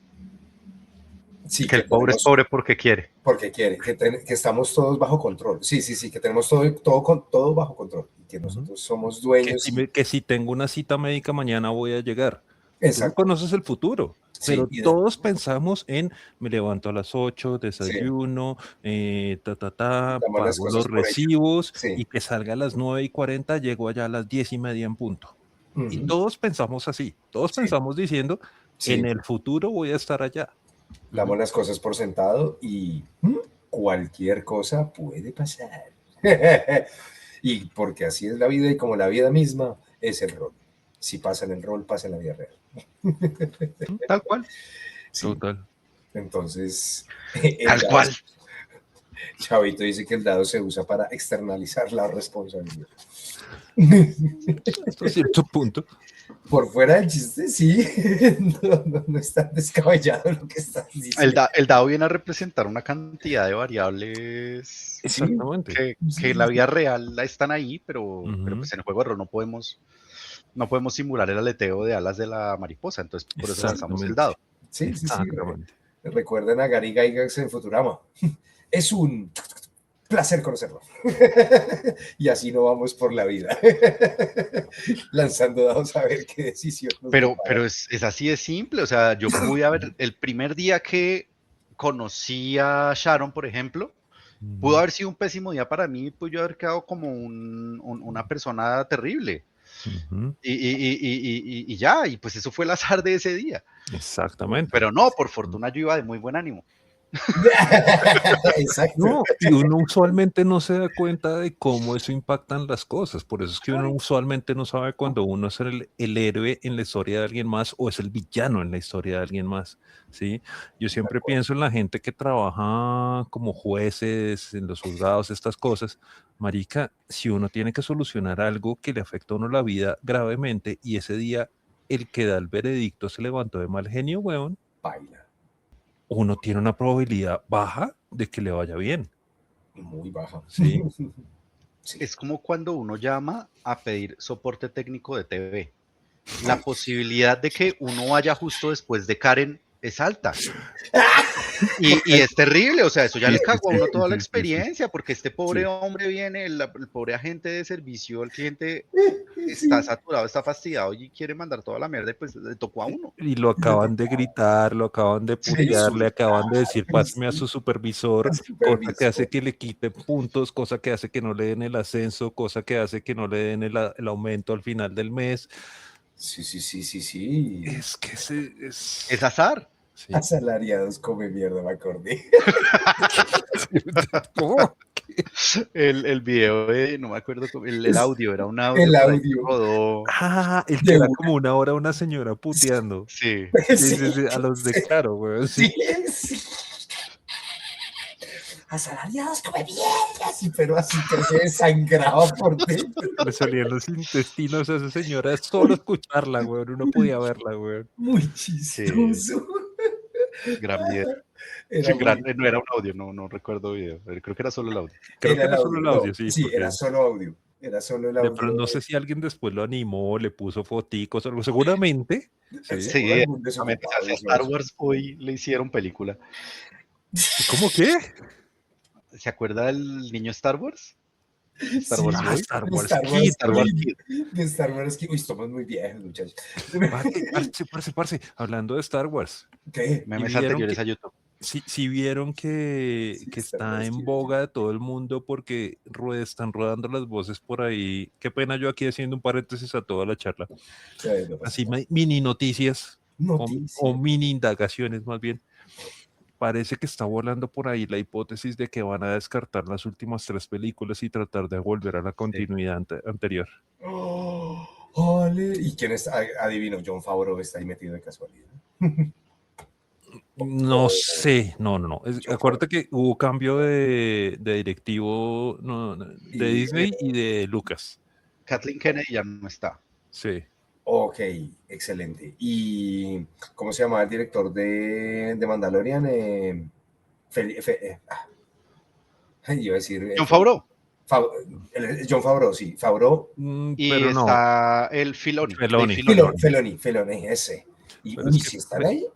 [SPEAKER 1] Sí,
[SPEAKER 3] Que
[SPEAKER 1] que
[SPEAKER 3] el pobre es
[SPEAKER 1] tenemos,
[SPEAKER 3] pobre porque quiere.
[SPEAKER 1] porque quiere, que estamos todos bajo control. Sí, sí, sí, que tenemos todo bajo control. Y que
[SPEAKER 2] Ujú.
[SPEAKER 1] nosotros somos
[SPEAKER 2] Que
[SPEAKER 1] dueños.
[SPEAKER 2] que si tengo una cita médica mañana voy a llegar. Tú no
[SPEAKER 1] Exacto.
[SPEAKER 2] conoces el futuro,
[SPEAKER 1] Sí,
[SPEAKER 2] pero todos pensamos en me levanto a las 8,
[SPEAKER 1] sí,
[SPEAKER 2] desayuno,
[SPEAKER 1] damos las
[SPEAKER 2] pago los
[SPEAKER 1] cosas por hecho.
[SPEAKER 2] recibos
[SPEAKER 1] Sí.
[SPEAKER 2] y que salga a las 9:40, llego allá a las 10:30 en punto. Y
[SPEAKER 1] Ujú.
[SPEAKER 2] todos pensamos así, todos
[SPEAKER 1] Sí,
[SPEAKER 2] pensamos diciendo, en
[SPEAKER 1] sí,
[SPEAKER 2] el futuro voy a estar allá.
[SPEAKER 1] damos las cosas por sentado y cualquier cosa puede pasar. Y porque así es la vida y como la vida misma es el rol. Si pasa en el rol, pasa en la vida real.
[SPEAKER 3] Tal cual.
[SPEAKER 1] Sí,
[SPEAKER 2] Total.
[SPEAKER 1] entonces el
[SPEAKER 3] Tal
[SPEAKER 1] dado,
[SPEAKER 3] cual.
[SPEAKER 1] Chavito dice que el dado se usa para externalizar la responsabilidad.
[SPEAKER 2] Hasta cierto punto.
[SPEAKER 1] Por fuera del chiste, sí, no es tan descabellado lo que estás diciendo.
[SPEAKER 3] El dado viene a representar una cantidad de variables
[SPEAKER 1] Sí,
[SPEAKER 2] Exactamente.
[SPEAKER 3] que en la vida real están ahí, pero
[SPEAKER 2] Ujú.
[SPEAKER 3] pues en el juego de rol no podemos simular el aleteo de alas de la mariposa, entonces por eso lanzamos el
[SPEAKER 2] Exactamente.
[SPEAKER 3] dado.
[SPEAKER 1] sí, sí, sí.
[SPEAKER 2] Exactamente.
[SPEAKER 1] Recuerden a Gary Gygax en Futurama. Es un placer conocerlo. Y así no vamos por la vida. Lanzando dados a ver qué decisión nos depara.
[SPEAKER 3] Pero es así de simple, o sea, yo pude haber, el primer día que conocí a Sharon, por ejemplo, pudo haber sido un pésimo día para mí, pues yo haber quedado como una persona terrible.
[SPEAKER 2] Ujú.
[SPEAKER 3] Y ya, y pues eso fue el azar de ese día.
[SPEAKER 2] Exactamente.
[SPEAKER 3] Pero no, por fortuna yo iba de muy buen ánimo.
[SPEAKER 1] Exacto.
[SPEAKER 2] No, y uno usualmente no se da cuenta de cómo eso impacta en las cosas. Por eso es que uno usualmente no sabe cuando uno es el héroe en la historia de alguien más o es el villano en la historia de alguien más, ¿sí? Yo siempre pienso en la gente que trabaja como jueces, en los juzgados, estas cosas. Marica, si uno tiene que solucionar algo que le afecta a uno la vida gravemente y ese día el que da el veredicto se levantó de mal genio, weón,
[SPEAKER 1] Baila.
[SPEAKER 2] uno tiene una probabilidad baja de que le vaya bien,
[SPEAKER 1] Muy baja.
[SPEAKER 2] ¿sí?
[SPEAKER 1] Sí.
[SPEAKER 3] Es como cuando uno llama a pedir soporte técnico de TV. La posibilidad de que uno vaya justo después de Karen es alta. Y es terrible, o sea, eso ya
[SPEAKER 2] Sí,
[SPEAKER 3] le
[SPEAKER 2] sí,
[SPEAKER 3] cagó a
[SPEAKER 2] sí,
[SPEAKER 3] uno
[SPEAKER 2] sí,
[SPEAKER 3] toda la
[SPEAKER 2] sí, sí, sí.
[SPEAKER 3] experiencia, porque este pobre
[SPEAKER 2] Sí.
[SPEAKER 3] hombre viene, el pobre agente de servicio, el cliente está
[SPEAKER 1] Sí.
[SPEAKER 3] saturado, está fastidiado y quiere mandar toda la mierda, y pues le tocó a uno.
[SPEAKER 2] Y lo acaban de gritar, lo acaban de
[SPEAKER 1] Sí.
[SPEAKER 2] putear, le acaban de decir páseme a su supervisor, cosa que hace
[SPEAKER 1] Supervisor.
[SPEAKER 2] que le quiten puntos, cosa que hace que no le den el ascenso, cosa que hace que no le den el aumento al final del mes.
[SPEAKER 1] Sí, sí, sí, sí, sí.
[SPEAKER 2] Es que
[SPEAKER 3] Es azar.
[SPEAKER 2] sí.
[SPEAKER 1] Asalariados come mierda, me acordé.
[SPEAKER 2] ¿Cómo?
[SPEAKER 3] El video de, no me acuerdo, el audio, era un audio
[SPEAKER 1] El
[SPEAKER 3] por ahí que
[SPEAKER 1] audio
[SPEAKER 3] rodó.
[SPEAKER 2] Ah, el que
[SPEAKER 1] de
[SPEAKER 2] era
[SPEAKER 1] una.
[SPEAKER 2] como una hora una señora puteando.
[SPEAKER 3] Sí.
[SPEAKER 2] Sí, sí, sí, a los de Claro, güey, sí.
[SPEAKER 1] Sí, sí. asalariados come bien, así, pero así que se desangraba por dentro.
[SPEAKER 2] Le salían los intestinos a esa señora, solo escucharla, güey. Uno podía verla, güey.
[SPEAKER 1] Muy
[SPEAKER 3] Sí,
[SPEAKER 1] chistoso.
[SPEAKER 3] gran video.
[SPEAKER 1] Era
[SPEAKER 3] No era un audio, no recuerdo video. Creo que era solo el audio.
[SPEAKER 2] Creo que
[SPEAKER 1] el
[SPEAKER 2] era solo el
[SPEAKER 1] no,
[SPEAKER 2] audio, sí.
[SPEAKER 1] sí,
[SPEAKER 2] Porque
[SPEAKER 1] era solo audio. Era solo el audio.
[SPEAKER 2] pero no sé si alguien después lo animó, le puso foticos o algo. Seguramente. Sí.
[SPEAKER 3] Sí,
[SPEAKER 1] algún
[SPEAKER 3] exactamente.
[SPEAKER 1] desocupado
[SPEAKER 3] Si a
[SPEAKER 1] hizo
[SPEAKER 3] Star
[SPEAKER 1] eso.
[SPEAKER 3] Wars hoy le hicieron película.
[SPEAKER 2] ¿Cómo qué?
[SPEAKER 3] ¿Se acuerda del niño Star Wars? Star
[SPEAKER 1] Sí,
[SPEAKER 3] Wars
[SPEAKER 2] Ah,
[SPEAKER 3] Boy.
[SPEAKER 2] Star
[SPEAKER 1] de
[SPEAKER 2] Wars
[SPEAKER 1] Star Wars
[SPEAKER 2] Kid.
[SPEAKER 3] Star Wars
[SPEAKER 1] Kid.
[SPEAKER 3] Kid.
[SPEAKER 1] De Star Wars Kid. Uy, estamos muy viejos, muchachos.
[SPEAKER 2] Parce. Hablando de Star Wars.
[SPEAKER 1] ¿Qué?
[SPEAKER 3] Memes
[SPEAKER 2] vieron
[SPEAKER 3] anteriores
[SPEAKER 2] que-
[SPEAKER 3] a YouTube.
[SPEAKER 2] Si vieron que
[SPEAKER 1] Sí, Star
[SPEAKER 2] está
[SPEAKER 1] Wars
[SPEAKER 2] en
[SPEAKER 1] Kid.
[SPEAKER 2] boga de todo el mundo porque están rodando las voces por ahí. Qué pena yo aquí haciendo un paréntesis a toda la charla.
[SPEAKER 1] No pasa
[SPEAKER 2] Así
[SPEAKER 1] nada.
[SPEAKER 2] mini noticias
[SPEAKER 1] Noticias.
[SPEAKER 2] o mini indagaciones más bien. Parece que está volando por ahí la hipótesis de que van a descartar las últimas 3 películas y tratar de volver a la continuidad anterior.
[SPEAKER 1] Oh, ole. ¿Y quién está? Adivino, John Favreau está ahí metido de casualidad.
[SPEAKER 2] No sé, no.
[SPEAKER 1] Yo
[SPEAKER 2] Acuérdate que hubo cambio de directivo de
[SPEAKER 1] Y-
[SPEAKER 2] Disney y de Lucas.
[SPEAKER 3] Kathleen Kennedy ya no está.
[SPEAKER 2] Sí.
[SPEAKER 1] Ok, excelente. ¿Y cómo se llama el director de Mandalorian? Iba a decir.
[SPEAKER 3] John Favreau.
[SPEAKER 1] John Favreau, sí. Favreau.
[SPEAKER 3] Y
[SPEAKER 2] Pero no.
[SPEAKER 3] está el Filoni.
[SPEAKER 2] Feloni.
[SPEAKER 3] Dave
[SPEAKER 1] Feloni, ese. Y
[SPEAKER 2] Pero
[SPEAKER 1] uy,
[SPEAKER 2] es que
[SPEAKER 1] si están ahí.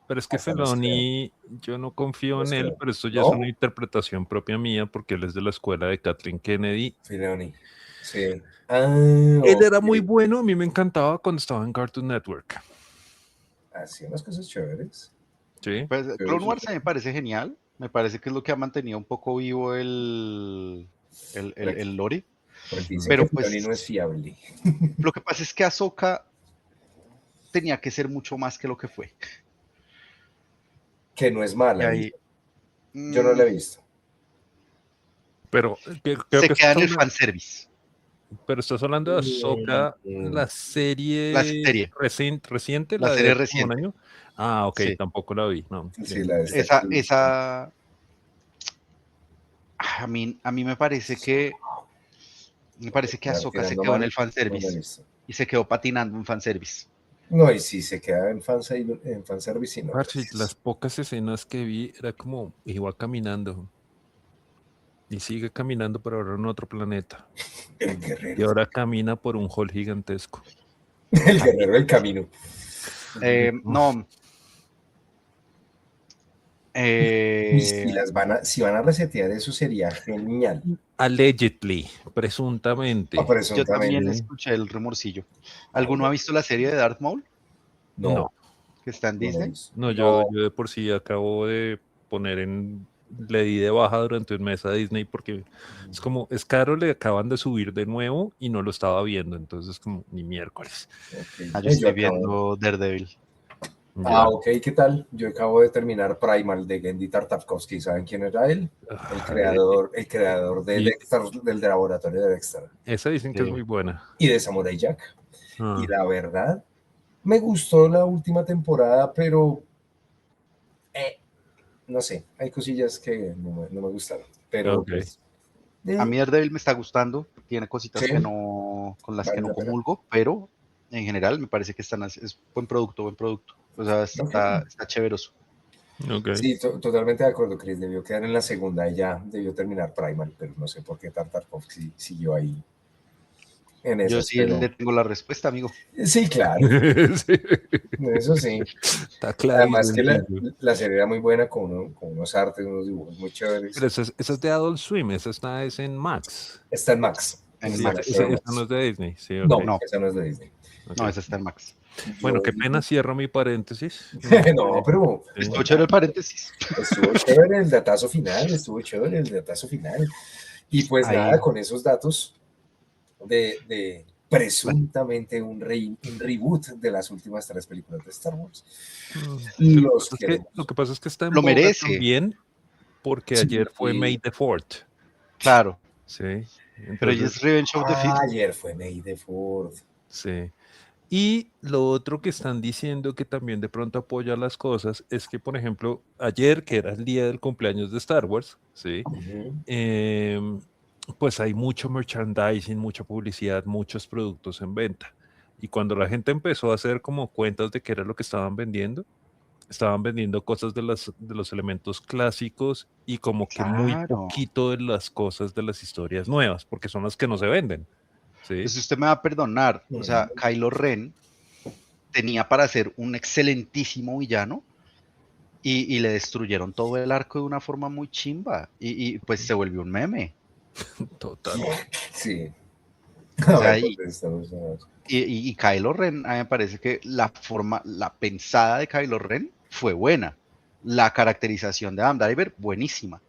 [SPEAKER 2] Pero es que
[SPEAKER 1] Hasta los
[SPEAKER 2] Feloni, yo no confío en
[SPEAKER 1] Los
[SPEAKER 2] él,
[SPEAKER 1] creo.
[SPEAKER 2] pero esto ya es
[SPEAKER 1] ¿No?
[SPEAKER 2] una interpretación propia mía porque él es de la escuela de Kathleen Kennedy.
[SPEAKER 1] Feloni. Sí. Ah,
[SPEAKER 2] Él era
[SPEAKER 1] ok.
[SPEAKER 2] muy bueno, a mí me encantaba cuando estaba en Cartoon Network.
[SPEAKER 1] Hacía unas cosas chéveres.
[SPEAKER 2] Sí.
[SPEAKER 3] Pues Clone Wars me parece genial. Me parece que es lo que ha mantenido un poco vivo el lore.
[SPEAKER 1] Porque dicen
[SPEAKER 3] Pero
[SPEAKER 1] que
[SPEAKER 3] pues
[SPEAKER 1] Feloni no es fiable.
[SPEAKER 3] lo que pasa es que Ahsoka tenía que ser mucho más que lo que fue.
[SPEAKER 1] Que no es
[SPEAKER 3] Y
[SPEAKER 1] mala.
[SPEAKER 3] ahí
[SPEAKER 1] Yo no la he visto.
[SPEAKER 2] Pero creo
[SPEAKER 3] se
[SPEAKER 2] que
[SPEAKER 3] queda en el
[SPEAKER 2] estás
[SPEAKER 3] fanservice.
[SPEAKER 2] pero estás hablando de Ahsoka, la serie,
[SPEAKER 3] La serie.
[SPEAKER 2] reciente,
[SPEAKER 3] La
[SPEAKER 2] de
[SPEAKER 3] serie
[SPEAKER 2] hace como
[SPEAKER 3] reciente.
[SPEAKER 2] un año. Ah, ok,
[SPEAKER 3] Sí.
[SPEAKER 2] tampoco la vi. No,
[SPEAKER 1] Sí,
[SPEAKER 2] bien.
[SPEAKER 1] la de
[SPEAKER 3] Esa a mí me parece que Ahsoka se quedó en el fanservice y se quedó patinando en fanservice.
[SPEAKER 1] No, y si se queda en fanservice, no.
[SPEAKER 2] Parce,
[SPEAKER 1] Gracias.
[SPEAKER 2] las pocas escenas que vi era como iba caminando y sigue caminando, pero ahora en otro planeta.
[SPEAKER 1] El
[SPEAKER 2] Y
[SPEAKER 1] guerrero.
[SPEAKER 2] ahora camina por un hall gigantesco.
[SPEAKER 1] El guerrero del camino.
[SPEAKER 3] No.
[SPEAKER 1] Y si van a resetear eso sería genial.
[SPEAKER 2] Allegedly, presuntamente.
[SPEAKER 1] Ah,
[SPEAKER 3] Yo también
[SPEAKER 1] presuntamente.
[SPEAKER 3] escuché el rumorcillo. ¿Alguno ha visto la serie de Darth Maul
[SPEAKER 1] No,
[SPEAKER 3] que está en
[SPEAKER 1] no lo he
[SPEAKER 3] Disney?
[SPEAKER 1] visto.
[SPEAKER 2] No, yo de por sí acabo de poner le di de baja durante un mes a Disney porque es como, es caro, le acaban de subir de nuevo y no lo estaba viendo, entonces como ni miércoles.
[SPEAKER 1] Ok.
[SPEAKER 3] Yo estoy viendo Daredevil.
[SPEAKER 2] Ya.
[SPEAKER 1] Ok, ¿qué tal? Yo acabo de terminar Primal de Gendy Tartakovsky. ¿Saben quién era él? El creador de
[SPEAKER 2] Y-
[SPEAKER 1] Dexter, del laboratorio de Dexter.
[SPEAKER 2] Esa dicen que es
[SPEAKER 3] Sí.
[SPEAKER 2] muy buena.
[SPEAKER 1] Y de Samurai Jack.
[SPEAKER 2] Ah,
[SPEAKER 1] Y la verdad, me gustó la última temporada, pero no sé, hay cosillas que no me gustaron. Pero
[SPEAKER 2] Ok.
[SPEAKER 1] pues,
[SPEAKER 3] A mí Daredevil me está gustando, tiene cositas
[SPEAKER 1] Sí.
[SPEAKER 3] con las
[SPEAKER 1] Vale
[SPEAKER 3] que no
[SPEAKER 1] la pena.
[SPEAKER 3] comulgo, pero en general me parece que es buen producto. O sea, está chéveroso.
[SPEAKER 2] ok.
[SPEAKER 1] Sí, totalmente de acuerdo, Chris. Debió quedar en la segunda y ya debió terminar Primal, pero no sé por qué Tartakovsky siguió ahí en
[SPEAKER 3] Yo
[SPEAKER 1] esas.
[SPEAKER 3] sí
[SPEAKER 1] Pero...
[SPEAKER 3] le tengo la respuesta, amigo.
[SPEAKER 1] Sí, claro,
[SPEAKER 2] Sí,
[SPEAKER 1] eso sí.
[SPEAKER 2] está claro.
[SPEAKER 1] Además que la serie era muy buena con unos artes, unos dibujos muy chéveres.
[SPEAKER 2] Pero esa es de Adult Swim, esa es en Max.
[SPEAKER 1] Está en Max.
[SPEAKER 3] En
[SPEAKER 2] Sí,
[SPEAKER 3] Max.
[SPEAKER 2] esa no es de Disney. Sí, ok.
[SPEAKER 1] No,
[SPEAKER 3] No.
[SPEAKER 1] esa no es de Disney.
[SPEAKER 2] Ok.
[SPEAKER 3] No, esa está en Max.
[SPEAKER 2] Bueno, qué pena, cierro mi paréntesis.
[SPEAKER 1] No, pero
[SPEAKER 2] Sí.
[SPEAKER 3] Estuvo chévere el paréntesis.
[SPEAKER 1] estuvo chévere el datazo final. Y pues
[SPEAKER 3] Ahí.
[SPEAKER 1] nada, con esos datos de presuntamente un reboot de las últimas 3 películas de Star Wars.
[SPEAKER 2] Lo que pasa es que está en
[SPEAKER 3] Lo
[SPEAKER 2] boga
[SPEAKER 3] merece.
[SPEAKER 2] también porque
[SPEAKER 1] Sí.
[SPEAKER 2] ayer fue May the 4th.
[SPEAKER 3] Claro,
[SPEAKER 2] Sí.
[SPEAKER 3] pero ella
[SPEAKER 2] Entonces,
[SPEAKER 3] es Revenge of the Fifth.
[SPEAKER 1] Ayer fue May the 4th.
[SPEAKER 2] sí. Y lo otro que están diciendo que también de pronto apoya las cosas es que, por ejemplo, ayer, que era el día del cumpleaños de Star Wars, ¿sí? Pues hay mucho merchandising, mucha publicidad, muchos productos en venta. Y cuando la gente empezó a hacer como cuentas de qué era lo que estaban vendiendo cosas de los elementos clásicos y como que muy
[SPEAKER 3] Claro.
[SPEAKER 2] poquito de las cosas de las historias nuevas, porque son las que no se venden. ¿Sí?
[SPEAKER 3] Pues usted me va a perdonar, o sea, Kylo Ren tenía para ser un excelentísimo villano y le destruyeron todo el arco de una forma muy chimba y pues se volvió un meme.
[SPEAKER 2] Total.
[SPEAKER 1] Sí.
[SPEAKER 3] O sea, y Kylo Ren, a mí me parece que la pensada de Kylo Ren fue buena. La caracterización de Adam Driver, buenísima.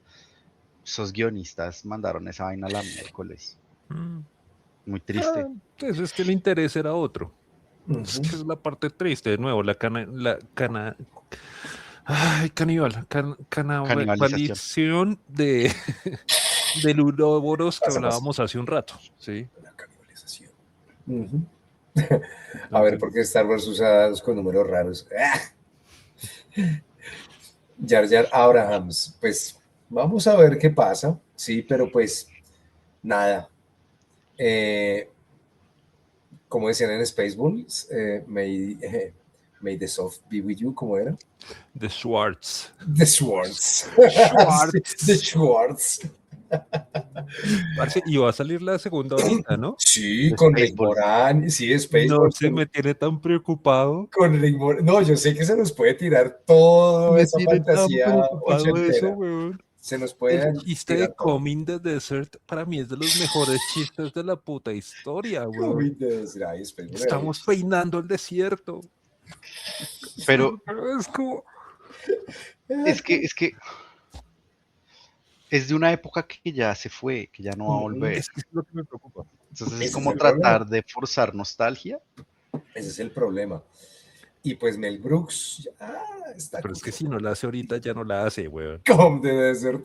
[SPEAKER 3] Esos guionistas mandaron esa vaina a la miércoles. Muy triste.
[SPEAKER 2] Pues es que el interés era otro. Es que es la parte triste, de nuevo, canibalización de Uroboros que hablábamos hace un rato, ¿sí?
[SPEAKER 1] La canibalización. A ver, ¿por qué Star Wars usa dados con números raros? Jar Jar Abrahams, pues vamos a ver qué pasa, sí, pero pues nada. Como decían en Spaceballs, may the soft be with you, ¿cómo era?
[SPEAKER 2] The Schwartz.
[SPEAKER 1] The Schwartz.
[SPEAKER 2] Schwartz.
[SPEAKER 1] The Schwartz.
[SPEAKER 2] Y va a salir la segunda ahorita, ¿no?
[SPEAKER 1] Sí, con Rick Moran. Sí,
[SPEAKER 2] Spaceballs. No se me tiene tan preocupado.
[SPEAKER 1] Con Rick Moran. No, yo sé que se nos puede tirar toda esa fantasía ochentera. Se nos puede
[SPEAKER 2] el chiste de Coming the Desert para mí es de los mejores chistes de la puta historia, güey. Estamos peinando el desierto.
[SPEAKER 3] Pero
[SPEAKER 2] es como...
[SPEAKER 3] Es que es de una época que ya se fue, que ya no va a volver.
[SPEAKER 2] Es que es lo que me preocupa.
[SPEAKER 3] Entonces es como tratar de forzar nostalgia.
[SPEAKER 1] Ese es el problema. Y pues Mel Brooks ya está.
[SPEAKER 2] Pero es que si no la hace ahorita, ya no la hace, weón.
[SPEAKER 1] Come the Desert.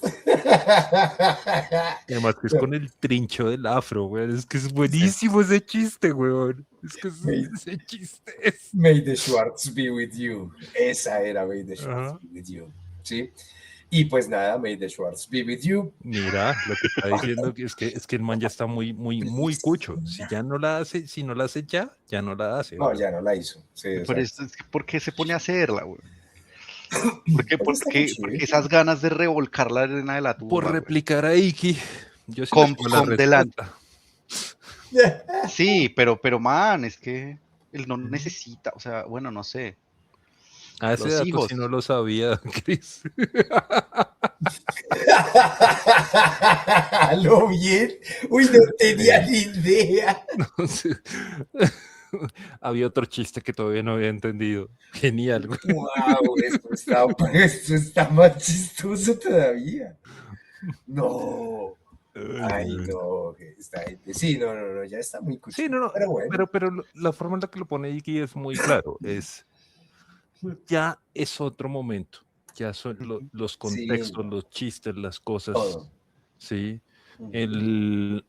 [SPEAKER 2] Además que es con el trincho del afro, weón. Es que es buenísimo ese chiste, weón. Es que ese chiste es...
[SPEAKER 1] May the Schwartz be with you. Esa era May the Schwartz be with you. ¿Sí? Y pues nada, May the Schwartz be with you.
[SPEAKER 2] Mira, lo que está diciendo es que el man ya está muy cucho. Si ya no la hace, si no la hace ya no la hace.
[SPEAKER 1] No, ya no la hizo. Sí,
[SPEAKER 3] pero es que ¿por qué se pone a hacerla, güey? ¿Por qué esas ganas de revolcar la arena de la tumba?
[SPEAKER 2] Por replicar a Iki.
[SPEAKER 3] Yo sí con delante. Sí, pero man, es que él no necesita, o sea, bueno, no sé.
[SPEAKER 2] A ese dato hijos. Si no lo sabía, Chris.
[SPEAKER 1] ¿Lo bien? Uy, no tenía ni idea.
[SPEAKER 2] No sé. Había otro chiste que todavía no había entendido. Genial.
[SPEAKER 1] Wow, esto está más chistoso todavía. No. Ay, no. Sí, no, ya está muy cuchillo.
[SPEAKER 2] Sí, no,
[SPEAKER 1] pero bueno.
[SPEAKER 2] Pero la forma en la que lo pone Iki es muy claro. Ya es otro momento. Ya son los contextos, los chistes, las cosas.
[SPEAKER 1] Todo.
[SPEAKER 2] Sí. El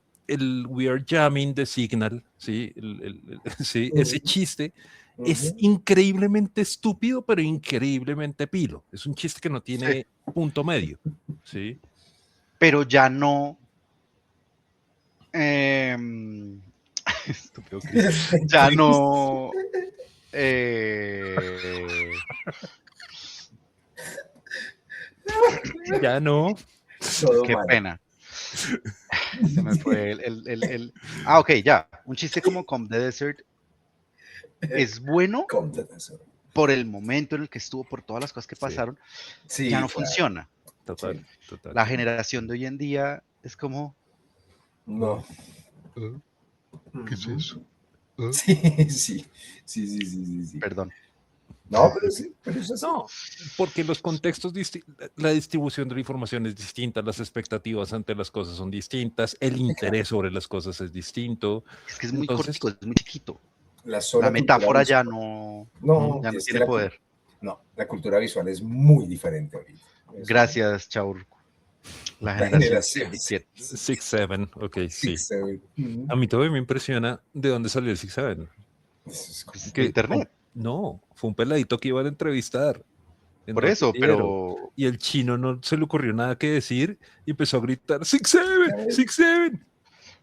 [SPEAKER 2] We Are Jamming de Signal, ¿sí? Sí, ese chiste es increíblemente estúpido, pero increíblemente pilo. Es un chiste que no tiene punto medio, ¿sí?
[SPEAKER 3] Pero ya no... estúpido, Chris. Ya no...
[SPEAKER 2] Ya no.
[SPEAKER 3] Qué pena. Se me fue ok, ya. Un chiste como Come the Desert es bueno por el momento en el que estuvo, por todas las cosas que pasaron. Sí, ya no funciona.
[SPEAKER 2] Total.
[SPEAKER 3] La generación de hoy en día es como...
[SPEAKER 1] No.
[SPEAKER 2] ¿Qué es eso?
[SPEAKER 1] Sí.
[SPEAKER 3] Perdón.
[SPEAKER 1] No, pero sí, pero es así.
[SPEAKER 2] No, porque los contextos, la distribución de la información es distinta, las expectativas ante las cosas son distintas, el interés sobre las cosas es distinto.
[SPEAKER 3] Es que es muy cortico, es muy chiquito. La metáfora ya no tiene poder.
[SPEAKER 1] No, la cultura visual es muy diferente ahorita.
[SPEAKER 3] Gracias, Chaur. La generación
[SPEAKER 2] 6-7, ok, sí.
[SPEAKER 1] 6-7.
[SPEAKER 2] A mí todavía me impresiona de dónde salió el 6-7.
[SPEAKER 1] Eso es como-
[SPEAKER 3] ¿Qué, internet?
[SPEAKER 2] No, fue un peladito que iban a entrevistar. en
[SPEAKER 3] Por eso,
[SPEAKER 2] noticiero.
[SPEAKER 3] pero
[SPEAKER 2] Y el chino no se le ocurrió nada que decir y empezó a gritar, Six Seven, Six Seven.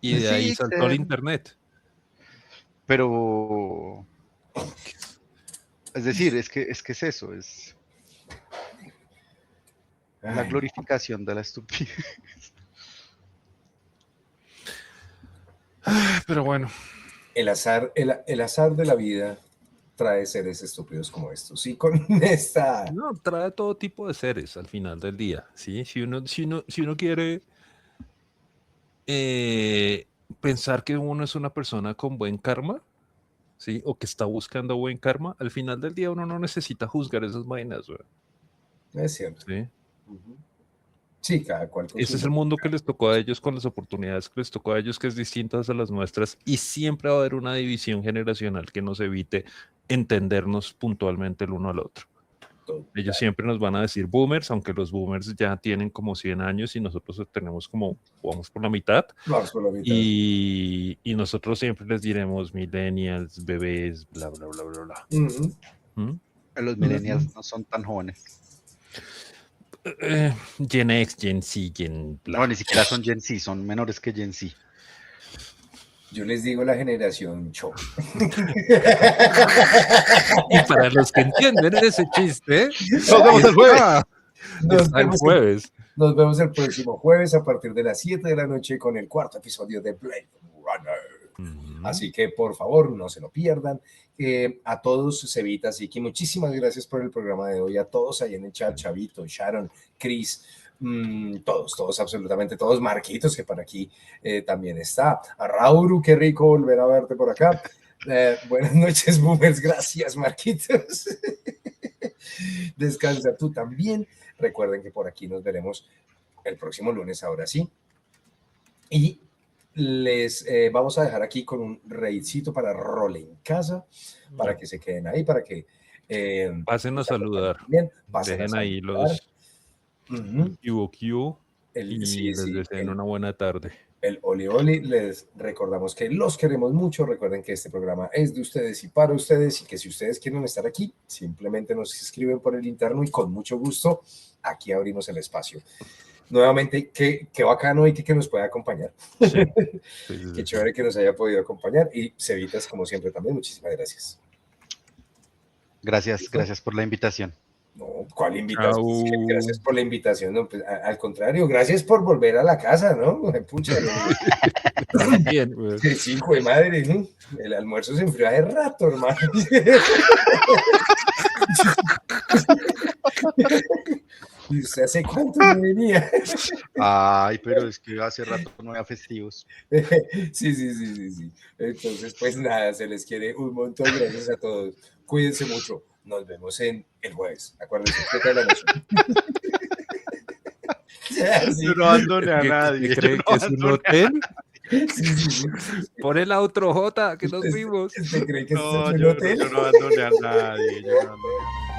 [SPEAKER 2] Y de ahí
[SPEAKER 3] sí,
[SPEAKER 2] saltó al internet.
[SPEAKER 3] pero es decir, es que es eso, es la
[SPEAKER 1] Ay,
[SPEAKER 3] glorificación de la estupidez.
[SPEAKER 2] Pero bueno,
[SPEAKER 1] el azar de la vida trae seres estúpidos como estos. Y con esta...
[SPEAKER 2] no, trae todo tipo de seres al final del día, ¿sí? Si uno quiere pensar que uno es una persona con buen karma, ¿sí? O que está buscando buen karma, al final del día uno no necesita juzgar esas vainas, güey,
[SPEAKER 1] Es cierto.
[SPEAKER 2] ¿sí?
[SPEAKER 1] Ujú. Sí, cada cual con
[SPEAKER 2] Ese
[SPEAKER 1] su
[SPEAKER 2] es el mundo que les tocó a ellos, con las oportunidades que les tocó a ellos, que es distintas a las nuestras, y siempre va a haber una división generacional que nos evite entendernos puntualmente el uno al otro.
[SPEAKER 1] todo.
[SPEAKER 2] Ellos siempre nos van a decir boomers, aunque los boomers ya tienen como 100 años y nosotros tenemos como, vamos por la mitad,
[SPEAKER 1] Vamos por la mitad.
[SPEAKER 2] y nosotros siempre les diremos millennials, bebés, bla, bla, bla, bla, bla.
[SPEAKER 1] Ujú.
[SPEAKER 2] ¿Mm?
[SPEAKER 3] Los millennials no son tan jóvenes.
[SPEAKER 2] Gen X, Gen Z, Gen bla.
[SPEAKER 3] No, ni siquiera son Gen Z, son menores que Gen Z.
[SPEAKER 1] Yo les digo la generación Cho.
[SPEAKER 2] Y para los que entienden ese chiste,
[SPEAKER 3] Nos vemos el jueves.
[SPEAKER 1] Nos
[SPEAKER 2] está el
[SPEAKER 1] vemos
[SPEAKER 2] jueves.
[SPEAKER 1] Nos vemos el próximo jueves a partir de las 7 de la noche con el cuarto episodio de Blade Runner.
[SPEAKER 2] Ujú.
[SPEAKER 1] Así que por favor no se lo pierdan. A todos, Cevita, así que muchísimas gracias por el programa de hoy. A todos ahí en el chat, Chavito, Sharon, Chris, todos, absolutamente todos. Marquitos, que por aquí también está. A Rauru, qué rico volver a verte por acá. Buenas noches, boomers. Gracias, Marquitos. Descansa tú también. Recuerden que por aquí nos veremos el próximo lunes, ahora sí. Y les vamos a dejar aquí con un raidcito para Rol en Casa, para que se queden ahí, para que
[SPEAKER 2] pasen a saludar.
[SPEAKER 1] Bien, pasen
[SPEAKER 2] Dejen
[SPEAKER 1] a
[SPEAKER 2] ahí
[SPEAKER 1] saludar.
[SPEAKER 2] los QQ y
[SPEAKER 1] Sí,
[SPEAKER 2] les deseen una buena tarde.
[SPEAKER 1] El Oli Oli, les recordamos que los queremos mucho. Recuerden que este programa es de ustedes y para ustedes, y que si ustedes quieren estar aquí, simplemente nos escriben por el interno y con mucho gusto aquí abrimos el espacio. Nuevamente, qué bacano y que nos pueda acompañar.
[SPEAKER 2] Sí.
[SPEAKER 1] Qué chévere que nos haya podido acompañar. Y Cevitas, como siempre, también, muchísimas gracias.
[SPEAKER 3] Gracias por la invitación.
[SPEAKER 1] No, ¿cuál invitación?
[SPEAKER 2] Chau.
[SPEAKER 1] Gracias por la invitación. No, pues, al contrario, gracias por volver a la casa, ¿no? Pucha,
[SPEAKER 2] Bien, pues.
[SPEAKER 1] sí, hijo de madre, ¿no? El almuerzo se enfrió hace rato, hermano. ¿Y usted hace cuánto no venía?
[SPEAKER 3] Ay, pero es que hace rato no había festivos.
[SPEAKER 1] Sí. Entonces, pues nada, se les quiere un montón. Gracias a todos. Cuídense mucho. Nos vemos en el jueves. Acuérdense, 7 de la noche. Sí.
[SPEAKER 3] Yo no abandoné a nadie.
[SPEAKER 2] ¿Cree que es un hotel?
[SPEAKER 1] Sí.
[SPEAKER 2] Por el outro J que nos vimos.
[SPEAKER 1] ¿Usted cree que
[SPEAKER 3] No,
[SPEAKER 1] esto es un
[SPEAKER 3] yo
[SPEAKER 1] hotel?
[SPEAKER 3] no abandoné a nadie. Yo no abandoné a nadie.